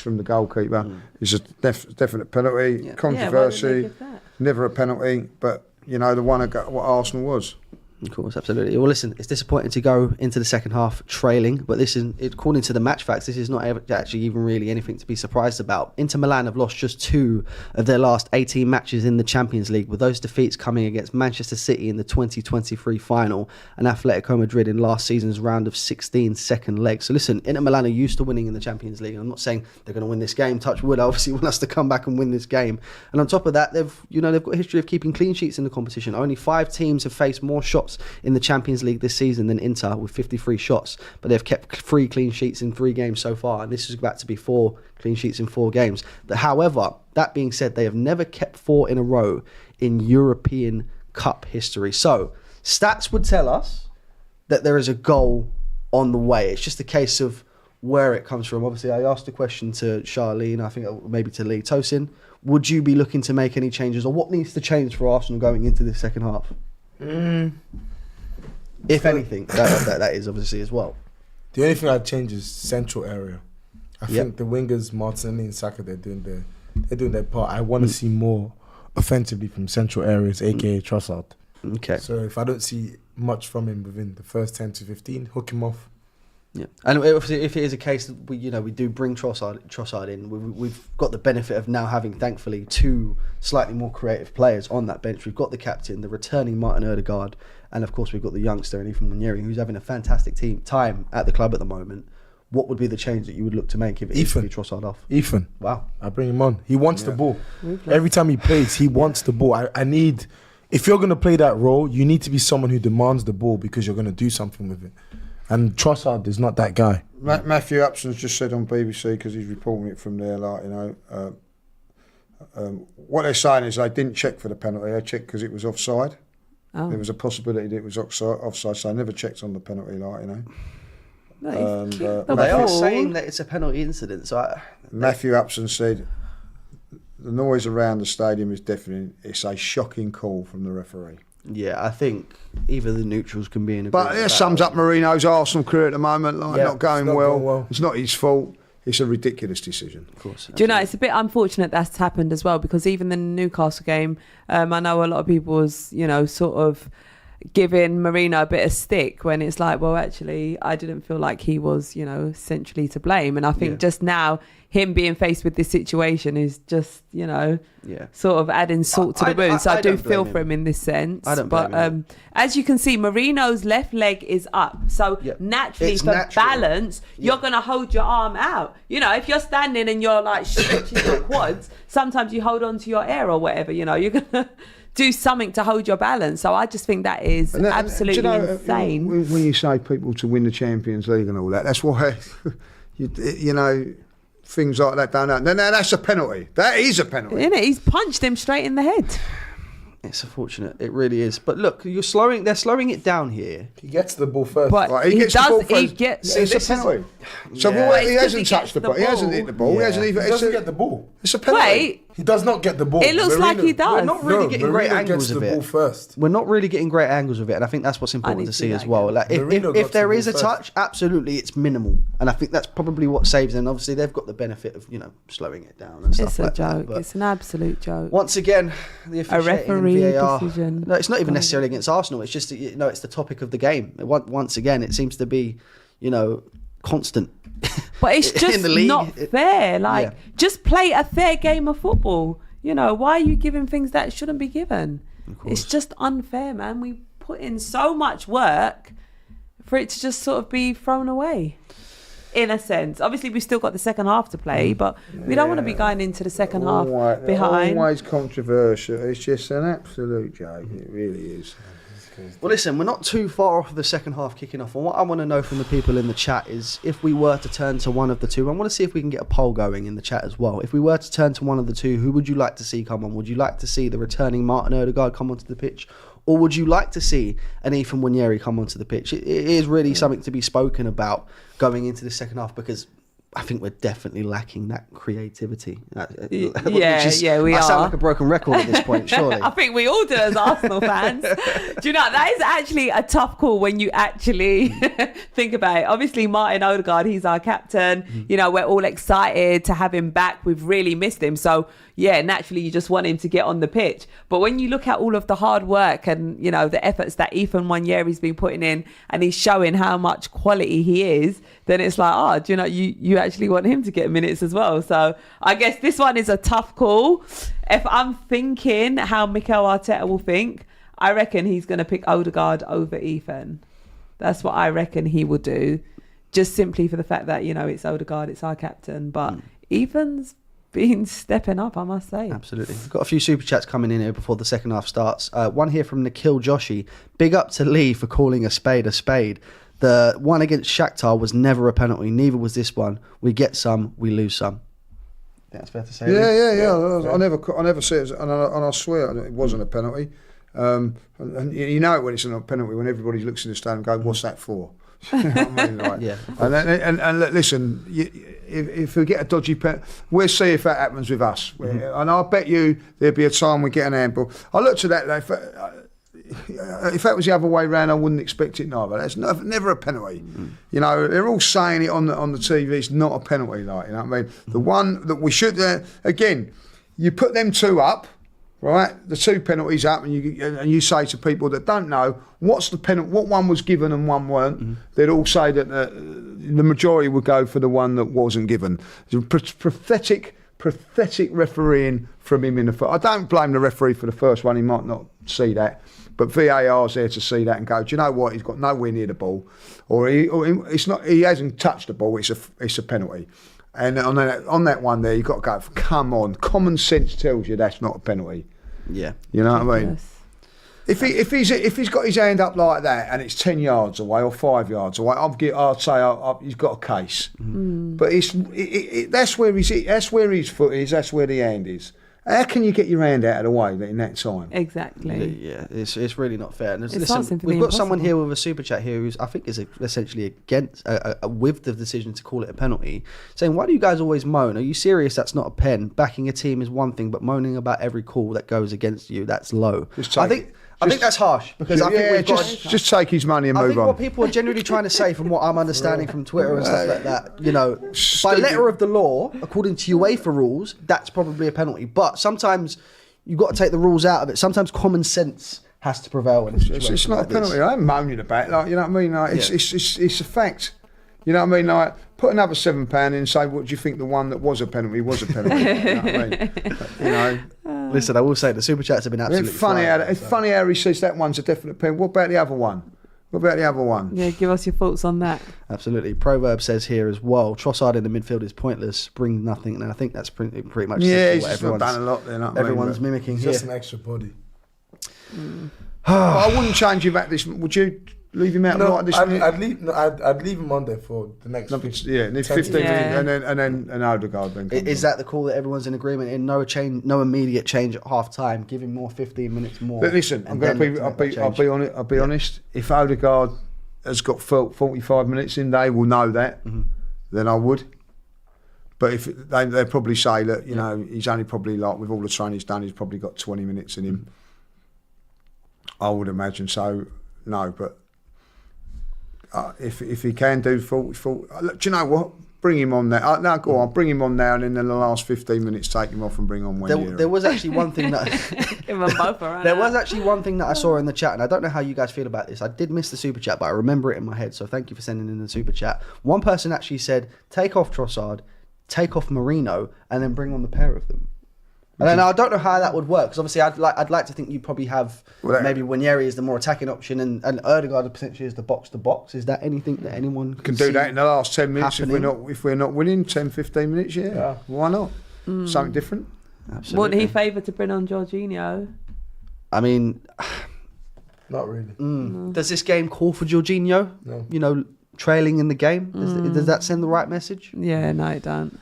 S2: from the goalkeeper is a definite penalty.
S1: Yeah.
S2: Controversy,
S3: Yeah, why didn't they give that?
S2: never a penalty. But the one what Arsenal was.
S1: Of course, absolutely. Well, listen, it's disappointing to go into the second half trailing, but listen, according to the match facts, this is not actually even really anything to be surprised about. Inter Milan have lost just 2 of their last 18 matches in the Champions League, with those defeats coming against Manchester City in the 2023 final and Atletico Madrid in last season's round of 16 second leg. So listen, Inter Milan are used to winning in the Champions League. I'm not saying they're going to win this game. Touch wood, I obviously want us to come back and win this game. And on top of that, they've got a history of keeping clean sheets in the competition. Only 5 teams have faced more shots in the Champions League this season than Inter, with 53 shots, but they've kept 3 clean sheets in 3 games so far, and this is about to be 4 clean sheets in 4 games. However, that being said, they have never kept 4 in a row in European Cup history. So stats would tell us that there is a goal on the way. It's just a case of where it comes from. Obviously, I asked the question to Charlene, I think maybe to Lee. Tosin, would you be looking to make any changes, or what needs to change for Arsenal going into this second half? If anything, that is obviously as well.
S4: The only thing I'd change is central area. I think the wingers, Martinelli and Saka, they're doing their part. I want to see more offensively from central areas, aka Trossard.
S1: Okay.
S4: So if I don't see much from him within the first 10 to 15, hook him off.
S1: Yeah, and obviously, if it is a case that we do bring Trossard in, we've got the benefit of now having, thankfully, 2 slightly more creative players on that bench. We've got the captain, the returning Martin Odegaard, and of course we've got the youngster and Ethan Nwaneri, who's having a fantastic time at the club at the moment. What would be the change that you would look to make if it is to be Trossard off?
S4: Ethan.
S1: Wow.
S4: I bring him on. He wants the ball. Every time he plays, he wants the ball. I need, if you're going to play that role, you need to be someone who demands the ball because you're going to do something with it. And Trossard is not that guy.
S2: Matthew Upson's just said on BBC, because he's reporting it from there, like, what they're saying is they didn't check for the penalty. They checked because it was offside. Oh. There was a possibility that it was offside, so I never checked on the penalty, like, And,
S1: they are saying that it's a penalty incident. So
S2: Matthew Upson said the noise around the stadium is deafening. It's a shocking call from the referee.
S1: Yeah, I think either the neutrals can be in a.
S2: But it sums up Mourinho's Arsenal career at the moment. Not going well. It's not his fault. It's a ridiculous decision.
S1: Of course.
S3: Do you know, it's a bit unfortunate that's happened as well, because even the Newcastle game, I know a lot of people was, sort of giving Mourinho a bit of stick when it's like, well, actually, I didn't feel like he was, centrally to blame. And I think just now, him being faced with this situation is just, sort of adding salt to the wound. So I do feel for him in this sense.
S1: I don't blame him.
S3: As you can see, Mourinho's left leg is up. So naturally,
S1: it's
S3: for
S1: natural.
S3: balance, you're going to hold your arm out. If you're standing and you're like stretching your quads, sometimes you hold on to your air or whatever, you're going to do something to hold your balance. So I just think that is absolutely insane.
S2: When you say people to win the Champions League and all that, that's why, things like that don't happen. Now that's a penalty. That is a penalty.
S3: Isn't it? He's punched him straight in the head.
S1: It's unfortunate. It really is. But look, they're slowing it down here.
S4: He gets the ball first.
S3: But
S2: right, he gets the ball first. It's a penalty. So
S1: Yeah.
S2: he hasn't touched the ball. He hasn't hit the ball. He hasn't even.
S4: He doesn't get the ball.
S2: It's a penalty.
S3: Wait.
S4: He does not get the ball.
S3: It looks like he does.
S1: We're not really getting great angles of
S4: the
S1: it.
S4: ball first.
S1: We're not really getting great angles of it, and I think that's what's important to see as well. Like, if there is a touch, absolutely, it's minimal, and I think that's probably what saves them. Obviously, they've got the benefit of slowing it down and stuff
S3: It's a
S1: like
S3: joke.
S1: that.
S3: It's an absolute joke.
S1: Once again, the officiating
S3: referee
S1: and VAR.
S3: decision.
S1: No, it's not even necessarily against Arsenal. It's just it's the topic of the game. Once again, it seems to be constant.
S3: But it's just
S1: in the league,
S3: not fair. Just play a fair game of football. Why are you giving things that shouldn't be given? It's just unfair, man. We put in so much work for it to just sort of be thrown away, in a sense. Obviously, we've still got the second half to play, but we don't want to be going into the second half behind.
S2: Always controversial. It's just an absolute joke. It really is.
S1: Well, listen, we're not too far off the second half kicking off. And what I want to know from the people in the chat is if we were to turn to one of the two, I want to see if we can get a poll going in the chat as well. If we were to turn to one of the two, who would you like to see come on? Would you like to see the returning Martin Odegaard come onto the pitch? Or would you like to see an Ethan Nwaneri come onto the pitch? It is really something to be spoken about going into the second half, because I think we're definitely lacking that creativity.
S3: We
S1: I sound
S3: are.
S1: like a broken record at this point, surely.
S3: I think we all do as Arsenal fans. Do you know, that is actually a tough call when you actually think about it. Obviously, Martin Odegaard, he's our captain. You know, we're all excited to have him back. We've really missed him. So, yeah, naturally, you just want him to get on the pitch. But when you look at all of the hard work and, you know, the efforts that Ethan Nwaniere's been putting in, and he's showing how much quality he is, then it's like, do you know, you actually want him to get minutes as well. So I guess this one is a tough call. If I'm thinking how Mikel Arteta will think, I reckon he's going to pick Odegaard over Ethan. That's what I reckon he will do, just simply for the fact that, you know, it's Odegaard, it's our captain. But Ethan's been stepping up, I must say.
S1: Absolutely. We've got a few super chats coming in here before the second half starts. One here from Nikhil Joshi. Big up to Lee for calling a spade a spade. The one against Shakhtar was never a penalty. Neither was this one. We get some, we lose some. That's fair to say.
S2: Yeah. I never see it, and I swear it wasn't a penalty. And you know it when it's not a penalty when everybody looks in the stand and go, "What's that for?" You know what I mean? Like,
S1: Yeah.
S2: And listen, if we get a dodgy penalty, we'll see if that happens with us. And I bet you there'll be a time we get an handball. I looked at that. If that was the other way round, I wouldn't expect it neither. That's never a penalty. You know, they're all saying it on the TV. It's not a penalty, like, you know what I mean? The one that we should again, you put them two up, right? The two penalties up, and you say to people that don't know what's the penalty, what one was given and one weren't. They'd all say that the majority would go for the one that wasn't given. It's pathetic refereeing from him in the first. I don't blame the referee for the first one. He might not see that. But VAR's there to see that and go, do you know what? He's got nowhere near the ball, or it's not. He hasn't touched the ball. It's a penalty. And on that one there, you've got to go. Come on, common sense tells you that's not a penalty.
S1: Yeah,
S2: you know what I mean. If he's got his hand up like that and it's 10 yards away or 5 yards away, I'd say he's got a case. But that's where his foot is. That's where the hand is. How can you get your hand out of the way in that time?
S3: Exactly.
S1: Yeah, it's really not fair. And
S3: It's not simply
S1: we've got someone
S3: impossible.
S1: here with a super chat here who's I think is essentially against with the decision to call it a penalty, saying, "Why do you guys always moan? Are you serious? That's not a pen. Backing a team is one thing, but moaning about every call that goes against you, that's low." I think that's harsh because I think we've got
S2: just take his money and
S1: I
S2: move
S1: think
S2: on.
S1: what people are generally trying to say, from what I'm understanding from Twitter and stuff like that, you know, by letter of the law, according to UEFA rules, that's probably a penalty. But sometimes you've got to take the rules out of it. Sometimes common sense has to prevail in a situation
S2: It's not
S1: like
S2: a penalty.
S1: this.
S2: I'm moaning about it, like, you know what I mean? Like, it's a fact. You know what I mean? Like, put another £7 in and say, what do you think the one that was a penalty was a penalty? You know what I mean? You know.
S1: Listen, I will say the super chats have been absolutely
S2: It's funny how he says that one's a definite penalty. What about the other one?
S3: Yeah, give us your thoughts on that.
S1: Absolutely. Proverb says here as well, Trossard in the midfield is pointless, brings nothing. And I think that's pretty much
S2: he's
S1: what
S2: just not done a lot there.
S1: everyone's mimicking
S4: He's
S1: here.
S4: just an extra body.
S2: I wouldn't change him back this. Would you leave him out right this minute?
S4: I'd leave him on there for the next. 15
S2: 15
S3: Yeah.
S2: minutes, and then Odegaard then. comes
S1: Is
S2: on.
S1: that the call that everyone's in agreement in? No change, no immediate change at half time. Give him more 15 minutes more.
S2: But listen,
S1: and then
S2: I'll be honest. If Odegaard has got 45 minutes in, they will know that. Then I would. But if they'll probably say that, you know, he's only probably, like, with all the training he's done, he's probably got 20 minutes in him. I would imagine so. No, but if he can do 40, do you know what? Bring him on now. No, go on. Bring him on now, and then in the last 15 minutes, take him off and bring on Nwaniere's.
S1: There was actually one thing that
S3: Give them both around.
S1: there was actually one thing that I saw in the chat, and I don't know how you guys feel about this. I did miss the super chat, but I remember it in my head. So thank you for sending in the super chat. One person actually said, "Take off Trossard, take off Marino, and then bring on the pair of them." And then I don't know how that would work, because obviously I'd like to think you probably have maybe Nwaniere's is the more attacking option, and Odegaard potentially is the box to box. Is that anything that anyone
S2: can do that in the last 10 minutes
S1: happening?
S2: if we're not winning 10, 15 minutes? Yeah. Why not? Something different.
S1: Absolutely.
S3: Wouldn't he favour to bring on Jorginho?
S1: I mean,
S4: Not really.
S1: does this game call for Jorginho?
S4: No.
S1: You know, trailing in the game. Does that send the right message?
S3: Yeah, no, it don't.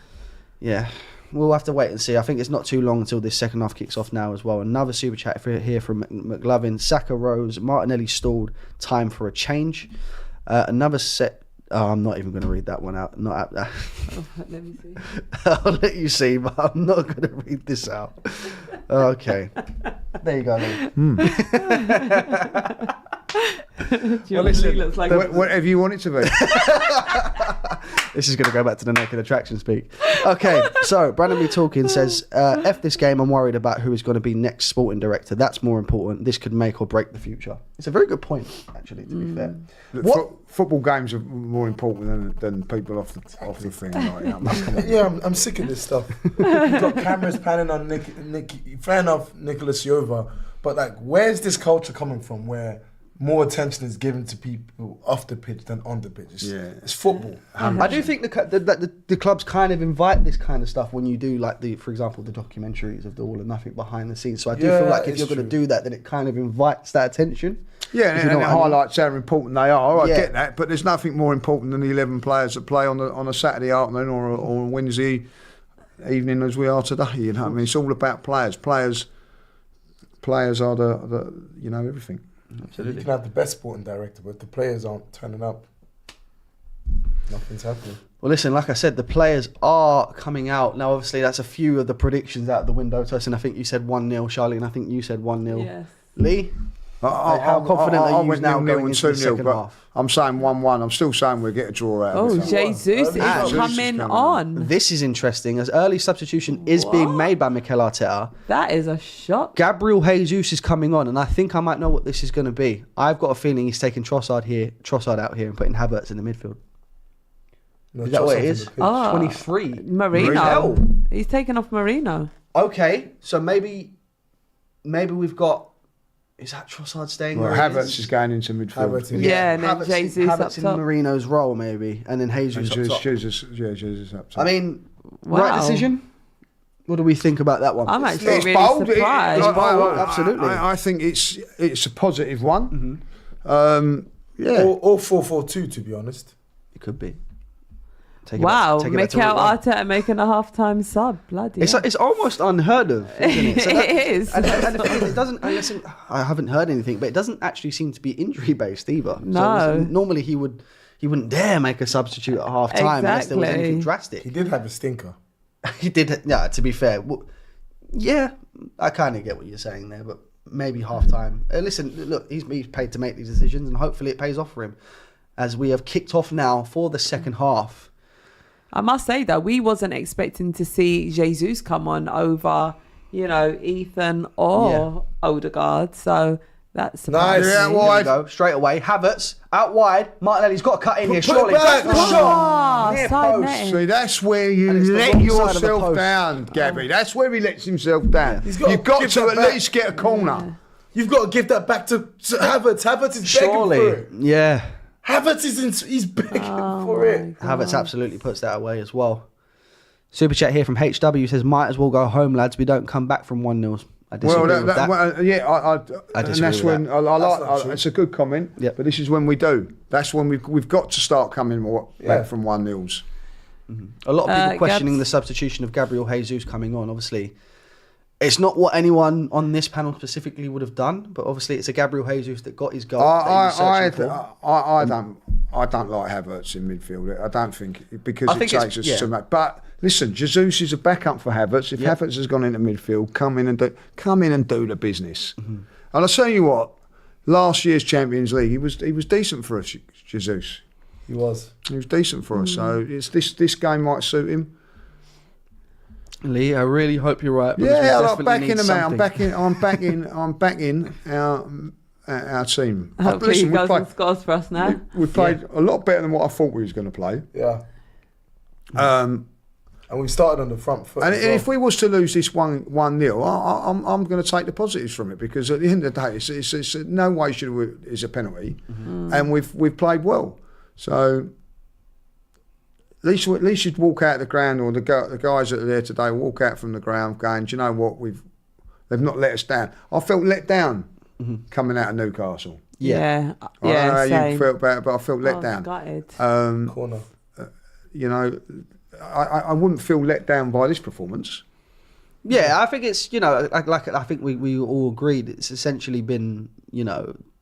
S1: Yeah. We'll have to wait and see. I think it's not too long until this second half kicks off now as well. Another super chat here from McLovin. Saka rose, Martinelli stalled, time for a change. Another set Oh, I'm not even going to read that one out. Not out.
S3: Oh, let me see.
S1: I'll let you see, but I'm not going to read this out. Okay. There you go, Lee.
S3: Listen, looks like
S2: Whatever you want it to be.
S1: This is going to go back to the naked attraction speak. Okay, so Brandon B. Talking says, F this game, I'm worried about who is going to be next sporting director. That's more important. This could make or break the future. It's a very good point, actually, to be fair.
S2: Look, football games are more important than people off the thing. Like, come on.
S4: Yeah, I'm sick of this stuff. You've got cameras panning on fair enough, Nicolas Jova, but like, where's this culture coming from where more attention is given to people off the pitch than on the pitch? It's football.
S1: I do think the clubs kind of invite this kind of stuff when you do, like, for example, the documentaries of the All or Nothing behind the scenes. So I do feel like if you're going to do that, then it kind of invites that attention.
S2: Yeah, and it highlights how important they are. I
S1: Yeah.
S2: get that, but there's nothing more important than the 11 players that play on a Saturday afternoon or a Wednesday evening as we are today. You know what I mean? It's all about players. Players are the everything.
S4: Absolutely. You can have the best sporting director, but if the players aren't turning up, nothing's happening.
S1: Well, listen, like I said, the players are coming out. Now, obviously, that's a few of the predictions out the window. Tosin, I think you said 1-0. Charlene, I think you said 1-0.
S3: Yes.
S1: Lee? How confident are you now going into the second half?
S2: I'm saying 1-1. I'm still saying we'll get a draw out of
S3: Oh,
S2: it.
S3: Jesus is coming on.
S1: This is interesting, as early substitution is being made by Mikel Arteta.
S3: That is a shock.
S1: Gabriel Jesus is coming on, and I think I might know what this is going to be. I've got a feeling he's taking Trossard out here and putting Havertz in the midfield.
S4: No,
S1: Is that what it
S4: Trossard's
S1: is?
S4: on the pitch.
S1: 23.
S3: Marino. He's taken off Marino.
S1: Okay, so maybe we've got... Is that Trossard staying
S2: Well,
S1: where he
S2: Havertz is going into midfield.
S4: Havertz in-
S3: Yeah, and then
S1: Havertz,
S3: Jesus up
S1: Havertz in
S3: top.
S1: Marino's role, maybe, and then Jesus up top.
S2: Jesus up top.
S1: I mean,
S3: Wow.
S1: right decision? What do we think about that one?
S3: I'm actually
S2: It's
S3: really
S2: bold.
S3: surprised.
S1: Absolutely.
S2: I think it's a positive one. Yeah.
S4: Or 4-4-2, to be honest.
S1: It could be.
S3: Wow,
S1: Take it back to
S3: Mikel
S1: route one.
S3: Arteta making a half-time sub. Bloody
S1: It's
S3: hell.
S1: it's almost unheard of, isn't it? So
S3: It is.
S1: And it doesn't. I haven't heard anything, but it doesn't actually seem to be injury based either.
S3: No.
S1: So normally he wouldn't dare make a substitute at half time unless there was
S3: Exactly.
S1: anything drastic.
S4: He did have a stinker.
S1: He did. Yeah, to be fair, yeah, I kind of get what you're saying there, but maybe half time. Listen, look, he's paid to make these decisions, and hopefully it pays off for him. As we have kicked off now for the second half.
S3: I must say though, we wasn't expecting to see Jesus come on over, Ethan or Odegaard. So that's
S4: Nice.
S2: Yeah,
S1: Here we
S2: wide.
S1: go, straight away. Havertz out wide. Martinelli's got to cut in here.
S4: Put it
S1: Surely,
S4: back.
S1: that's the shot.
S3: Ah,
S1: Near
S3: side
S1: post.
S3: netting.
S2: See, that's where you
S1: And it's the
S2: let
S1: wrong side of the
S2: yourself
S1: post.
S2: down, Gabby. That's where he lets himself down.
S4: He's got
S2: You've
S4: to
S2: got
S4: give
S2: to
S4: that
S2: at
S4: back.
S2: least get a corner.
S4: You've got to give that back to Havertz. Havertz is begging for
S1: Surely,
S4: it.
S1: yeah.
S4: Havertz he's begging for it.
S1: Havertz absolutely puts that away as well. Super chat here from HW says, "Might as well go home, lads. We don't come back from 1-0." I disagree with that.
S2: I
S1: disagree
S2: and that's
S1: with
S2: when
S1: that.
S2: I like.
S4: That's not true.
S2: It's a good comment.
S1: Yep.
S2: But this is when we do. That's when we've got to start coming
S4: Yeah.
S2: back from 1-0s.
S1: A lot of people questioning
S3: Gabs.
S1: the substitution of Gabriel Jesus coming on. Obviously, it's not what anyone on this panel specifically would have done, but obviously it's a Gabriel Jesus that got his goal. that he was searching for.
S2: I don't like Havertz in midfield. I don't think because
S1: I
S2: it
S1: think it's-
S2: takes us
S1: yeah.
S2: too much. But listen, Jesus is a backup for Havertz. If
S1: Yeah.
S2: Havertz has gone into midfield, come in and do the business.
S1: Mm-hmm.
S2: And I'll tell you what, last year's Champions League, he was decent for us, Jesus.
S4: He was.
S2: He was decent for us. So it's this game might suit him.
S1: Lee, I really hope you're right. because we
S2: Yeah, I'm
S1: desperately
S2: backing
S1: need
S2: him out.
S1: something.
S2: I'm backing our team.
S3: Hopefully
S2: Listen,
S3: he goes and scores for us now.
S2: we played a lot better than what I thought we was going to play.
S4: Yeah.
S2: Um,
S4: And we started on the front foot.
S2: and
S4: as well.
S2: if we was to lose this 1-0, I'm going to take the positives from it because at the end of the day, it's no way it's a penalty, and we've played well. So at least you'd walk out of the ground, or the guys that are there today walk out from the ground going, do you know what, they've not let us down. I felt let down coming out of Newcastle.
S3: Yeah.
S2: I don't know how
S3: Same.
S2: you felt about it, but I felt let
S3: I was
S2: down.
S3: gutted.
S4: corner.
S2: You know, I wouldn't feel let down by this performance.
S1: Yeah, I think it's, I think we all agreed it's essentially been,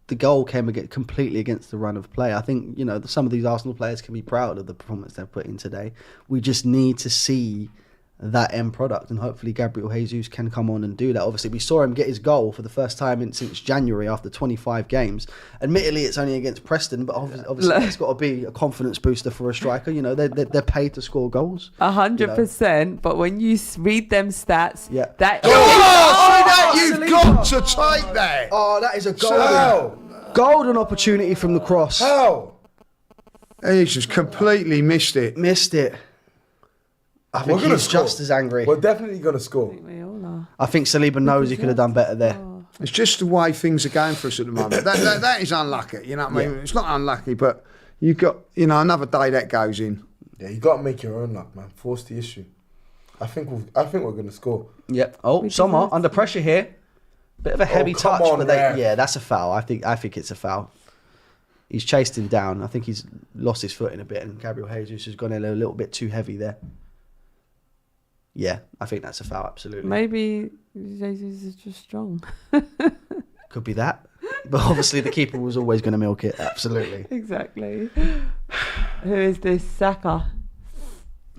S1: the goal came completely against the run of play. I think, some of these Arsenal players can be proud of the performance they've put in today. We just need to see that end product, and hopefully Gabriel Jesus can come on and do that. Obviously, we saw him get his goal for the first time since January after 25 games. Admittedly, it's only against Preston, but obviously it's got to be a confidence booster for a striker. They're paid to score goals.
S3: 100%. But when you read them stats, that
S2: You've got to take that.
S1: Oh, that is a golden opportunity from the cross.
S4: How?
S2: He's just completely missed it.
S1: I think he's just as angry.
S4: We're definitely going to score.
S3: we all are.
S1: I think Saliba knows he could have done better there.
S2: It's just the way things are going for us at the moment. That is unlucky. You know what I mean? It's not unlucky, but you've got another day that goes in.
S4: Yeah, you got to make your own luck, man. Force the issue. I think we're going to score.
S1: Yep. Oh, Sommer under pressure here. Bit of a heavy touch, but that's a foul. I think it's a foul. He's chased him down. I think he's lost his footing a bit, and Gabriel Jesus has gone in a little bit too heavy there. Yeah, I think that's a foul, absolutely.
S3: Maybe Jesus is just strong.
S1: Could be that. But obviously the keeper was always going to milk it, absolutely.
S3: Exactly. Who is this? Saka?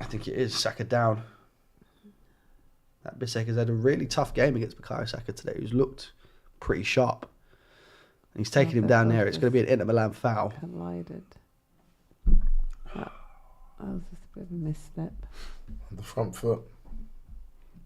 S1: I think it is. Saka down. That Bissaka's had a really tough game against Bukayo Saka today. He's looked pretty sharp. And he's taking him down there. It's going to be an Inter Milan foul.
S3: Collided. That was just a bit of a misstep.
S4: On the front foot.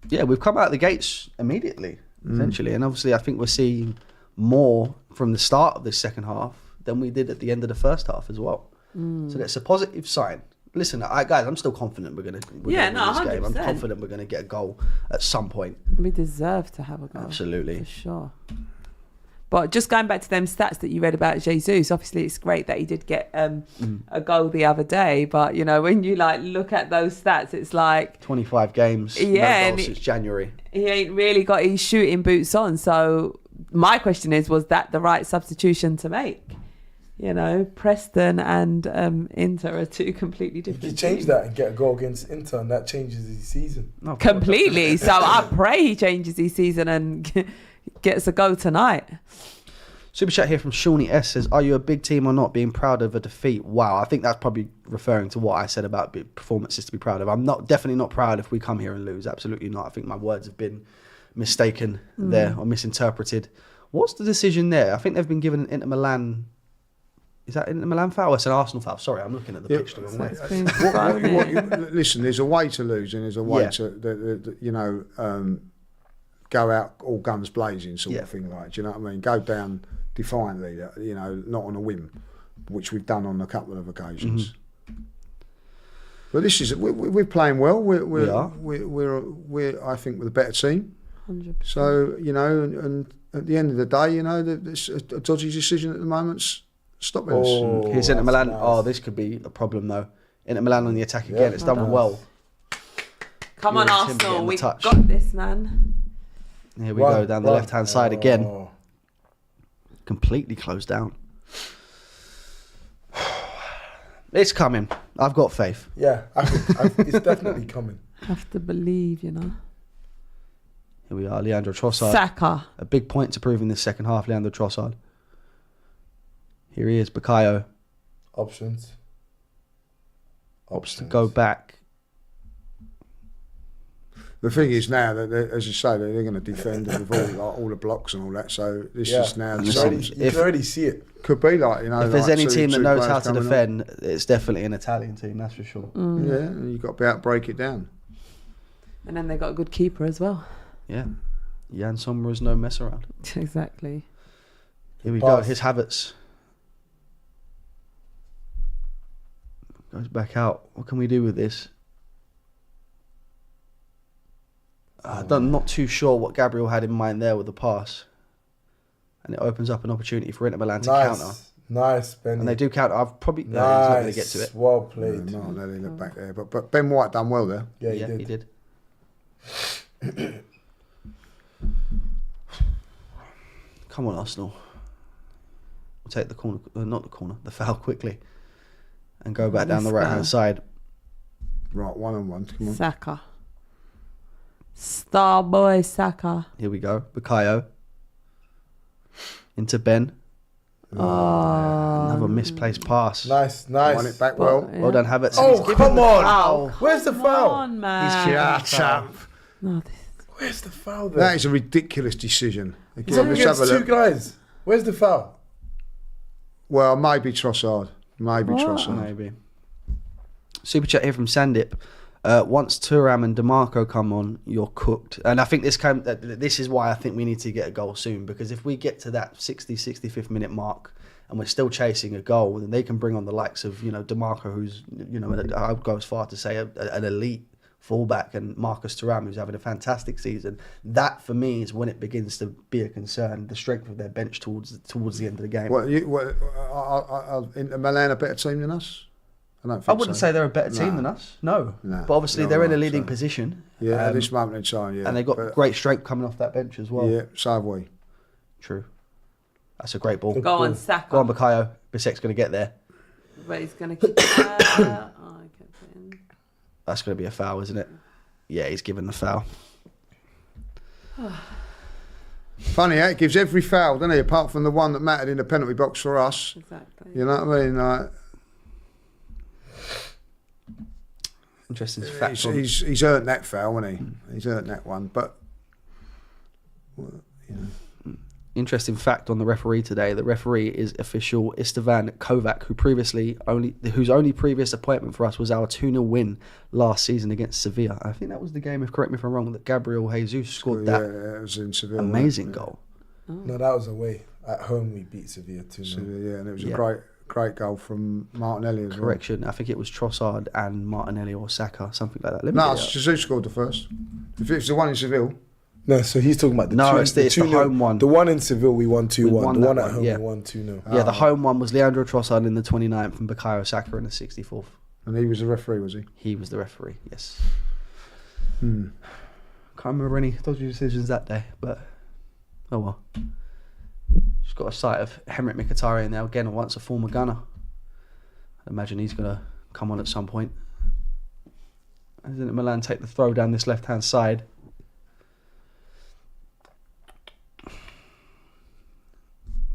S1: Yeah, we've come out of the gates immediately, essentially. And obviously I think we're seeing more from the start of this second half than we did at the end of the first half as well. So that's a positive sign. Listen, guys, I'm still confident we're going to win this
S3: 100%.
S1: game. I'm confident we're going to get a goal at some point.
S3: We deserve to have a goal.
S1: Absolutely.
S3: For sure. But just going back to them stats that you read about Jesus, obviously it's great that he did get a goal the other day. But, when you look at those stats, it's like
S1: 25 games, no goals since January. He
S3: ain't really got his shooting boots on. So my question is, was that the right substitution to make? Preston and Inter are two completely different.
S4: You change that and get a goal against Inter, and that changes his season.
S1: No,
S3: completely. So I pray he changes his season and gets a goal tonight.
S1: Super chat here from Shawnee S says, are you a big team or not, being proud of a defeat? Wow, I think that's probably referring to what I said about performances to be proud of. I'm definitely not proud if we come here and lose. Absolutely not. I think my words have been mistaken there or misinterpreted. What's the decision there? I think they've been given an Inter Milan. Is that Inter Milan foul? It's an Arsenal foul. Sorry, I'm looking at the pitch the wrong way.
S2: Listen, there's a way to lose and there's a way to, go out all guns blazing sort of thing. Do you know what I mean? Go down defiantly, not on a whim, which we've done on a couple of occasions. But this is we're playing well. We're I think we're the better team.
S3: 100%.
S2: So and at the end of the day, there's a dodgy decision at the moment's stopping us.
S1: Here's Inter Milan. Nice. Oh, this could be a problem though. Inter Milan on the attack again. It's done well.
S3: Come on, Arsenal. We got this, man.
S1: Here we go down the left-hand side again. Completely closed down. It's coming. I've got faith.
S4: Yeah, it's definitely coming.
S3: Have to believe,
S1: Here we are, Leandro Trossard.
S3: Saka.
S1: A big point to prove in this second half, Leandro Trossard. Here he is, Bukayo.
S4: Options
S1: to go back.
S2: The thing is now that, as you say, they're going to defend with all the blocks and all that. So this is now.
S4: You can already see it.
S2: Could be
S1: if there's any team that knows how to defend, it's definitely an Italian team. That's for sure.
S2: Yeah, and you've got to be able to break it down.
S3: And then they got a good keeper as well.
S1: Yeah, Jan Sommer is no mess around.
S3: Exactly.
S1: Here we go. Here's Havertz. Goes back out. What can we do with this? I'm not too sure what Gabriel had in mind there with the pass. And it opens up an opportunity for Inter Milan to counter.
S4: Nice, Ben.
S1: And they do counter. I've probably... No, he's not going to get to it.
S4: Well played.
S2: No, they look back there. But Ben White done well there.
S4: Yeah, he
S1: did. Come on, Arsenal. We'll take the corner... not the corner. The foul quickly. And go back down the right-hand side.
S2: Right, one-on-one. Come on.
S3: Saka. Star boy Saka.
S1: Here we go. Bukayo. Into Ben. Another misplaced pass.
S4: Nice.
S2: Won it back well.
S1: Well done, Havertz.
S4: Oh,
S1: He's given
S4: come
S1: the
S4: on.
S1: foul.
S4: Where's the
S3: Come
S4: foul?
S3: on, man.
S2: Shut up.
S3: No,
S4: Where's the foul there?
S2: That is a ridiculous decision.
S4: He's up
S2: Again, let's have
S4: against
S2: a
S4: two
S2: look.
S4: guys. Where's the foul?
S2: Well, maybe Trossard. Maybe Trossard.
S1: Maybe. Super chat here from Sandip. Once Thuram and DeMarco come on, you're cooked. And I think this is why I think we need to get a goal soon, because if we get to that 65th minute mark and we're still chasing a goal, then they can bring on the likes of, DeMarco, who's, I would go as far to say an elite fullback, and Marcus Thuram, who's having a fantastic season. That, for me, is when it begins to be a concern, the strength of their bench towards the end of the game.
S2: Milan a better team than us? I don't think
S1: I wouldn't
S2: so.
S1: say they're a better team than us. No.
S2: No,
S1: But obviously
S2: no,
S1: they're in a
S2: no,
S1: leading
S2: so-
S1: position.
S2: Yeah, at this moment in time, yeah.
S1: And they've got
S2: But,
S1: great strength coming off that bench as well.
S2: Yeah, so have we.
S1: True. That's a great ball.
S3: Go on, Saka.
S1: Go on, Bakayo. Bisek's going to get there.
S3: But he's going to keep I kept it in.
S1: That's going to be a foul, isn't it? Yeah, he's given the foul.
S2: Funny, it gives every foul, doesn't he? Apart from the one that mattered in the penalty box for us.
S3: Exactly.
S2: You know what I mean? Like,
S1: Interesting fact.
S2: he's earned that foul, hasn't he? He's earned that one. But, well, you know.
S1: Interesting fact on the referee today. The referee is official Istvan Kovac, whose only previous appointment for us was our 2-0 win last season against Sevilla. I think that was the game, correct me if I'm wrong, that Gabriel Jesus scored that
S2: it was in Seville.
S1: amazing goal.
S4: No, that was away. At home, we beat Sevilla 2-0.
S2: Seville, yeah, and it was a great goal from Martinelli as well.
S1: Correction. I think it was Trossard and Martinelli or Saka, something like that. Let me
S2: No,
S1: get it up.
S2: Jesus scored the first. If it's the one in Seville,
S4: No, so he's talking about the
S1: No,
S4: two,
S1: it's the
S4: 2-0.
S1: home one.
S4: The one in Seville, we won 2-1.
S1: won
S4: The
S1: that
S4: one at
S1: one,
S4: home,
S1: yeah.
S4: we won 2-0.
S1: Yeah, the home one was Leandro Trossard in the 29th and Bukayo Saka in the 64th.
S2: and he was the referee, was he?
S1: He was the referee, yes. Can't remember any dodgy decisions that day, but oh well. Just got a sight of Henrik Mkhitaryan now, again, once a former gunner. I imagine he's going to come on at some point. Didn't Milan take the throw down this left-hand side?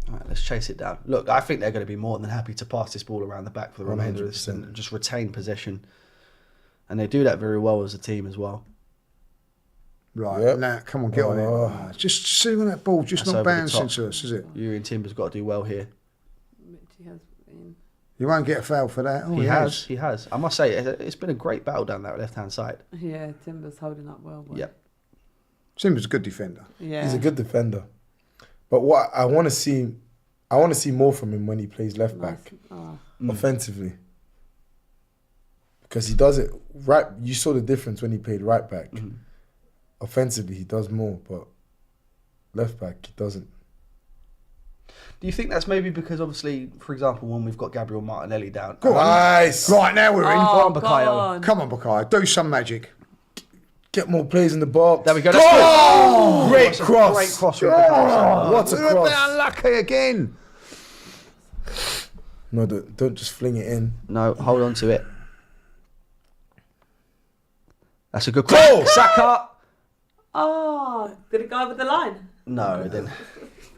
S1: All right, let's chase it down. Look, I think they're going to be more than happy to pass this ball around the back for the remainder of this
S4: 100%.
S1: and just retain possession. And they do that very well as a team as well.
S2: Right,
S4: Yep.
S2: now, come on, get on it. Just see when that ball just
S1: That's
S2: not
S1: over the
S2: bouncing
S1: top.
S2: to us, is it?
S1: Urian Timber's got to do well here.
S3: Mitchie has been.
S2: You won't get a foul for that. Oh,
S1: He has. I must say, it's been a great battle down that left-hand side.
S3: Yeah, Timber's holding up well. But
S1: Yep.
S2: Timber's a good defender.
S3: Yeah.
S4: He's a good defender. But what I want to see more from him when he plays left back, offensively. Because he does it right. You saw the difference when he played right back. Offensively, he does more, but left back, he doesn't.
S1: Do you think that's maybe because, obviously, for example, when we've got Gabriel Martinelli down...
S2: Go on.
S4: Nice.
S2: Right, now we're in.
S3: Oh,
S1: Bakayo.
S3: God.
S2: Come on, Bakayo, do some magic.
S4: Get more players in the box.
S1: There we go.
S4: Oh, great
S1: That's a
S4: cross.
S1: Great cross. From Bakayo.
S4: What a
S2: We're a bit
S4: cross.
S2: unlucky again.
S4: No, don't just fling it in.
S1: No, hold on to it. That's a good cross. Saka.
S3: Oh, did it go over the line?
S1: No, it didn't.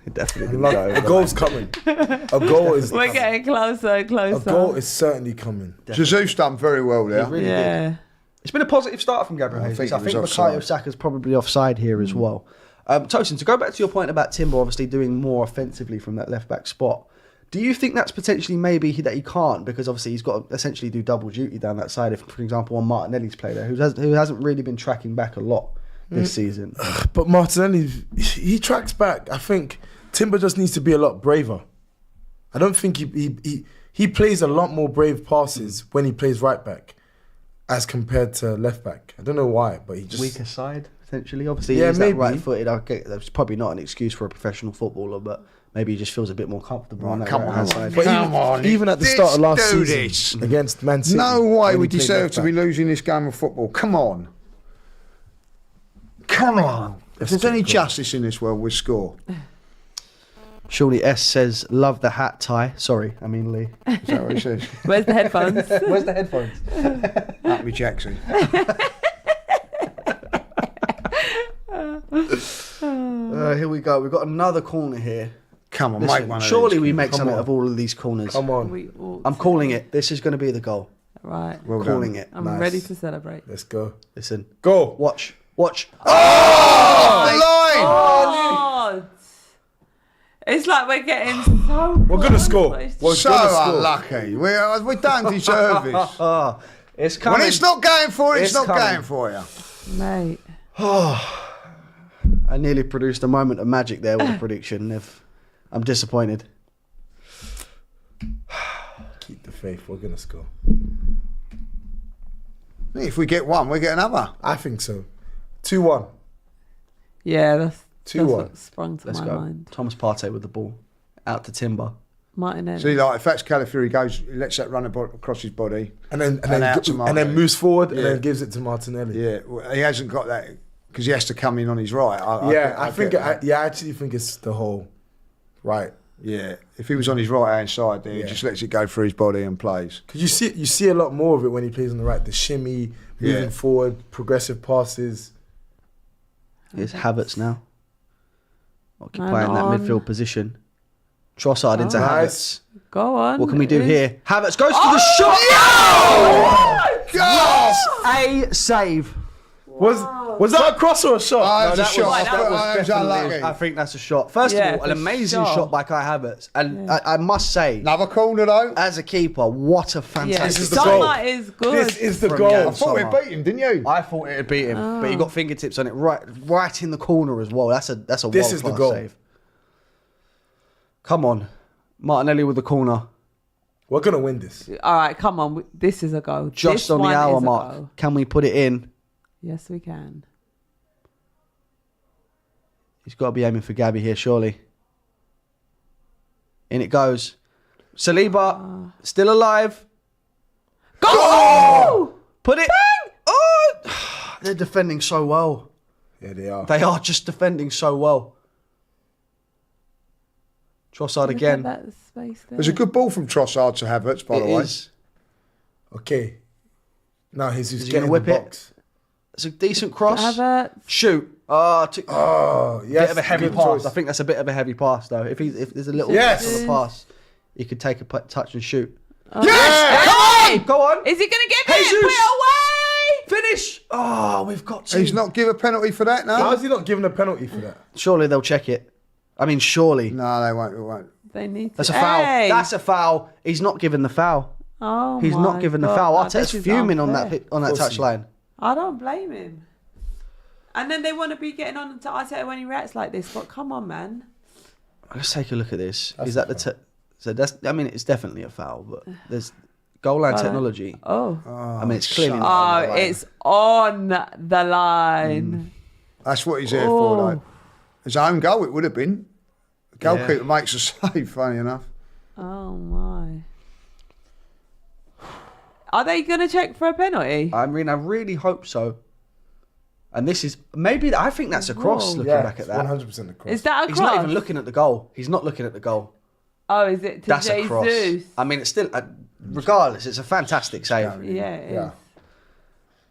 S1: It definitely didn't
S4: Look,
S1: go.
S4: a goal's coming. A goal is
S3: We're getting closer and
S4: a
S3: closer.
S4: goal is certainly coming.
S2: Jesus done very well there.
S1: He really did.
S3: Yeah.
S1: It's been a positive start from Gabriel
S2: I
S1: Jesus.
S2: think
S1: I
S2: he
S1: think
S2: was
S1: Bukayo
S2: offside.
S1: Saka's probably offside here as well. Tosin, to go back to your point about Timber obviously doing more offensively from that left back spot, do you think that's potentially maybe that he can't, because obviously he's got to essentially do double duty down that side if, for example, on Martinelli's play there, who hasn't really been tracking back a lot this season?
S4: But Martinelli, he tracks back. I think Timber just needs to be a lot braver. I don't think he plays a lot more brave passes when he plays right back as compared to left back. I don't know why, but he just...
S1: Weaker side, potentially. Obviously,
S4: Yeah,
S1: he's
S4: maybe.
S1: that right-footed. That's probably not an excuse for a professional footballer, but maybe he just feels a bit more comfortable on that
S2: Come
S1: right-hand
S2: on.
S1: side.
S4: But
S2: Come on,
S4: even at the
S2: let's
S4: start of last
S2: do
S4: season
S2: this.
S4: against Man City...
S2: No way
S4: when
S2: we
S4: he played
S2: deserve
S4: left
S2: to be
S4: back.
S2: losing this game of football. Come on. Come on. If there's any justice in this world, we score.
S1: Shawnee S says, love the hat tie. Sorry, I mean Lee.
S2: Is that what he says?
S3: Where's the headphones?
S1: Where's the headphones?
S2: Happy Jackson.
S1: Here we go. We've got another corner here.
S2: Come on,
S1: Listen,
S2: make one of
S1: surely
S2: these.
S1: we make
S4: Come
S1: something
S4: on.
S1: of all of these corners.
S4: Come on,
S3: We ought
S1: I'm
S3: to.
S1: calling it. This is going to be the goal.
S3: Right.
S2: Well
S1: Calling
S2: done.
S1: it.
S3: I'm
S4: Nice.
S3: ready to celebrate.
S4: let's go.
S1: Listen.
S4: Go.
S1: Watch. Watch.
S2: Off the line!
S3: God. It's like we're getting so.
S4: We're gonna score.
S3: But it's
S4: We're
S2: So
S4: gonna score.
S2: unlucky. We don't deserve this.
S1: Oh, it's coming.
S2: When it's not going for it, it's
S1: It's
S2: not
S1: coming.
S2: going for you.
S3: Mate.
S1: I nearly produced a moment of magic there with a prediction. I'm disappointed.
S4: Keep the faith. We're gonna score.
S2: If we get one, we get another.
S4: I think so. 2-1.
S3: Yeah, that's
S4: 2-1.
S3: what sprung to
S1: Let's
S3: my
S1: go.
S3: mind.
S1: Thomas Partey with the ball. Out to Timber.
S3: Martinelli.
S2: See, like if that's Calafiori goes, he lets that run across his body.
S4: And then
S2: out to
S4: and then
S2: Martinelli.
S4: moves forward and
S2: Yeah.
S4: then gives it to Martinelli.
S2: Yeah, well, he hasn't got that because he has to come in on his right.
S4: I actually think it's the whole right.
S2: Yeah, if he was on his right hand side there,
S4: Yeah.
S2: he just lets it go through his body and plays.
S4: Because you see a lot more of it when he plays on the right. The shimmy, moving
S2: Yeah.
S4: forward, progressive passes.
S1: Here's Havertz now. Occupying
S3: Man
S1: that
S3: on.
S1: midfield position. Trossard into
S4: Nice.
S1: Havertz.
S3: Go on.
S1: What can we do
S3: It is-
S1: here? Havertz goes for the shot.
S2: God!
S1: A save.
S4: Was that a cross or a shot?
S2: Oh, it was a
S1: that
S2: shot.
S1: was-
S2: I
S1: that
S2: thought
S1: was
S2: I was
S1: definitely-
S2: unlucky.
S1: I think that's a shot. First
S3: Yeah,
S1: of all, an
S3: for
S1: amazing
S3: sure.
S1: shot by Kai Havertz. And I must say,
S2: Another corner though.
S1: as a keeper, what a
S3: Yeah,
S1: fantastic
S4: This is the
S3: Summer
S4: goal.
S3: is good.
S4: This is the
S1: From
S4: goal.
S2: I
S1: Jan.
S2: thought we
S1: Sommer.
S2: beat him, didn't you?
S1: I thought it would beat him, but he got fingertips on it right in the corner as well. That's a
S4: This
S1: world-class
S4: is the goal.
S1: save. Come on. Martinelli with the corner.
S4: We're gonna win this.
S3: All right, come on. This is a go.
S1: Just
S3: This
S1: on the
S3: one
S1: hour
S3: is a
S1: mark.
S3: go.
S1: Can we put it in?
S3: Yes, we can.
S1: He's got to be aiming for Gabby here, surely. In it goes. Saliba, still alive.
S3: Go!
S1: Put it. Oh! They're defending so well.
S4: Yeah, they are.
S1: They are just defending so well. Trossard
S3: Look
S1: again.
S3: at that space there.
S2: It was a good ball from Trossard to Havertz, by
S1: It
S2: the way.
S1: is.
S4: Okay. Now he's
S1: Is he
S4: getting
S1: gonna
S4: the
S1: whip it?
S4: box.
S1: It's a decent cross.
S3: Havertz.
S1: Shoot.
S4: Oh, yes.
S1: Bit of a heavy
S4: good
S1: pass.
S4: choice.
S1: I think that's a bit of a heavy pass, though. If there's a little
S4: Yes.
S1: bit of a pass, he could take a touch and shoot.
S2: Yes!
S1: Go on.
S3: Is he going to get it?
S1: Jesus.
S3: Put it away!
S1: Finish. Oh, we've got to.
S2: He's not give a penalty for that,
S4: How
S2: no?
S4: is he not given a penalty for that?
S1: Surely they'll check it. I mean, surely.
S2: No, they won't. They won't.
S3: They need to.
S1: That's a foul.
S3: Hey!
S1: That's a foul. He's not given the foul.
S3: Oh
S1: He's not
S3: my
S1: given the
S3: God.
S1: foul.
S3: No,
S1: Arteta's
S3: this is
S1: fuming on
S3: unfair.
S1: that
S4: Pussy.
S1: touchline.
S3: I don't blame him. And then they want to be getting on to Arteta when he reacts like this. But come on, man.
S1: Let's take a look at this.
S4: That's
S1: Is that
S4: a
S1: the? So that's. I mean, it's definitely a foul, but there's goal line technology.
S3: Oh.
S1: I mean, it's clearly.
S3: Oh,
S1: not on the line.
S3: it's on the line.
S2: That's what he's there for, though. His own goal, it would have been. The goalkeeper
S1: Yeah.
S2: makes a save, funny enough.
S3: Oh, my. Are they going to check for a penalty?
S1: I mean, I really hope so. And this is maybe. I think that's a cross.
S3: Whoa.
S1: Looking
S4: Yeah,
S1: back at that,
S4: 100% the cross.
S3: Is that a
S1: he's
S3: cross?
S1: not even looking at the goal. He's not looking at the goal.
S3: Oh, is it to
S1: That's
S3: Jesus?
S1: a cross. I mean, it's still. Regardless, it's a fantastic save.
S3: Yeah, it is.
S4: Yeah.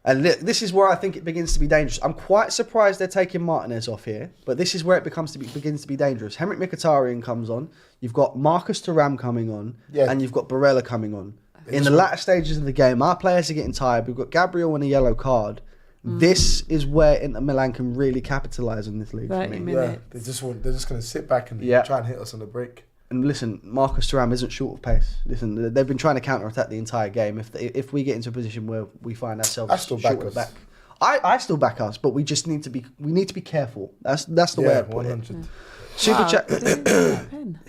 S1: And this is where I think it begins to be dangerous. I'm quite surprised they're taking Martinez off here, but this is where it begins to be dangerous. Henrik Mkhitaryan comes on. You've got Marcus Thuram coming on,
S4: Yeah.
S1: and you've got Barella coming on. In the latter stages of the game, our players are getting tired. We've got Gabriel and a yellow card. This is where Inter Milan can really capitalise on this league for
S3: 30
S1: me.
S3: minutes.
S4: Yeah, they're just going to sit back and
S1: Yeah.
S4: try and hit us on the break.
S1: And listen, Marcus Thuram isn't short of pace. Listen, they've been trying to counter-attack the entire game. If we get into a position where we find ourselves
S4: I still
S1: short
S4: back
S1: of
S4: us.
S1: back, I still back us, but we just need to be careful. That's the way I put it.
S4: 100.
S1: Super
S3: Wow,
S1: chat.
S3: they didn't get a pen.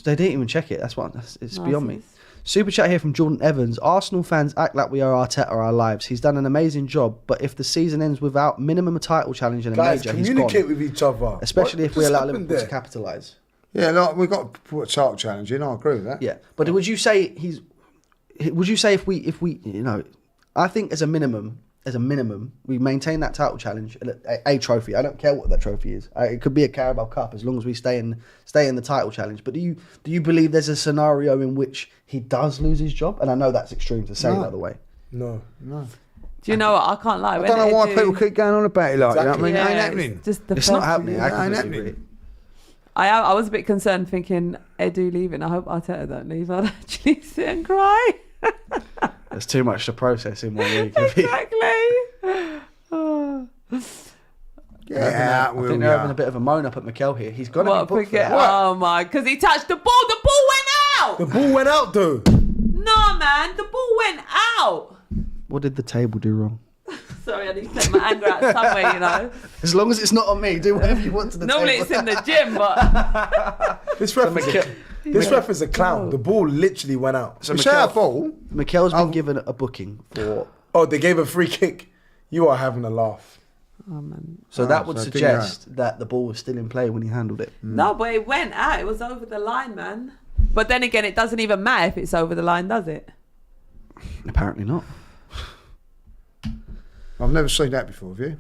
S1: They didn't even check it. It's beyond me.
S3: Nice.
S1: Super chat here from Jordan Evans. Arsenal fans act like we are Arteta our lives. He's done an amazing job, but if the season ends without minimum a title challenge and a
S4: Guys,
S1: major, he's
S4: communicate
S1: gone.
S4: with each other.
S1: Especially
S4: What
S1: if we
S4: just
S1: allow
S4: happened
S1: Liverpool to
S4: there?
S1: capitalise.
S2: Yeah, like, we've got to put a title challenge in. I agree with that.
S1: Yeah, but would you say Would you say if we I think as a minimum we maintain that title challenge, a trophy. I don't care what that trophy is. It could be a Carabao Cup as long as we stay in the title challenge. But do you believe there's a scenario in which he does lose his job? And I know that's extreme to say,
S2: No.
S1: by the way.
S4: No.
S2: No.
S3: Do you know what? I can't lie.
S2: I don't know why people keep going on about it like that. I mean, it ain't
S3: Yeah,
S2: happening.
S3: It's just the
S1: It's not
S3: first-
S1: happening. I
S2: It ain't
S1: completely
S2: happening.
S1: agree.
S3: I was a bit concerned thinking Edu leaving. I hope Arteta don't leave. I'd actually sit and cry.
S1: There's too much to process in 1 week.
S3: Exactly. Oh.
S2: Yeah,
S1: I think they're having a bit of a moan up at Mikel here. He's got to be booked for that.
S3: Oh my, because he touched the ball. The ball went out.
S4: The ball went out though.
S3: No, man, the ball went out.
S1: What did the table do wrong?
S3: Sorry, I need to take my anger out somewhere, you know.
S1: As long as it's not on me, do whatever you want to the
S3: Normally
S1: table.
S3: it's in the gym, but
S4: This ref is a clown. The ball literally went out.
S1: So
S2: It's our ball.
S1: Mikel's been given a booking for...
S4: Oh, they gave a free kick. You are having a laugh.
S3: oh man.
S1: So that would
S2: so I think
S1: suggest that the ball was still in play when he handled it.
S3: No, but it went out. It was over the line, man. But then again, it doesn't even matter if it's over the line, does it?
S1: Apparently not.
S2: I've never seen that before, have you?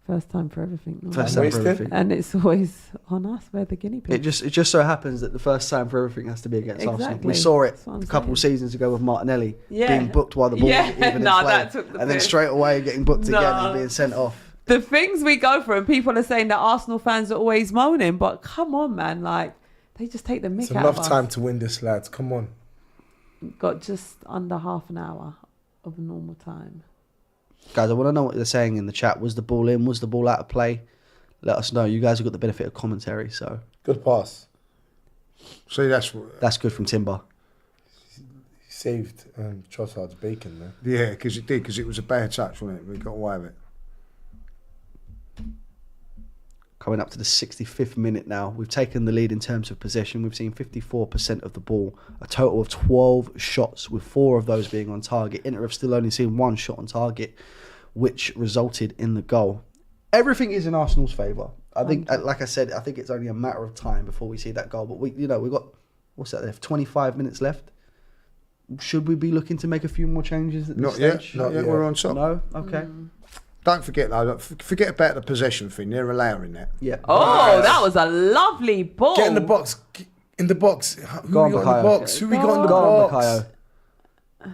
S3: First time for everything. No?
S1: First time for
S4: Wasted.
S1: everything.
S3: And it's always on us. We're the guinea
S1: It
S3: pigs.
S1: just so happens that the first time for everything has to be against Arsenal.
S3: Exactly.
S1: We saw it
S3: That's what I'm
S1: a couple of
S3: saying.
S1: seasons ago with Martinelli
S3: Yeah.
S1: being booked while the ball
S3: Yeah.
S1: wasn't even in
S3: No,
S1: play,
S3: that took the
S1: and then
S3: piss.
S1: straight away getting booked again
S3: No.
S1: and being sent off.
S3: The things we go through, and people are saying that Arsenal fans are always moaning, but come on, man. Like, they just take the mick
S4: It's
S3: out
S4: enough
S3: of
S4: time
S3: us.
S4: to win this, lads. Come on.
S3: Got just under half an hour of normal time.
S1: Guys, I want to know what they're saying in the chat. Was the ball in? Was the ball out of play? Let us know. You guys have got the benefit of commentary, so
S4: Good pass.
S2: See, that's what.
S1: that's good from Timber.
S4: He saved Trossard's bacon there.
S2: Yeah, because it did, because it was a bad touch, wasn't it? We got away with it.
S1: Coming up to the 65th minute now. We've taken the lead in terms of possession. We've seen 54% of the ball. A total of 12 shots, with 4 of those being on target. Inter have still only seen 1 shot on target, which resulted in the goal. Everything is in Arsenal's favour. I think, like I said, I think it's only a matter of time before we see that goal. But we've got, what's that left? 25 minutes left. Should we be looking to make a few more changes at this
S2: Not
S1: stage?
S2: yet. Not yet. We're on top.
S1: No? Okay.
S2: Don't forget, though, forget about the possession thing. They're allowing that.
S1: Yeah.
S3: Oh, that was a lovely ball.
S4: Get in the box. In the box. Who
S1: Go on,
S4: we got in the
S1: Bukayo.
S4: box? Who we got in the
S1: Go on,
S4: box?
S1: Bukayo.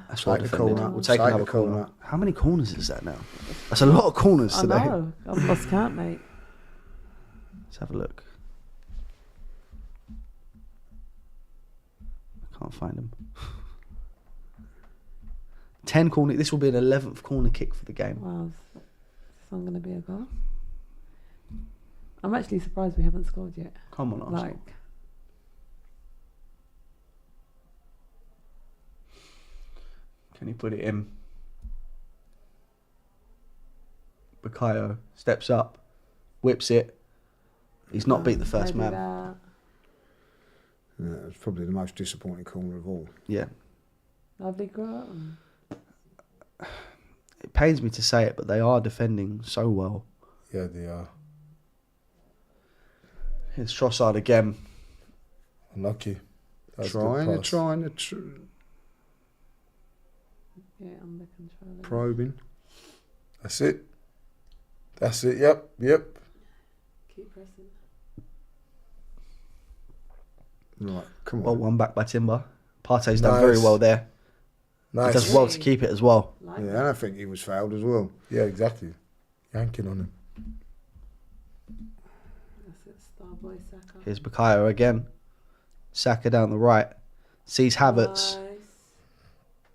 S1: That's well
S2: Take the
S1: defended.
S2: corner.
S1: We'll take
S2: Take
S1: another
S2: the corner.
S1: corner. How many corners is that now? That's a lot of corners
S3: I
S1: today.
S3: know. I've lost count, mate.
S1: Let's have a look. I can't find them. 10 corner. This will be an 11th corner kick for the game.
S3: Wow. Is this one going to be a goal? I'm actually surprised we haven't scored yet.
S1: Come on, Arsenal.
S3: Like,
S1: Can he put it in? Bukayo steps up, whips it. He's not beat the first
S3: maybe
S1: man.
S2: Yeah, it's probably the most disappointing corner of all.
S1: Yeah.
S3: Lovely girl.
S1: It pains me to say it, but they are defending so well.
S4: Yeah, they are.
S1: Here's Trossard again.
S4: Unlucky. That's a good
S2: Trying
S4: pass.
S3: Yeah, under control.
S2: Probing.
S4: That's it. That's it. Yep.
S3: Keep pressing.
S2: Right, come
S1: Well,
S2: on.
S1: one back by Timber. Partey's done
S4: Nice.
S1: very well there. He
S4: Nice.
S1: does well to keep it as well.
S3: Like
S2: Yeah, and I think he was fouled as well.
S4: Yeah, exactly. Yanking on him.
S3: That's it, Starboy Saka.
S1: Here's Bukayo again. Saka down the right. Sees Havertz.
S3: Nice.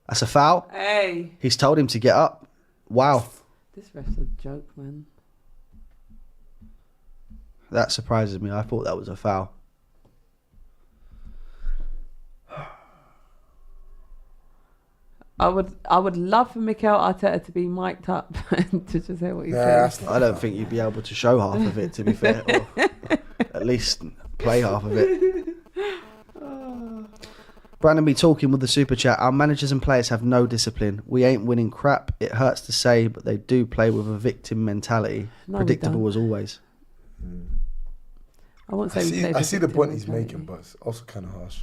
S1: That's a foul.
S3: Hey,
S1: He's told him to get up. Wow.
S3: this ref's a joke, man.
S1: That surprises me. I thought that was a foul.
S3: I would love for Mikel Arteta to be mic'd up and to just hear what he
S4: Yeah,
S3: says.
S1: I don't think you'd be able to show half of it, to be fair. Or at least play half of it. Brandon be talking with the super chat. Our managers and players have no discipline. We ain't winning crap. It hurts to say, but they do play with a victim mentality.
S3: No, we
S1: Predictable
S3: don't.
S1: as always.
S3: I won't
S4: I
S3: say we play
S4: see, I
S3: with
S4: see the
S3: victim
S4: point he's
S3: mentality.
S4: making, but it's also kind of harsh.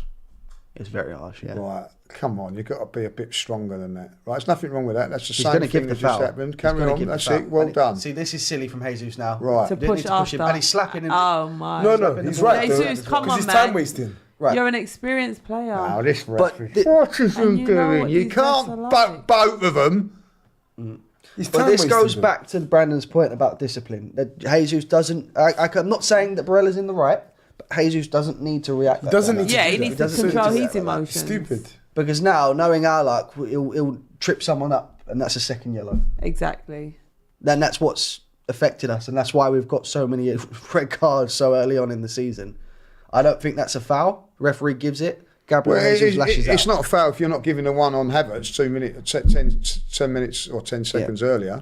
S1: It's very harsh, yeah.
S2: Right, come on, you've got to be a bit stronger than that. Right, there's nothing wrong with that. That's the
S1: He's
S2: same
S1: going to
S2: thing
S1: give the
S2: that just
S1: foul.
S2: happened.
S1: He's
S2: Carry
S1: gonna
S2: on,
S1: give the
S2: that's
S1: foul.
S2: it. Well
S1: And
S2: done.
S1: See, this is silly from Jesus now.
S2: Right.
S3: To
S1: You didn't
S3: push
S1: need to push him.
S3: after.
S1: And he's slapping him.
S3: Oh my.
S4: No,
S1: in
S4: he's
S1: the
S4: right.
S1: ball.
S4: though,
S3: Jesus, come
S4: because
S3: on,
S4: he's
S3: man.
S4: time wasting.
S1: Right.
S3: You're an experienced player.
S2: Now, this
S1: But
S2: referee. What is
S3: And
S2: him
S3: you know
S2: doing?
S3: what
S2: You
S3: these refs
S2: can't
S3: are like.
S2: both of them.
S4: He's
S1: But
S4: time
S1: this goes
S4: wasting,
S1: back to Brandon's point about discipline. That Jesus doesn't. I'm not saying that Barella's in the right, but Jesus doesn't need to react.
S4: He doesn't
S1: like
S4: need
S1: that.
S4: to
S3: Yeah,
S4: do
S3: he
S4: that.
S3: needs to
S1: doesn't need
S3: control
S1: to do
S3: his
S1: that like that.
S3: emotions.
S4: Stupid.
S1: Because now, knowing our luck, he'll trip someone up, and that's a second yellow.
S3: Exactly.
S1: Then that's what's affected us, and that's why we've got so many red cards so early on in the season. I don't think that's a foul. Referee gives it. Gabriel Jesus lashes out.
S2: It's not a foul if you're not giving the one on Havertz 10 minutes or 10 seconds earlier.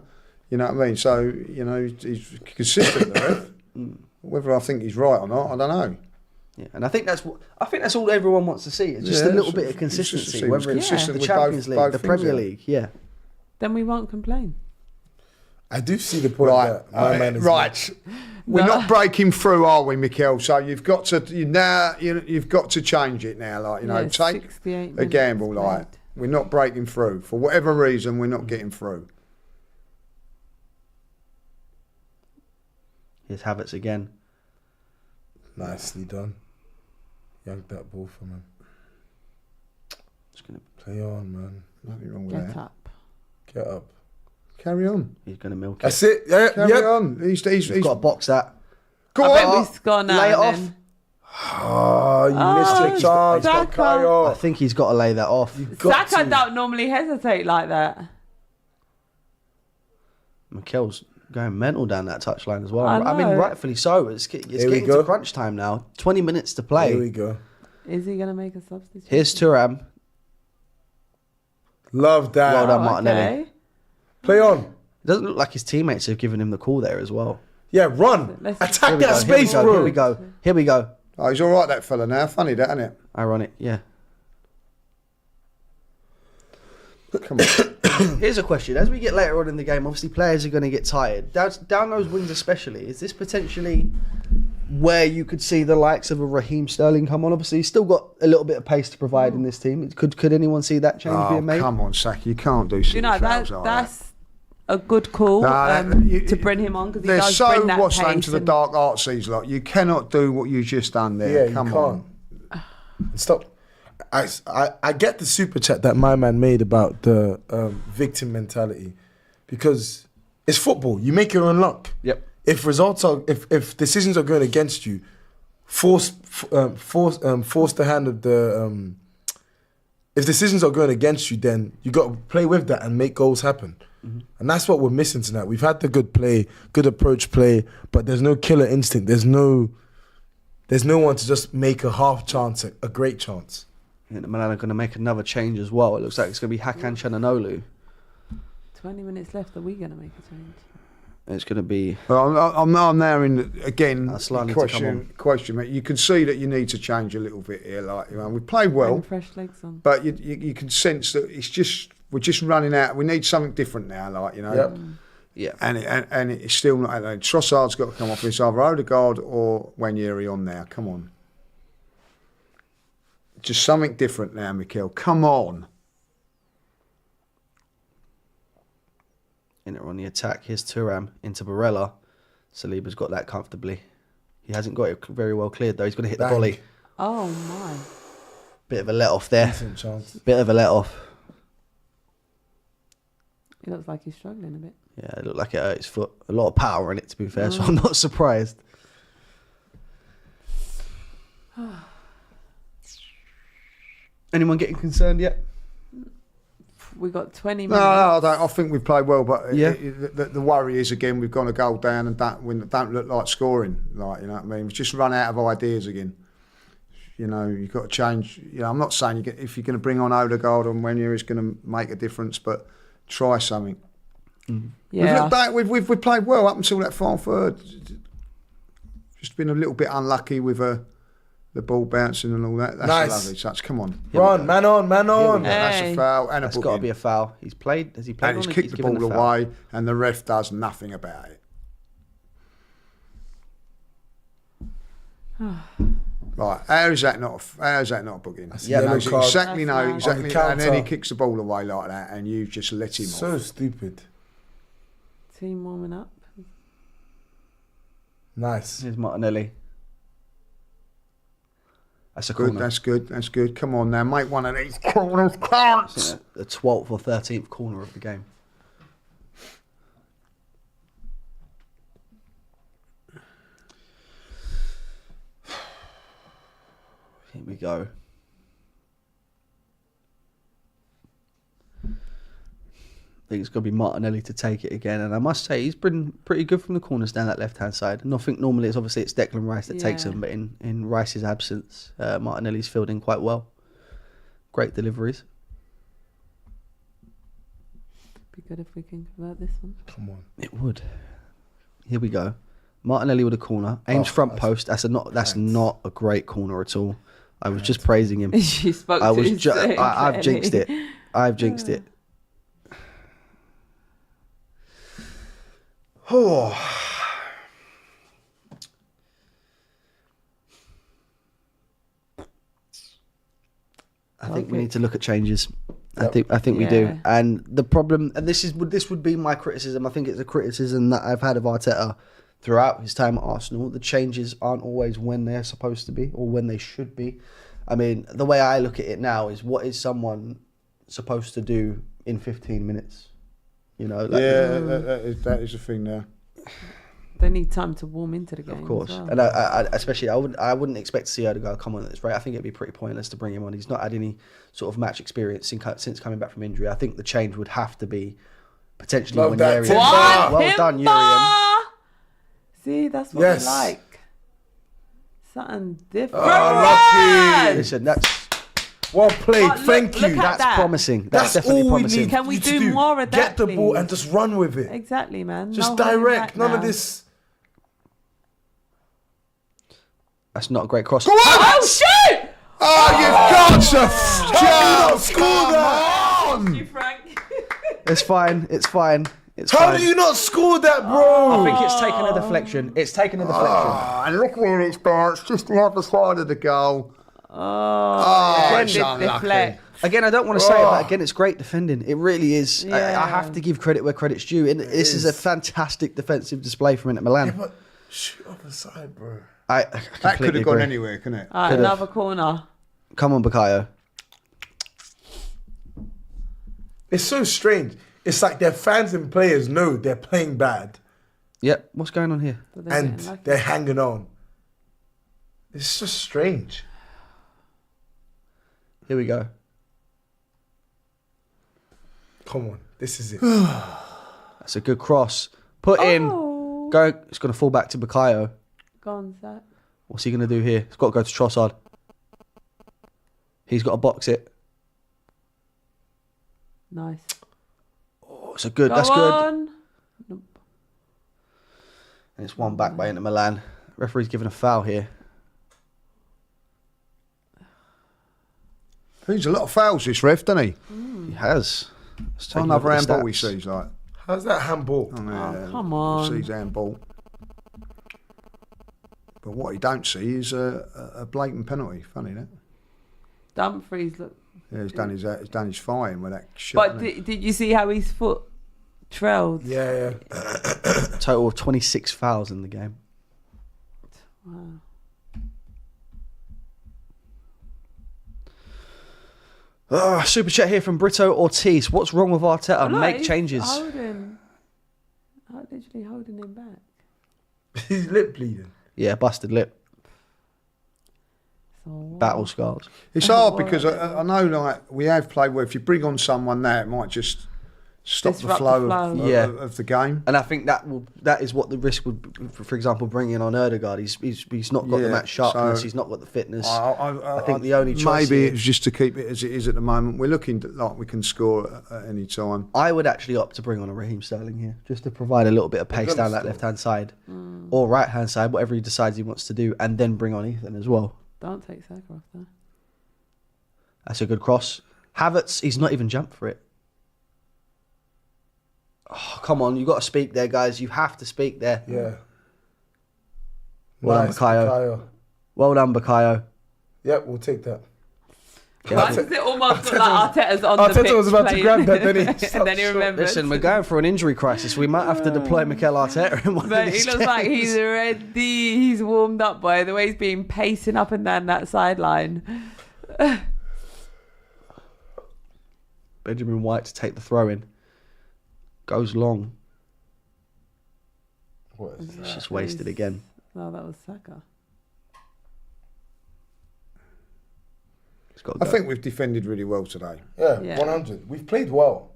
S2: You know what I mean? So, you know, he's consistent, the ref. Whether I think he's right or not, I don't know.
S1: Yeah, and I think that's all everyone wants to see. It's just a little bit of consistency, whether it's
S2: consistent
S1: the
S2: with
S1: Champions
S2: both
S1: League, the
S2: things,
S1: Premier
S2: yeah.
S1: League. Yeah,
S3: Then we won't complain.
S4: I do see the point that my man is
S2: right. We're not breaking through, are we, Mikel? So you've got to you've got to change it now. Like, you know,
S3: Yeah,
S2: take
S3: 68
S2: a gamble.
S3: minutes
S2: Like,
S3: played.
S2: we're not breaking through for whatever reason. We're not getting through.
S1: here's Havertz again.
S4: Nicely done. Yanked that ball from him.
S1: Just gonna,
S4: Play on, man.
S2: Nothing wrong with
S3: Get
S2: that.
S3: up.
S4: Get up.
S2: Carry on.
S1: he's going to milk it.
S4: That's it. Yeah,
S2: Carry
S4: yep.
S2: on. He's
S1: He's got to box that.
S2: go
S3: I bet
S2: on.
S3: we score now.
S1: Lay it
S3: and
S1: off.
S3: then-
S4: Oh, you missed your
S3: Oh,
S4: chance. He's got
S3: Saka.
S4: carry
S1: I
S4: on.
S1: think he's got to lay that off.
S4: Got
S3: Saka
S4: to.
S3: don't normally hesitate like that.
S1: Mikel's going mental down that touchline as well.
S3: I
S1: I mean,
S3: know.
S1: rightfully so. It's
S4: Here we
S1: getting
S4: go.
S1: to crunch time now. 20 minutes to play.
S4: Here we go.
S3: Is he going to make a substitute?
S1: Here's Thuram.
S4: Love that.
S1: Well done, Martinelli.
S3: Okay.
S4: Play on.
S1: It doesn't look like his teammates have given him the call there as well.
S4: Yeah, run.
S3: Let's-
S1: Here
S4: Attack
S1: we
S4: that
S1: go,
S4: space,
S1: here
S4: bro.
S1: we go. Here we go.
S2: Oh, he's all right, that fella now. Funny that, isn't it?
S1: Ironic, yeah.
S2: Come on.
S1: Here's a question. As we get later on in the game, obviously players are going to get tired. Down those wings especially, is this potentially where you could see the likes of a Raheem Sterling come on? Obviously, he's still got a little bit of pace to provide in this team. Could anyone see that change
S2: Oh,
S1: being made?
S2: come on, Saki. You can't do silly
S3: You know,
S2: fouls like that.
S3: that's a good call to bring him on because he
S2: They're
S3: does
S2: so
S3: bring that
S2: what's
S3: pace.
S2: known to the
S3: and-
S2: dark artsies lot. You cannot do what you just done there.
S4: Yeah,
S2: Come
S4: you
S2: on.
S4: can't. Stop. I get the super chat that my man made about the victim mentality because it's football. You make your own luck.
S1: Yep.
S4: If results are if decisions are going against you, force the hand of the. If decisions are going against you, then you got to play with that and make goals happen. Mm-hmm. And that's what we're missing tonight. We've had the good play, good approach play, but there's no killer instinct. There's no one to just make a half chance, a great chance.
S1: And Milan are going to make another change as well. It looks like it's going to be Hakan Çalhanoğlu.
S3: 20 minutes left. Are we going to make a change?
S1: It's going to be...
S2: Well, I'm there in again.
S1: Aslan needs to come
S2: Question, mate. You can see that you need to change a little bit here. Like, you know, we played well,
S3: Bring fresh legs on.
S2: but you can sense that we're just running out. We need something different now. Like, you know.
S4: Yep.
S1: Yeah.
S2: And it's still not. Trossard's got to come off. It's either Odegaard or Wanyeri on now. Come on. Just something different now, Mikel. Come on.
S1: Inter on the attack. Here's Thuram into Barella. Saliba's got that comfortably. He hasn't got it very well cleared though. He's going to hit the
S4: Bang.
S1: volley.
S3: Oh, my.
S1: Bit of a let off there.
S4: Decent chance.
S1: Bit of a let off.
S3: It looks like he's struggling a bit.
S1: Yeah, it looked like it hurt his foot. A lot of power in it, to be fair, so I'm not surprised. Anyone getting concerned yet?
S3: We got 20
S2: No,
S3: minutes.
S2: I think we've played well, but
S1: Yeah.
S2: the worry is again we've gone a goal down and don't look like scoring. Like, you know what I mean? We've just run out of ideas again. You know, you've got to change. You know, I'm not saying if you're going to bring on Odegaard and Wenya is going to make a difference, but try something. We've
S3: Yeah.
S2: looked back. We've played well up until that final third. Just been a little bit unlucky with the ball bouncing and all that. That's
S4: Nice.
S2: a lovely touch. Come on.
S4: Run, man on, man on.
S1: go.
S2: That's
S3: Hey.
S2: a foul and a
S1: That's got to
S2: booking.
S1: be a foul. Has he played
S2: And
S1: on
S2: he's
S1: it?
S2: kicked the
S1: given
S2: ball
S1: a foul.
S2: away, and the ref does nothing about it. Right, how is that not a booking?
S4: That's a
S2: He
S1: yellow
S2: knows
S4: card.
S2: exactly,
S3: That's
S2: know
S3: nice.
S2: exactly,
S4: On the
S2: and then he
S4: counter.
S2: kicks the ball away like that, and you just let him
S4: So
S2: off.
S4: stupid.
S3: Team warming up.
S4: Nice.
S1: Here's Martinelli. That's a
S2: Good,
S1: corner.
S2: that's good, that's good. Come on now, make one of these corners count.
S1: The 12th or 13th corner of the game. Here we go. I think it's going to be Martinelli to take it again. And I must say, he's been pretty good from the corners down that left-hand side. And I think normally it's Declan Rice that takes him, but in Rice's absence, Martinelli's filled in quite well. Great deliveries.
S3: Be good if we can convert this one.
S4: Come on.
S1: It would. Here we go. Martinelli with a corner. Aims front post. That's not a great corner at all. I was just praising him.
S3: You spoke to his
S1: I've jinxed it. I've jinxed it.
S2: Oh.
S1: I think we need to look at changes. I think we do. And the problem, and this would be my criticism. I think it's a criticism that I've had of Arteta throughout his time at Arsenal. The changes aren't always when they're supposed to be or when they should be. I mean, the way I look at it now is, what is someone supposed to do in 15 minutes? You know, like,
S2: that is a thing now.
S3: They need time to warm into the game.
S1: Of course,
S3: as well.
S1: and I wouldn't expect to see Odegaard come on at this rate. I think it'd be pretty pointless to bring him on. He's not had any sort of match experience since coming back from injury. I think the change would have to be potentially when Urian. Well done, Urian.
S3: See, that's what we like. Something different.
S4: Lucky.
S1: Listen, that's
S4: well played. Thank you.
S1: That's promising. That's definitely
S4: all
S1: promising.
S4: we need.
S3: Can we
S4: you to
S3: do more of that,
S4: Get the ball
S3: please?
S4: and just run with it.
S3: Exactly, man.
S4: Just
S3: No holding
S4: direct.
S3: back
S4: None of
S3: now.
S4: this.
S1: That's not a great cross.
S3: Oh shit!
S2: Oh, you've got to
S4: Score that!
S3: You, Frank.
S1: It's fine. It's fine. It's
S4: How
S1: fine.
S4: do you not score that, bro?
S1: I think it's taken a deflection. It's taken a deflection.
S2: Oh, and look where it's bounced, just the other side of the goal.
S3: Oh,
S2: it's unlucky.
S3: deflect.
S1: Again, I don't want to say it, but again, it's great defending. It really is.
S3: Yeah.
S1: I have to give credit where credit's due. And this is a fantastic defensive display from Inter Milan.
S4: Yeah, but shoot off the side, bro.
S1: I
S2: That could
S1: completely
S2: have gone
S1: agree.
S2: anywhere, couldn't it?
S3: All right, another corner.
S1: Come on, Bukayo.
S4: It's so strange. It's like their fans and players know they're playing bad,
S1: Yep. What's going on here?
S3: But they're
S4: and
S3: getting lucky.
S4: they're hanging on. It's just strange.
S1: Here we go.
S4: Come on, this is it.
S1: That's a good cross. Put in.
S3: Oh.
S1: Go. It's going to fall back to Bukayo.
S3: Go on, Zach.
S1: What's he going to do here? He's got to go to Trossard. He's got to box it.
S3: Nice.
S1: Oh, it's a good.
S3: Go
S1: That's good.
S3: on. Nope.
S1: And it's one back by Inter Milan. Referee's given a foul here.
S2: He's a lot of fouls, this ref, doesn't he?
S1: He has. Let's take a look
S2: Another
S1: at the
S2: handball he
S1: stats.
S2: sees, like.
S4: How's that handball?
S3: Come on.
S2: Sees handball. But what he don't see is a blatant penalty. Funny that.
S3: Dumfries look.
S2: Yeah, he's done his firing with that shot.
S3: But
S2: hasn't he?
S3: did you see how his foot trailed?
S4: Yeah.
S1: Total of 26 fouls in the game.
S3: Wow.
S1: Super chat here from Brito Ortiz. What's wrong with Arteta?
S3: Oh, look,
S1: Make
S3: he's
S1: changes.
S3: Literally holding him back.
S4: His lip bleeding.
S1: Yeah, busted lip.
S3: So,
S1: Battle scars.
S2: It's hard because I know, like, we have played where if you bring on someone there, it might just stop the
S3: Disrupt
S2: flow,
S3: the flow.
S2: of the game.
S1: And I think that is what the risk would be. For example, bringing on Erdegaard. He's not got the
S2: Yeah,
S1: match sharpness.
S2: so
S1: He's not got the fitness.
S2: I
S1: think the only choice
S2: maybe
S1: here-
S2: it's just to keep it as it is at the moment. We're looking like we can score at any time.
S1: I would actually opt to bring on a Raheem Sterling here, just to provide a little bit of pace down that left-hand side or right-hand side, whatever he decides he wants to do, and then bring on Ethan as well.
S3: Don't take Saka off there.
S1: That's a good cross. Havertz, he's not even jumped for it. Oh, come on, you got to speak there, guys. You have to speak there.
S4: Yeah.
S1: Well done, Bukayo. Well done, Bukayo.
S4: Yep, we'll take that.
S3: Why does it almost look like Arteta's on the pitch
S4: Arteta was about to
S3: playing?
S4: grab that, then he
S3: and then he remembered.
S1: Listen, we're going for an injury crisis. We might have to deploy Mikel Arteta in one of
S3: But
S1: these
S3: he looks like
S1: games.
S3: he's ready. He's warmed up by the way he's been pacing up and down that sideline.
S1: Benjamin White to take the throw in. Goes long.
S4: What is that?
S1: It's just wasted again.
S3: No, that was Saka.
S1: It's got to
S2: I
S1: go.
S2: think we've defended really well today.
S3: Yeah.
S4: 100. We've played well.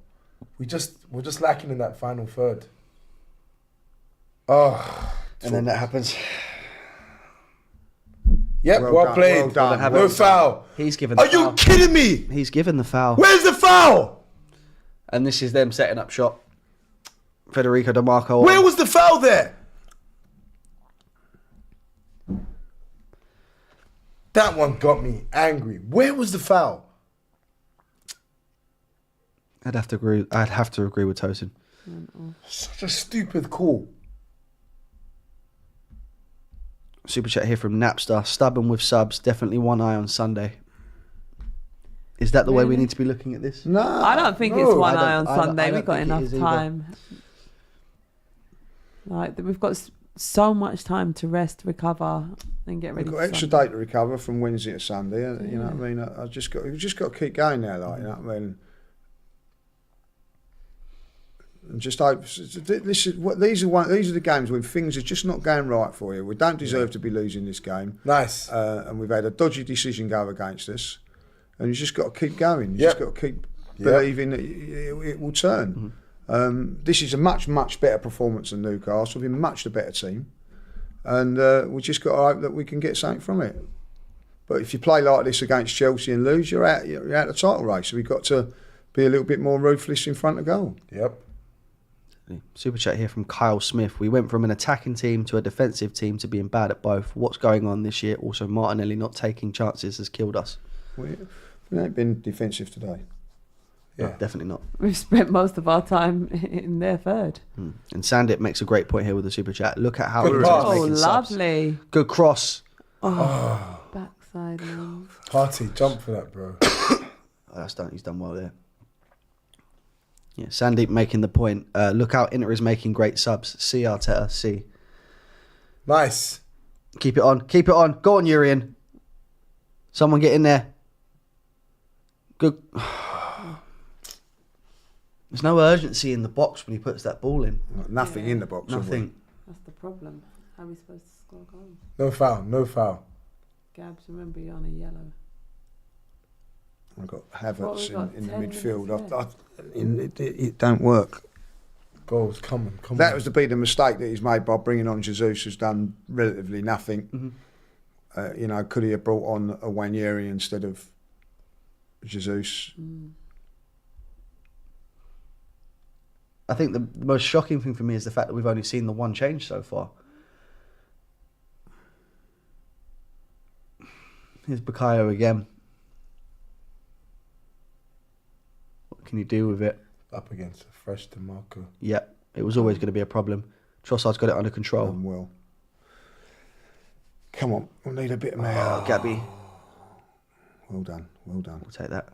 S4: We're just lacking in that final third. Oh,
S1: And then that happens.
S4: yep,
S2: Well
S4: well
S2: done,
S4: played.
S2: well done,
S4: No
S2: well
S4: foul.
S1: He's given the
S4: Are
S1: foul.
S4: you kidding me?
S1: He's given the foul.
S4: Where's the foul?
S1: And this is them setting up shot. Federico Di Marco.
S4: Where was the foul there? That one got me angry. Where was the foul?
S1: I'd have to agree with Tosin.
S4: Such a stupid call.
S1: Super chat here from Napster. Stubborn with subs. Definitely one eye on Sunday. Is that the way we
S3: Really?
S1: need to be looking at this?
S2: No,
S3: I don't think
S4: No,
S3: it's one
S1: I don't-
S3: eye on
S1: I don't-
S3: Sunday.
S1: I don't
S3: We've got
S1: think it
S3: enough
S1: is either.
S3: time. Like we've got so much time to rest, recover, and get ready.
S2: We've got
S3: for
S2: extra
S3: Sunday.
S2: day to recover from Wednesday to Sunday. You know what I mean? We've just got to keep going now, like, you know what I mean? And just hope. These are the games when things are just not going right for you. We don't deserve to be losing this game.
S4: Nice.
S2: And we've had a dodgy decision go against us, and you just got to keep going. You
S4: Yep.
S2: just got to keep believing that it will turn. This is a much better performance than Newcastle. We've been much the better team, and we just got to hope that we can get something from it. But if you play like this against Chelsea and lose, you're out the title race. So we've got to be a little bit more ruthless in front of goal.
S4: Yep.
S1: Super chat here from Kyle Smith. We went from an attacking team to a defensive team to being bad at both. What's going on this year? Also, Martinelli not taking chances has killed us.
S2: We ain't been defensive today.
S1: No,
S4: Yeah.
S1: definitely not.
S3: We've spent most of our time in their third.
S1: And Sandip makes a great point here with the super chat. Look at how
S4: Good
S1: Uri's
S4: pass.
S3: Oh,
S1: making subs.
S3: lovely.
S1: Good cross.
S3: Backside one.
S4: Party, jump for that, bro.
S1: Oh, that's done. He's done well there. Yeah, Sandeep making the point. Look how Inter is making great subs. See Arteta. See.
S4: Nice.
S1: Keep it on. Keep it on. Go on, Urian. Someone get in there. Good. There's no urgency in the box when he puts that ball in.
S2: Nothing in the box. have we?
S1: Nothing.
S3: That's the problem. How are we supposed to score goals?
S4: No foul. No foul.
S3: Gabs, remember you're on a yellow.
S2: I've got
S3: What
S2: Havertz
S3: we got,
S2: in the
S3: 10 minutes
S2: midfield.
S3: left.
S2: It don't work.
S4: Goals coming.
S2: That was the mistake that he's made by bringing on Jesus, who's done relatively nothing. Could he have brought on a Wanyeri instead of Jesus?
S1: I think the most shocking thing for me is the fact that we've only seen the one change so far. Here's Bukayo again. What can you do with it?
S4: up against a fresh DeMarco.
S1: Yep, it was always going to be a problem. Trossard's got it under control.
S2: Well, come on, we'll need a bit of more.
S1: Oh, Gabby.
S2: Well done, well done.
S1: We'll take that.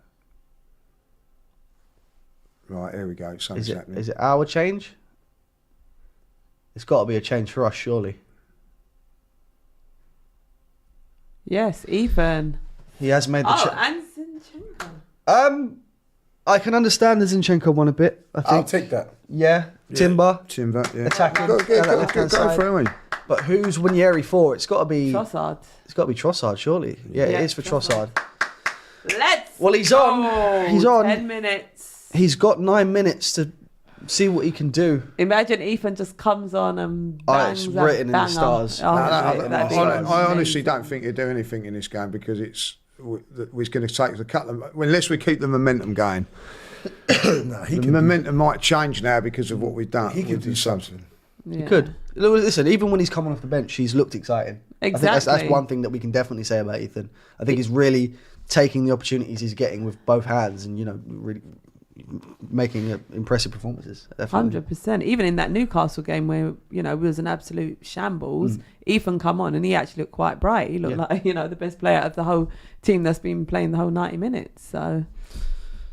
S2: Right, here we go. Something's happening.
S1: Is it our change? It's got to be a change for us, surely.
S3: Yes, Ethan.
S1: He has made the change.
S3: And Zinchenko.
S1: I can understand the Zinchenko one a bit. I think.
S4: I'll take that.
S1: Yeah, Timber.
S2: Timber, yeah.
S1: Attacking.
S2: Go
S1: left-hand side.
S2: for him.
S1: But who's Wanyeri for? It's got to be.
S3: Trossard.
S1: It's got to be Trossard, surely. Yeah, it
S3: Yeah,
S1: is for Trossard.
S3: Let's
S1: Well, he's
S3: go.
S1: on. He's on.
S3: 10 minutes.
S1: He's got 9 minutes to see what he can do.
S3: Imagine Ethan just comes on and bangs
S1: it's
S3: that
S1: written in the
S3: banger.
S1: stars.
S3: Oh,
S2: I
S3: that'd be
S2: honestly
S3: amazing.
S2: don't think he'll do anything in this game because we're going to take the cut. Unless we keep the momentum going.
S4: Nah,
S2: The momentum might change now because of what we've done.
S4: He could
S2: with
S4: do
S2: the subs.
S4: something.
S3: Yeah.
S1: He could. Listen, even when he's come off the bench, he's looked exciting. I think that's
S3: Exactly.
S1: one thing that we can definitely say about Ethan. I think he's really taking the opportunities he's getting with both hands and, really making impressive performances. Definitely.
S3: 100%. Even in that Newcastle game where, it was an absolute shambles, Ethan come on and he actually looked quite bright. He looked like, the best player out of the whole team that's been playing the whole 90 minutes. So,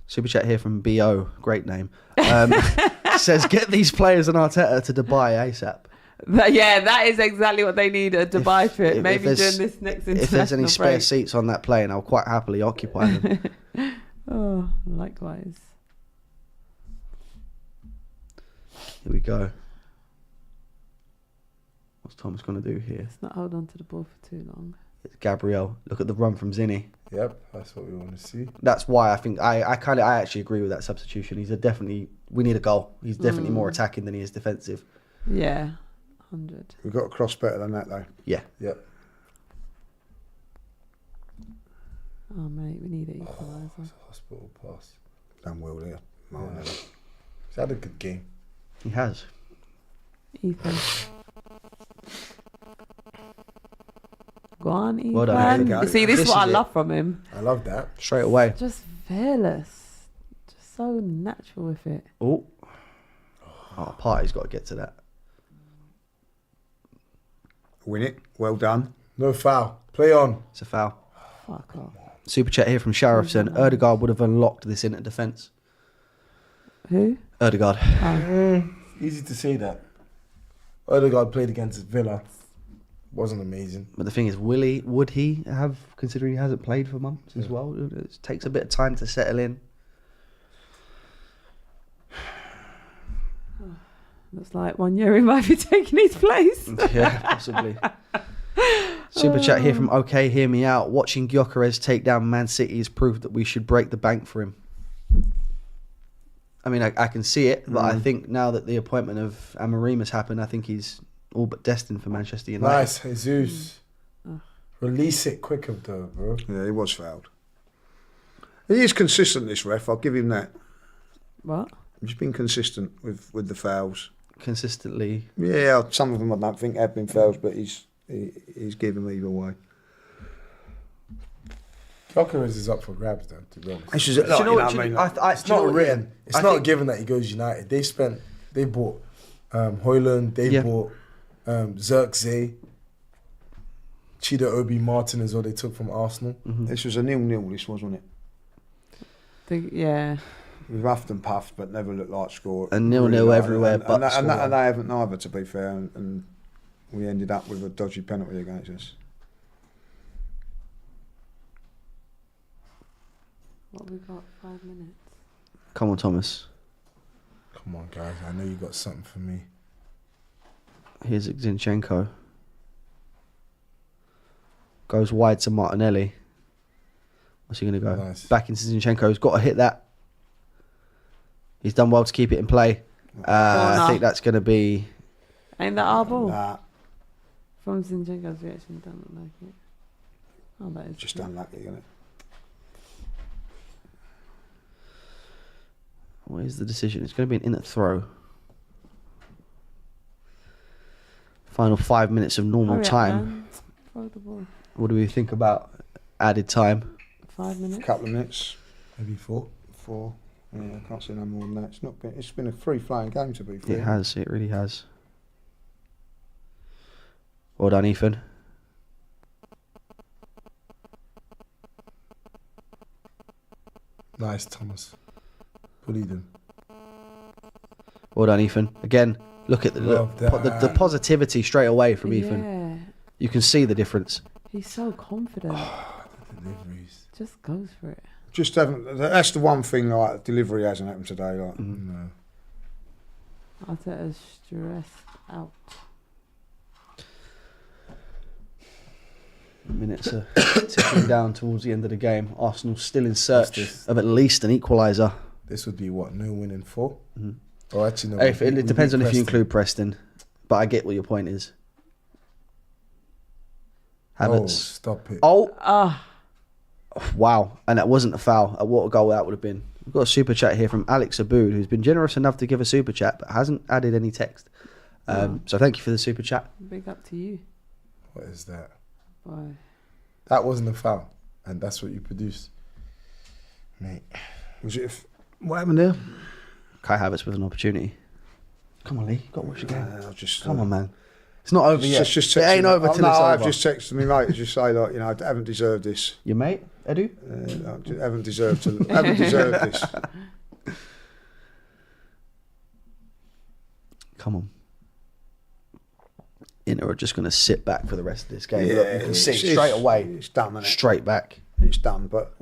S1: Super chat here from BO, great name. Says, get these players and Arteta to Dubai ASAP.
S3: that is exactly what they need, a Dubai trip. Maybe
S1: there's-
S3: during this next international
S1: If there's any spare
S3: break.
S1: seats on that plane, I'll quite happily occupy them.
S3: Oh, likewise.
S1: Here we go. What's Thomas going to do here?
S3: Let's not hold on to the ball for too long.
S1: It's Gabriel. Look at the run from Zinni.
S4: Yep, that's what we want to see.
S1: That's why I think I actually agree with that substitution. We need a goal. He's definitely more attacking than he is defensive.
S3: Yeah, 100.
S2: We've got to cross better than that, though.
S1: Yeah.
S4: Yep.
S3: Oh, mate, we need an equaliser.
S4: Hospital pass.
S2: Done well there.
S4: Yeah. He's had a good game.
S1: He has.
S3: Ethan. Go on, Ethan.
S1: Well done.
S2: There you go.
S3: See, this is
S1: This
S3: what I
S1: is it.
S3: love from him.
S4: I love that.
S1: Straight away.
S3: Just fearless. Just so natural with it.
S1: Oh, Partey's got to get to that.
S2: Win it. Well done.
S4: No foul. Play on.
S1: It's a foul.
S3: Fuck off.
S1: Super chat here from Sheriff saying Erdegaard would have unlocked this into defence.
S3: Who?
S1: Erdegaard.
S4: Easy to say that. Odegaard played against Villa. Wasn't amazing.
S1: But the thing is, would he have, considering he hasn't played for months as well? It takes a bit of time to settle in.
S3: Looks like 1 year he might be taking his place.
S1: Yeah, possibly. Super chat here from OK, hear me out. Watching Gyökeres take down Man City is proof that we should break the bank for him. I mean, I can see it, but I think now that the appointment of Amorim has happened, I think he's all but destined for Manchester United.
S4: Nice, Jesus. Release it quicker, though, bro.
S2: Yeah, he was fouled. He is consistent, this ref. I'll give him that.
S3: What?
S2: He's been consistent with the fouls.
S1: Consistently.
S2: Yeah, some of them I don't think have been fouls, but he's given them either way.
S4: Gyökeres is up for grabs, though, to be honest.
S2: It's just, like,
S1: Do you know
S2: you
S1: what?
S2: know
S1: do you-
S2: what
S1: I-
S4: It's
S1: do you know
S4: not
S1: what,
S4: written.
S1: yeah,
S4: It's
S1: I
S4: not
S1: think-
S4: given that he goes United. They bought Højlund, they bought Xerxes, Chido Obi Martin as well, they took from Arsenal.
S2: This was a 0-0, this wasn't it?
S3: Yeah.
S2: We've huffed and puffed, but never looked like score.
S1: And 0-0 everywhere
S2: and,
S1: but
S2: and
S1: scoring.
S2: they haven't either, to be fair. And we ended up with a dodgy penalty against us.
S3: What we got? 5 minutes.
S1: Come on, Thomas.
S4: Come on, guys. I know you got something for me.
S1: Here's Zinchenko. Goes wide to Martinelli. What's he going to go?
S4: Nice.
S1: Back into Zinchenko. He's got to hit that. He's done well to keep it in play. I
S3: Corner.
S1: think that's going to be...
S3: Ain't that our ball?
S2: Nah,
S3: From Zinchenko's reaction, don't look like it. Oh, that is
S2: just
S3: good.
S2: unlucky, isn't it?
S1: Where's the decision? It's going to be an in at throw. Final 5 minutes of normal
S3: Hurry up,
S1: time.
S3: man. Throw the ball.
S1: What do we think about added time?
S3: 5 minutes.
S2: Couple of minutes.
S4: Maybe 4.
S2: 4. Yeah, I can't say no more than that. It's been a free-flowing game, to be fair.
S1: It has. It really has. Well done, Ethan.
S4: Nice, Thomas. Bullied him.
S1: Well done, Ethan. Again, look at
S4: Love
S1: the
S4: that.
S1: positivity straight away from Ethan.
S3: Yeah.
S1: You can see the difference.
S3: He's so confident.
S4: The deliveries.
S3: Just goes for it.
S2: Just haven't. That's the one thing. Like, delivery hasn't happened today. Like,
S4: No.
S3: Arteta's stressed out.
S1: Minutes are ticking down towards the end of the game. Arsenal still in
S4: What's
S1: search
S4: this?
S1: of at least an equaliser.
S4: This would be what? No win in 4? Or actually, no.
S1: If, it depends on if you
S4: Preston.
S1: include Preston. But I get what your point is.
S4: Oh,
S1: Havertz.
S4: stop it.
S1: Oh,
S3: Ah,
S1: wow. And that wasn't a foul. What a goal that would have been. We've got a super chat here from Alex Aboud, who's been generous enough to give a super chat, but hasn't added any text. So thank you for the super chat.
S3: big up to you.
S4: What is that?
S3: Boy.
S4: That wasn't a foul. And that's what you produced. Mate.
S2: was it? What happened there?
S1: Kai Havertz with an opportunity. Come on, Lee. You've got to watch the game.
S2: I just
S1: Come on, man. It's not over yet.
S2: Just
S1: it ain't
S2: texted-
S1: over
S2: oh,
S1: till
S2: no,
S1: it's
S2: I've
S1: over.
S2: just texted me mate to just say, like, you know, I haven't deserved this.
S1: Your mate, Edu?
S2: I haven't deserved to. Haven't deserved this.
S1: Come on. Inter are just going to sit back for the rest of this game.
S2: Yeah,
S1: Look, you can see
S2: it's-
S1: straight away.
S2: It's done, isn't it?
S1: Straight back.
S2: It's done, but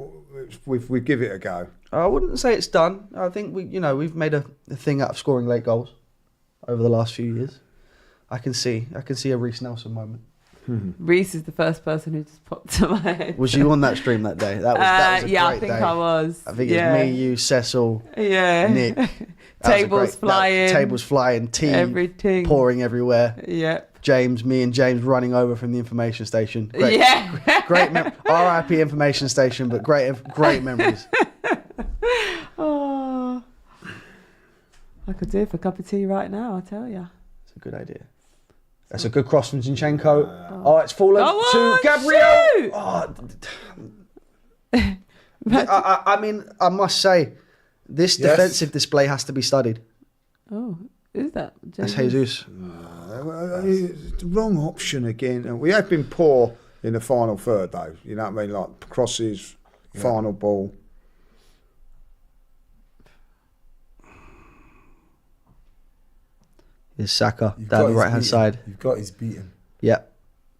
S2: we give it a go.
S1: I wouldn't say it's done. I think we've made a thing out of scoring late goals over the last few years. I can see a Reece Nelson moment.
S3: Reese is the first person who just popped to my head.
S1: Was you on that stream that day? That was a
S3: yeah,
S1: great
S3: I think
S1: day.
S3: I was.
S1: I think it was me, you, Cecil,
S3: Yeah.
S1: Nick.
S3: Tables flying.
S1: Tables flying, tea
S3: Everything.
S1: pouring everywhere.
S3: Yep.
S1: Me and James running over from the information station. Great,
S3: Yeah.
S1: great RIP information station, but great memories.
S3: Oh. I could do it for a cup of tea right now, I tell you.
S1: It's a good idea. That's a good cross from Zinchenko. Oh, it's fallen
S3: Go
S1: to
S3: on,
S1: Gabriel.
S3: shoot!
S1: Oh, I mean, I must say, this
S4: Yes.
S1: defensive display has to be studied.
S3: Oh, who's that?
S1: That's Jesus.
S2: It's the wrong option again. And we have been poor in the final third, though. You know what I mean? Like crosses, final ball.
S1: Here's Saka
S4: You've
S1: down
S4: got
S1: the
S4: his
S1: right hand
S4: beating.
S1: side.
S4: You've got his beating.
S1: Yep.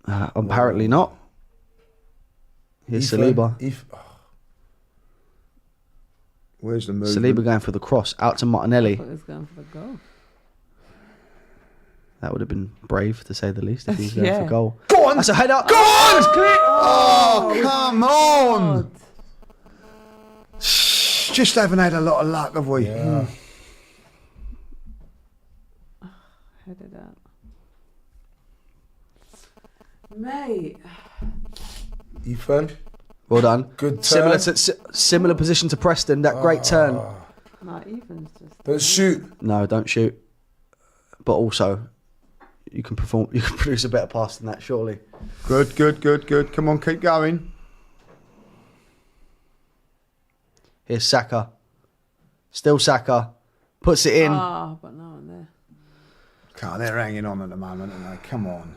S1: Apparently not. Here's Saliba.
S2: Where's the movement?
S1: Saliba going for the cross out to
S3: I
S1: Martinelli.
S3: thought he was going for the goal.
S1: That would have been brave, to say the least, if he was going
S3: Yeah.
S1: for goal.
S2: Go on!
S1: That's a header.
S2: Go on!
S1: It's clear.
S2: Oh, come on!
S3: God.
S2: Just haven't had a lot of luck, have we?
S4: Yeah.
S3: Headed out. Mate.
S4: Ethan,
S1: Well done.
S4: good turn.
S1: Similar position to Preston. That great turn.
S3: No, Ethan's just...
S4: Don't shoot.
S1: No, don't shoot. But also, you can produce a better pass than that, surely.
S2: Good. Come on, keep going.
S1: Here's Saka. Still Saka. Puts it in.
S3: Ah, but no one there.
S2: God, they're hanging on at the moment, aren't they? Come on.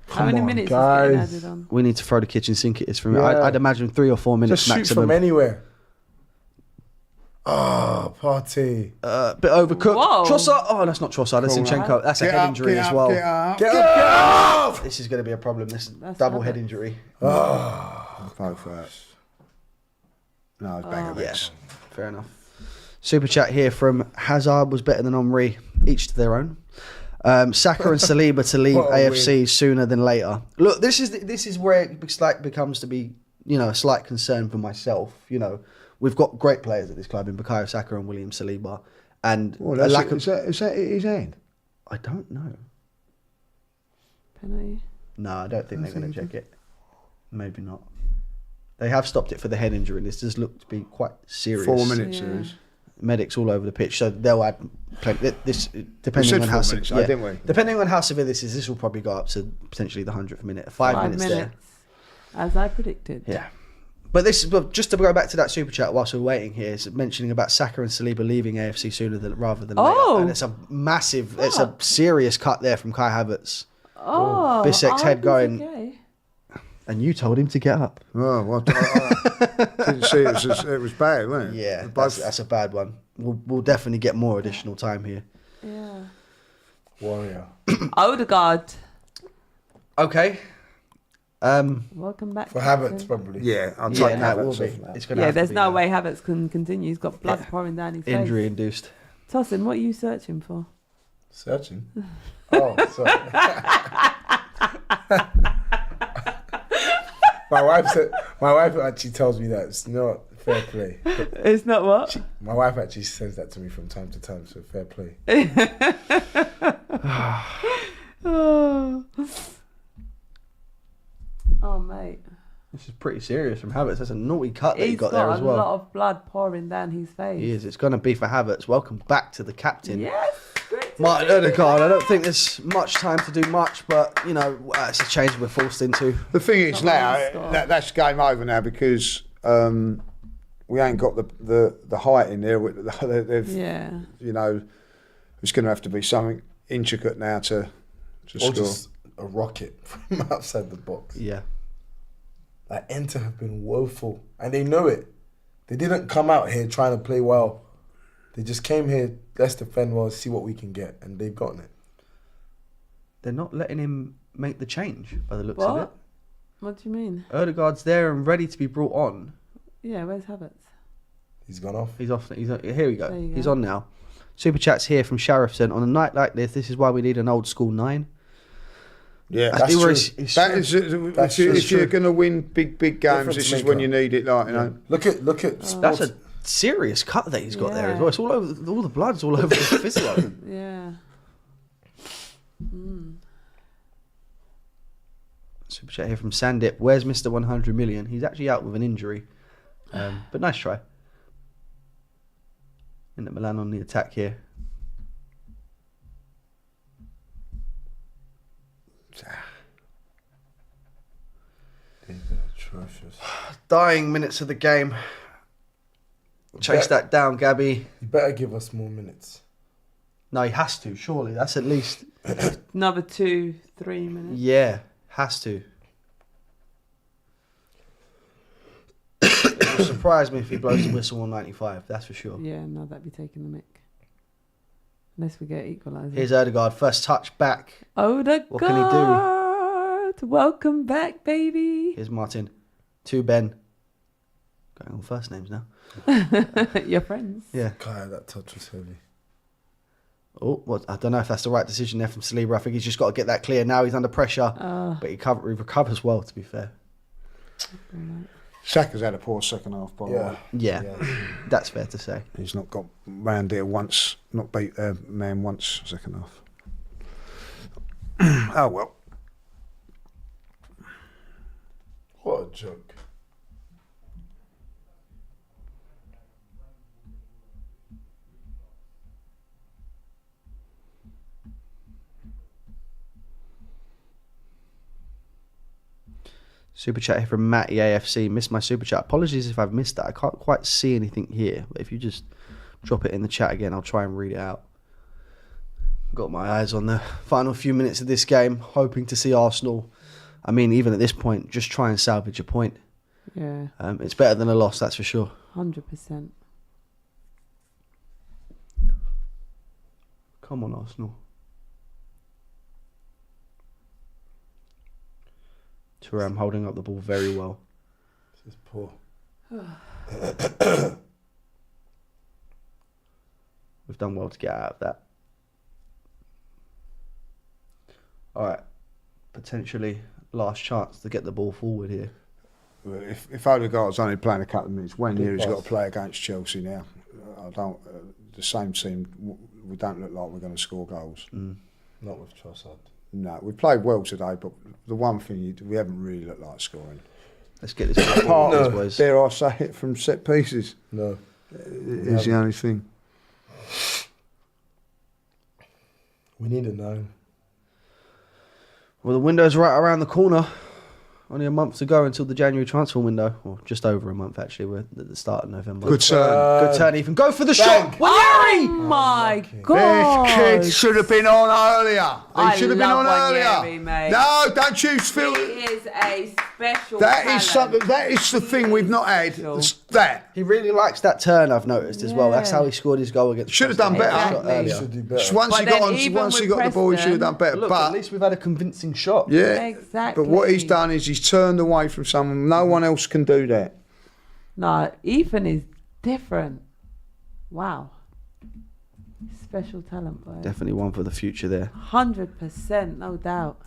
S3: How many
S4: on,
S3: minutes
S4: guys.
S3: is getting added on?
S1: We need to throw the kitchen sink it is from
S4: Yeah.
S1: I'd imagine 3 or 4 minutes
S4: Just shoot
S1: maximum.
S4: from anywhere. Oh, party.
S1: Bit overcooked.
S3: Whoa.
S1: Trossard. Oh, that's not Trossard. That's
S2: Cool.
S1: Zinchenko. That's a
S2: Get
S1: head
S2: up,
S1: injury
S2: get
S1: as
S2: up,
S1: well.
S2: Get up.
S4: Get up.
S1: This is going to be a problem. This
S3: That's
S1: double head
S3: habit.
S1: injury.
S2: Both hurt. No, it's bang of
S1: Yeah,
S2: it.
S1: fair enough. Super chat here from Hazard was better than Henry. Each to their own. Saka and Saliba to leave
S4: What a
S1: AFC sooner than later. Look, this is where it becomes to be, a slight concern for myself. We've got great players at this club in Bukayo Saka and William Saliba, and
S2: Well,
S1: a
S2: that's
S1: lack
S2: it.
S1: of.
S2: Is that his hand?
S1: I don't know.
S3: Penalty.
S1: No, I don't think they're going to check it. Maybe not. They have stopped it for the head injury. This does look to be quite serious.
S2: 4 minutes,
S3: Yeah.
S2: it is.
S1: Medics all over the pitch, so they'll add plenty. This
S2: We
S1: depending
S2: said
S1: on
S2: 4
S1: how
S2: minutes, didn't we?
S1: depending on how severe this is, this will probably go up to potentially the 100th minute. 5 minutes there.
S3: As I predicted.
S1: Yeah. But just to go back to that super chat whilst we're waiting here, it's mentioning about Saka and Saliba leaving AFC sooner rather than
S3: Oh.
S1: later. And it's a massive, it's a serious cut there from Kai Havertz.
S3: Oh.
S1: Bissek's head
S3: he's
S1: going-
S3: okay.
S1: And you told him to get up.
S2: Oh, well, I didn't see it was bad, wasn't it?
S1: Yeah,
S2: Both-
S1: that's a bad one. We'll definitely get more additional time here.
S3: Yeah.
S4: Warrior.
S3: Odegaard.
S1: Okay.
S3: Welcome back.
S4: For
S3: Captain.
S4: Havertz, probably.
S2: Yeah, I'll
S1: Yeah,
S2: take
S1: no, it will
S2: Havertz
S1: be.
S2: off now.
S1: It's gonna
S3: Yeah,
S1: have to
S3: there's
S1: be
S3: no
S1: now.
S3: way Havertz can continue. He's got blood pouring down his
S1: Injury
S3: face.
S1: induced.
S3: Tossin, what are you searching for?
S4: Searching. Oh, sorry. My wife actually tells me that it's not fair play.
S3: It's not what?
S4: My wife actually says that to me from time to time, so fair play.
S3: Oh. Oh, mate.
S1: This is pretty serious from Havertz. That's a naughty cut that he
S3: He's
S1: got
S3: got
S1: there
S3: a
S1: as well.
S3: lot of blood pouring down his face.
S1: He is. It's going to be for Havertz. Welcome back to the captain.
S3: Yes. Great to
S1: Martin
S3: see you.
S1: Odegaard. I don't think there's much time to do much, but, it's a change we're forced into.
S2: The thing is
S3: Not
S2: now,
S3: one score.
S2: that's game over now because we ain't got the height in there. They've,
S3: Yeah.
S2: it's going to have to be something intricate now to
S4: Or
S2: score.
S4: just a rocket from outside the box.
S1: Yeah.
S4: Like, Inter have been woeful, and they know it. They didn't come out here trying to play well. They just came here, let's defend well, see what we can get, and they've gotten it.
S1: They're not letting him make the change by the looks of it.
S3: What? What do you mean?
S1: Odegaard's there and ready to be brought on.
S3: Yeah, where's Havertz?
S4: He's gone off.
S1: He's off. Here we go.
S3: There you
S1: He's
S3: go.
S1: on now. Super chats here from Sharifson. On a night like this is why we need an old school 9.
S2: Yeah,
S1: That's
S2: that's
S1: where
S2: true.
S1: it's
S2: That
S1: true.
S2: is,
S4: That's
S2: if
S4: true.
S2: you're going to win big games,
S4: Difference
S2: this is
S4: maker.
S2: when you need it. Like, you know.
S4: Look at
S1: That's
S4: sports.
S1: a serious cut that he's got there as
S3: Yeah.
S1: well. It's all over. All the blood's all over the physio.
S3: Yeah.
S1: Super chat here from Sandip. Where's Mr. 100 million? He's actually out with an injury. But nice try. Inter Milan on the attack here.
S4: Atrocious.
S1: Dying minutes of the game. Chase that down, Gabby.
S4: You better give us more minutes.
S1: No, he has to, surely. That's at least...
S3: Another 2-3 minutes.
S1: Yeah, has to. It will surprise me if he blows the whistle on 95, that's for sure.
S3: Yeah, no, that'd be taking the mick. Unless we get equaliser.
S1: Here's Odegaard, first touch back.
S3: Odegaard.
S1: What can he do?
S3: Welcome back, baby.
S1: Here's Martin. To Ben. Going on first names now.
S3: Your friends.
S1: Yeah.
S4: God, that touch was heavy.
S1: Oh, what? I don't know if that's the right decision there from Saliba. I think he's just got to get that clear. Now he's under pressure. But he recovers well, to be fair.
S2: Saka's had a poor second half, by the way.
S1: Yeah, that's fair to say.
S2: He's not got round there once, not beat their man once, second half. Oh, well.
S4: What a joke.
S1: Super chat here from Matty AFC. Missed my super chat. Apologies if I've missed that. I can't quite see anything here. But if you just drop it in the chat again, I'll try and read it out. Got my eyes on the final few minutes of this game, hoping to see Arsenal. I mean, even at this point, just try and salvage a point.
S3: Yeah.
S1: It's better than a loss, that's for sure.
S3: 100%.
S1: Come on, Arsenal. Thuram holding up the ball very well.
S4: This is poor.
S1: We've done well to get out of that. All right. Potentially last chance to get the ball forward here.
S2: Well, if Odegaard's only playing a couple of minutes, when
S4: Big
S2: he's got
S4: pass.
S2: to play against Chelsea now. I don't. The same team. We don't look like we're going to score goals.
S4: Not with Trossard.
S2: No, we played well today, but the one thing we haven't really looked like scoring.
S1: Let's get this ball
S2: Apart,
S1: forward, boys.
S2: dare I say it, from set pieces.
S4: No.
S2: Is the only thing.
S4: We need a 9.
S1: Well, the window's right around the corner. Only a month to go until the January transfer window. Or just over a month, actually. We're at the start of November.
S2: Good turn.
S1: Good turn, Ethan. Go for the
S4: Bang.
S1: shot.
S3: Oh my God.
S2: These kids should have been on earlier.
S3: I
S2: They should have been
S3: love
S2: on
S3: Wanyeri,
S2: earlier.
S3: mate.
S2: No, don't you
S3: He
S2: feel
S3: is a special
S2: that
S3: talent.
S2: is something. That is the thing we've not had.
S3: Special.
S2: It's that
S1: He really likes that turn, I've noticed as well. That's
S3: Yeah.
S1: how he scored his goal against
S2: Should have done
S1: Preston.
S2: better.
S1: Shot
S3: Exactly.
S1: earlier.
S4: Should do better.
S2: Just once
S3: But
S2: he
S3: then
S2: got on,
S3: even
S2: once he
S3: with
S2: got the ball, he should have done better.
S1: Look,
S2: But
S1: at least we've had a convincing shot.
S2: yeah,
S3: Exactly.
S2: But what he's done is he's turned away from someone. No one else can do that.
S3: No, Ethan is different. Wow. Special talent, boy.
S1: Definitely one for the future there.
S3: 100%, no doubt.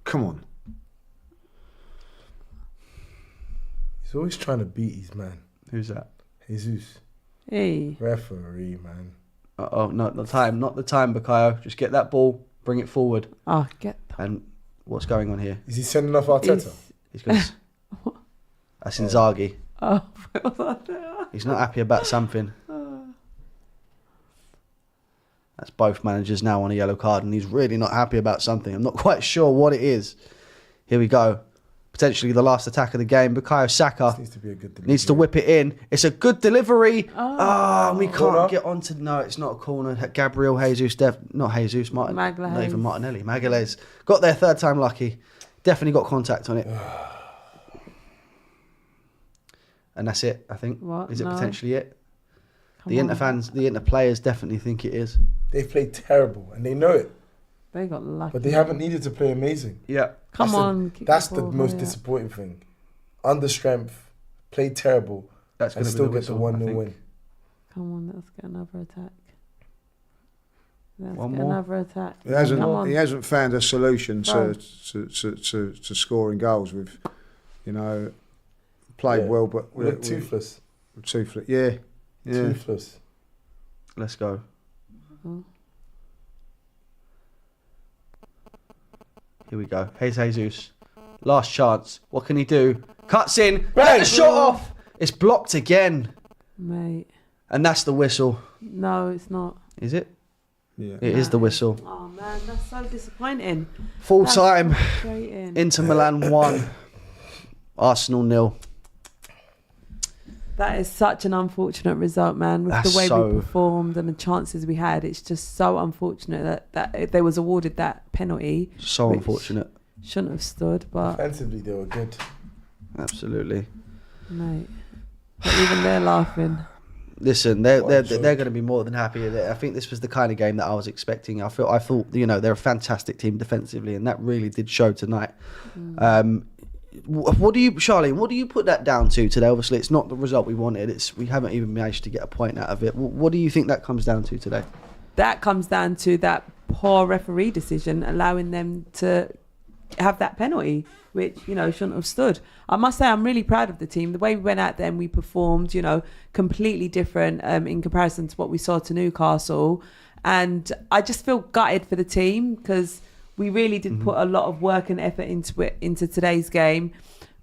S2: Come on.
S4: He's always trying to beat his man.
S1: Who's that?
S4: Jesus.
S3: Hey.
S4: Referee, man.
S1: Oh, not the time. Not the time, Bakayo. Just get that ball, bring it forward.
S3: Oh, get
S1: And what's going on here?
S4: Is he sending off Arteta?
S3: Is-
S1: He's got. That's Inzaghi.
S3: Oh, what was that?
S1: He's not happy about something. That's both managers now on a yellow card, and he's really not happy about something. I'm not quite sure what it is. Here we go. Potentially the last attack of the game. Bukayo Saka
S4: This needs to be a good delivery.
S1: needs to whip it in. It's a good delivery.
S3: Oh.
S1: We can't
S4: Corner.
S1: get onto. No, it's not a corner. Gabriel Jesus, not Jesus, Martin.
S3: Magalhaes.
S1: Not even Martinelli. Magalhaes got there third time lucky. Definitely got contact on it. And that's it, I think.
S3: What?
S1: Is it
S3: No.
S1: potentially it?
S3: Come
S1: The Inter
S3: on.
S1: fans, the Inter players definitely think it is.
S4: They've played terrible, and they know it.
S3: They got lucky.
S4: But they haven't needed to play amazing.
S1: Yeah.
S3: Come
S4: That's
S3: on.
S4: The,
S3: kick
S4: that's
S3: the
S4: the
S3: ball
S4: most
S3: higher.
S4: disappointing thing. Under strength, played terrible,
S1: That's going
S4: and
S1: to
S4: still
S1: be the
S4: get the
S1: whistle, I
S4: 1-0
S1: think.
S4: win.
S3: Come on, let's get another attack. Let's
S1: One
S3: get
S1: more.
S3: another attack.
S2: He hasn't.
S3: Come on.
S2: He hasn't found a solution
S3: Go.
S2: to scoring goals with. Played
S4: Yeah.
S2: well, but
S4: We look toothless.
S2: Toothless. Yeah.
S4: Toothless.
S1: Let's go. Here we go. Here's Jesus. Last chance. What can he do? Cuts in. Let the shot off. It's blocked again.
S3: Mate.
S1: And that's the whistle.
S3: No, it's not.
S1: Is it?
S2: Yeah.
S1: It is the whistle.
S3: Oh, man, that's so disappointing.
S1: Full
S3: That's
S1: time.
S3: frustrating.
S1: Inter Milan 1. Arsenal 0.
S3: That is such an unfortunate result, man. With
S1: That's
S3: the way
S1: so-
S3: we performed and the chances we had, it's just so unfortunate that they was awarded that penalty.
S1: So
S3: Which-
S1: unfortunate.
S3: Shouldn't have stood, but
S4: Offensively, they were good.
S1: Absolutely.
S3: mate, not even they're laughing.
S1: Listen, they're
S4: What a
S1: going
S4: joke.
S1: to be more than happy. I think this was the kind of game that I was expecting. I thought they're a fantastic team defensively, and that really did show tonight. What do you, Charlene? What do you put that down to today? Obviously, it's not the result we wanted. We haven't even managed to get a point out of it. What do you think that comes down to today?
S3: That comes down to that poor referee decision, allowing them to have that penalty, which shouldn't have stood. I must say, I'm really proud of the team. The way we went out there and we performed, completely different in comparison to what we saw to Newcastle. And I just feel gutted for the team because we really did put a lot of work and effort into today's game.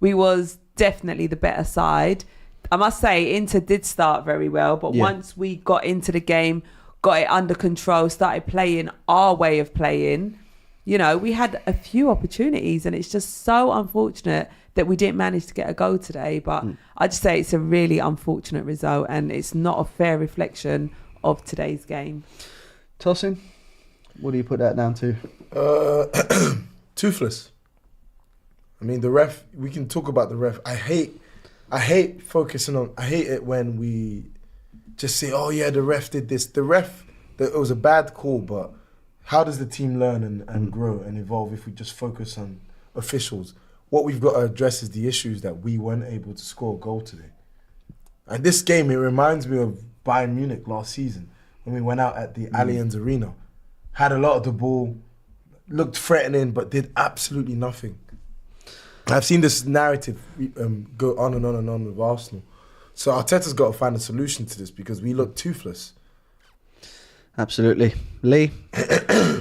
S3: We was definitely the better side. I must say, Inter did start very well, but once we got into the game, got it under control, started playing our way of playing, we had a few opportunities, and it's just so unfortunate that we didn't manage to get a goal today. But I just say it's a really unfortunate result, and it's not a fair reflection of today's game.
S1: Tossing. What do you put that down to?
S4: Toothless. I mean, the ref. We can talk about the ref. I hate focusing on. I hate it when we just say, "Oh yeah, the ref did this." It was a bad call, but how does the team learn and grow and evolve if we just focus on officials? What we've got to address is the issues that we weren't able to score a goal today. And this game, it reminds me of Bayern Munich last season when we went out at the Allianz Arena. Had a lot of the ball, looked threatening, but did absolutely nothing. I've seen this narrative go on and on and on with Arsenal. So Arteta's got to find a solution to this because we look toothless.
S1: Absolutely. Lee?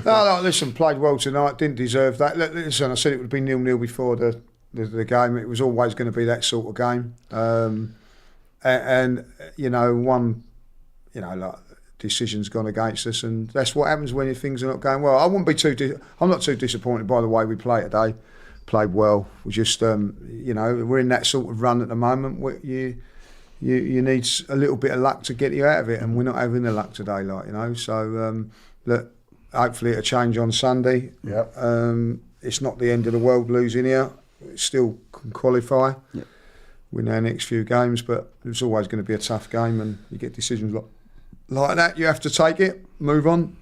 S2: No, listen, played well tonight, didn't deserve that. Listen, I said it would be 0-0 before the game. It was always going to be that sort of game. Decisions gone against us, and that's what happens when things are not going well. I'm not too disappointed by the way we played today. Played well. We just, we're in that sort of run at the moment. You need a little bit of luck to get you out of it, and we're not having the luck today, So look, hopefully it'll change on Sunday.
S4: Yep.
S2: It's not the end of the world losing here. It still can qualify.
S1: Yep.
S2: Win our next few games, but it's always going to be a tough game, and you get decisions like that. You have to take it, move on.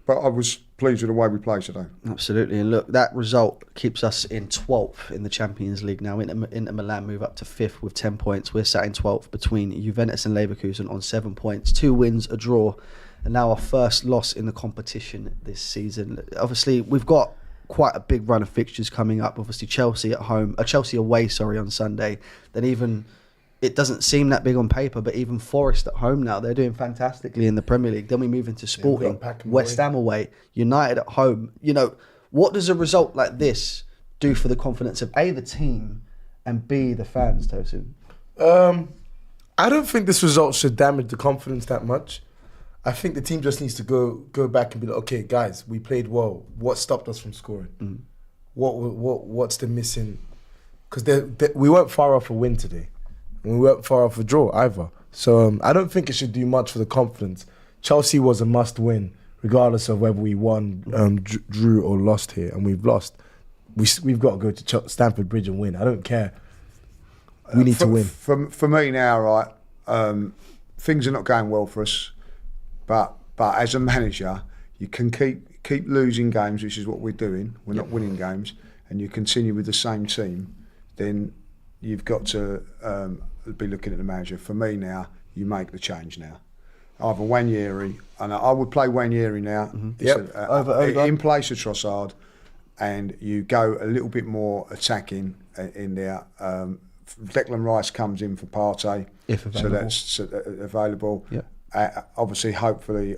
S2: But I was pleased with the way we played today.
S1: Absolutely. And look, that result keeps us in 12th in the Champions League now. Inter Milan move up to 5th with 10 points. We're sat in 12th between Juventus and Leverkusen on 7 points. 2 wins, a draw, and now our first loss in the competition this season. Obviously, we've got quite a big run of fixtures coming up. Obviously, Chelsea away, on Sunday. Then even... It doesn't seem that big on paper, but even Forest at home now, they're doing fantastically in the Premier League. Then we move into Sporting, West Ham away, United at home. What does a result like this do for the confidence of A, the team, and B, the fans, Tosin?
S4: I don't think this result should damage the confidence that much. I think the team just needs to go back and be like, okay, guys, we played well. What stopped us from scoring? What's the missing? Because we weren't far off a win today. We weren't far off a draw either. So I don't think it should do much for the confidence. Chelsea was a must-win, regardless of whether we won, drew or lost here, and we've lost. We've got to go to Stamford Bridge and win. I don't care. We need to win.
S2: For me now, right, things are not going well for us. But as a manager, you can keep losing games, which is what we're doing. We're not winning games, and you continue with the same team. Then you've got to be looking at the manager. For me now, you make the change now. either Wanyeri, and I would play Wanyeri now.
S4: Yep.
S1: Over Odegaard.
S2: In place of Trossard, and you go a little bit more attacking in there. Declan Rice comes in for Partey,
S1: If available.
S2: so that's available.
S1: Yeah.
S2: Obviously, hopefully,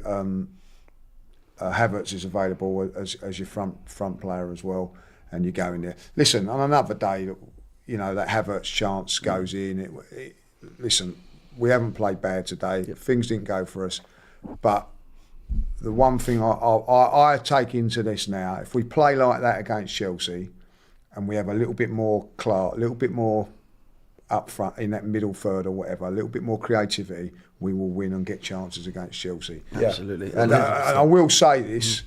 S2: Havertz is available as your front player as well, and you go in there. Listen, on another day, you know, that Havertz chance goes in. Listen, we haven't played bad today. Things didn't go for us, but the one thing I take into this now, if we play like that against Chelsea, and we have a little bit more class, a little bit more up front in that middle third or whatever, a little bit more creativity, we will win and get chances against Chelsea.
S1: Absolutely.
S2: And I will say this: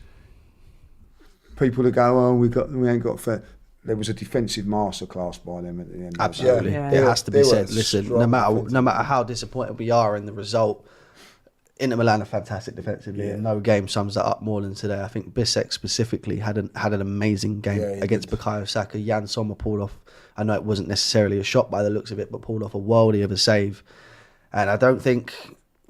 S2: people that go, "Oh, we ain't got fair." There was a defensive masterclass by them at the end.
S1: Absolutely,
S3: Yeah.
S1: it has to be
S4: They
S1: said.
S4: were
S1: Listen,
S4: strong
S1: no matter how disappointed we are in the result, Inter Milan are fantastic defensively, and no game sums that up more than today. I think Bissek specifically had an amazing game against Bukayo Saka. Jan Sommer pulled off. I know it wasn't necessarily a shot by the looks of it, but pulled off a worldie of a save. And I don't think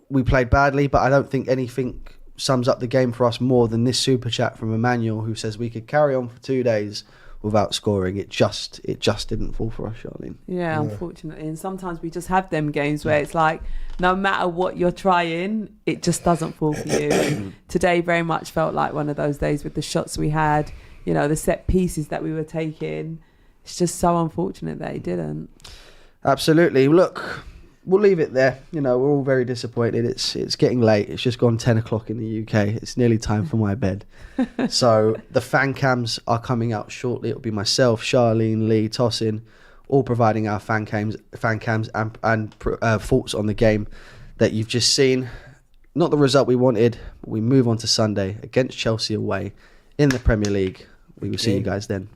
S1: we played badly, but I don't think anything sums up the game for us more than this super chat from Emmanuel, who says we could carry on for 2 days without scoring. It just didn't fall for us, Charlene.
S3: Yeah, unfortunately. And sometimes we just have them games where it's like, no matter what you're trying, it just doesn't fall for you. And today very much felt like one of those days with the shots we had, you know, the set pieces that we were taking. It's just so unfortunate that it didn't.
S1: Absolutely. Look, we'll leave it there. You know, we're all very disappointed. It's getting late. It's just gone 10 o'clock in the UK. It's nearly time for my bed. So the fan cams are coming out shortly. It'll be myself, Charlene, Lee, Tossin, all providing our fan cams and thoughts on the game that you've just seen. Not the result we wanted. But we move on to Sunday against Chelsea away in the Premier League. We will see you guys then.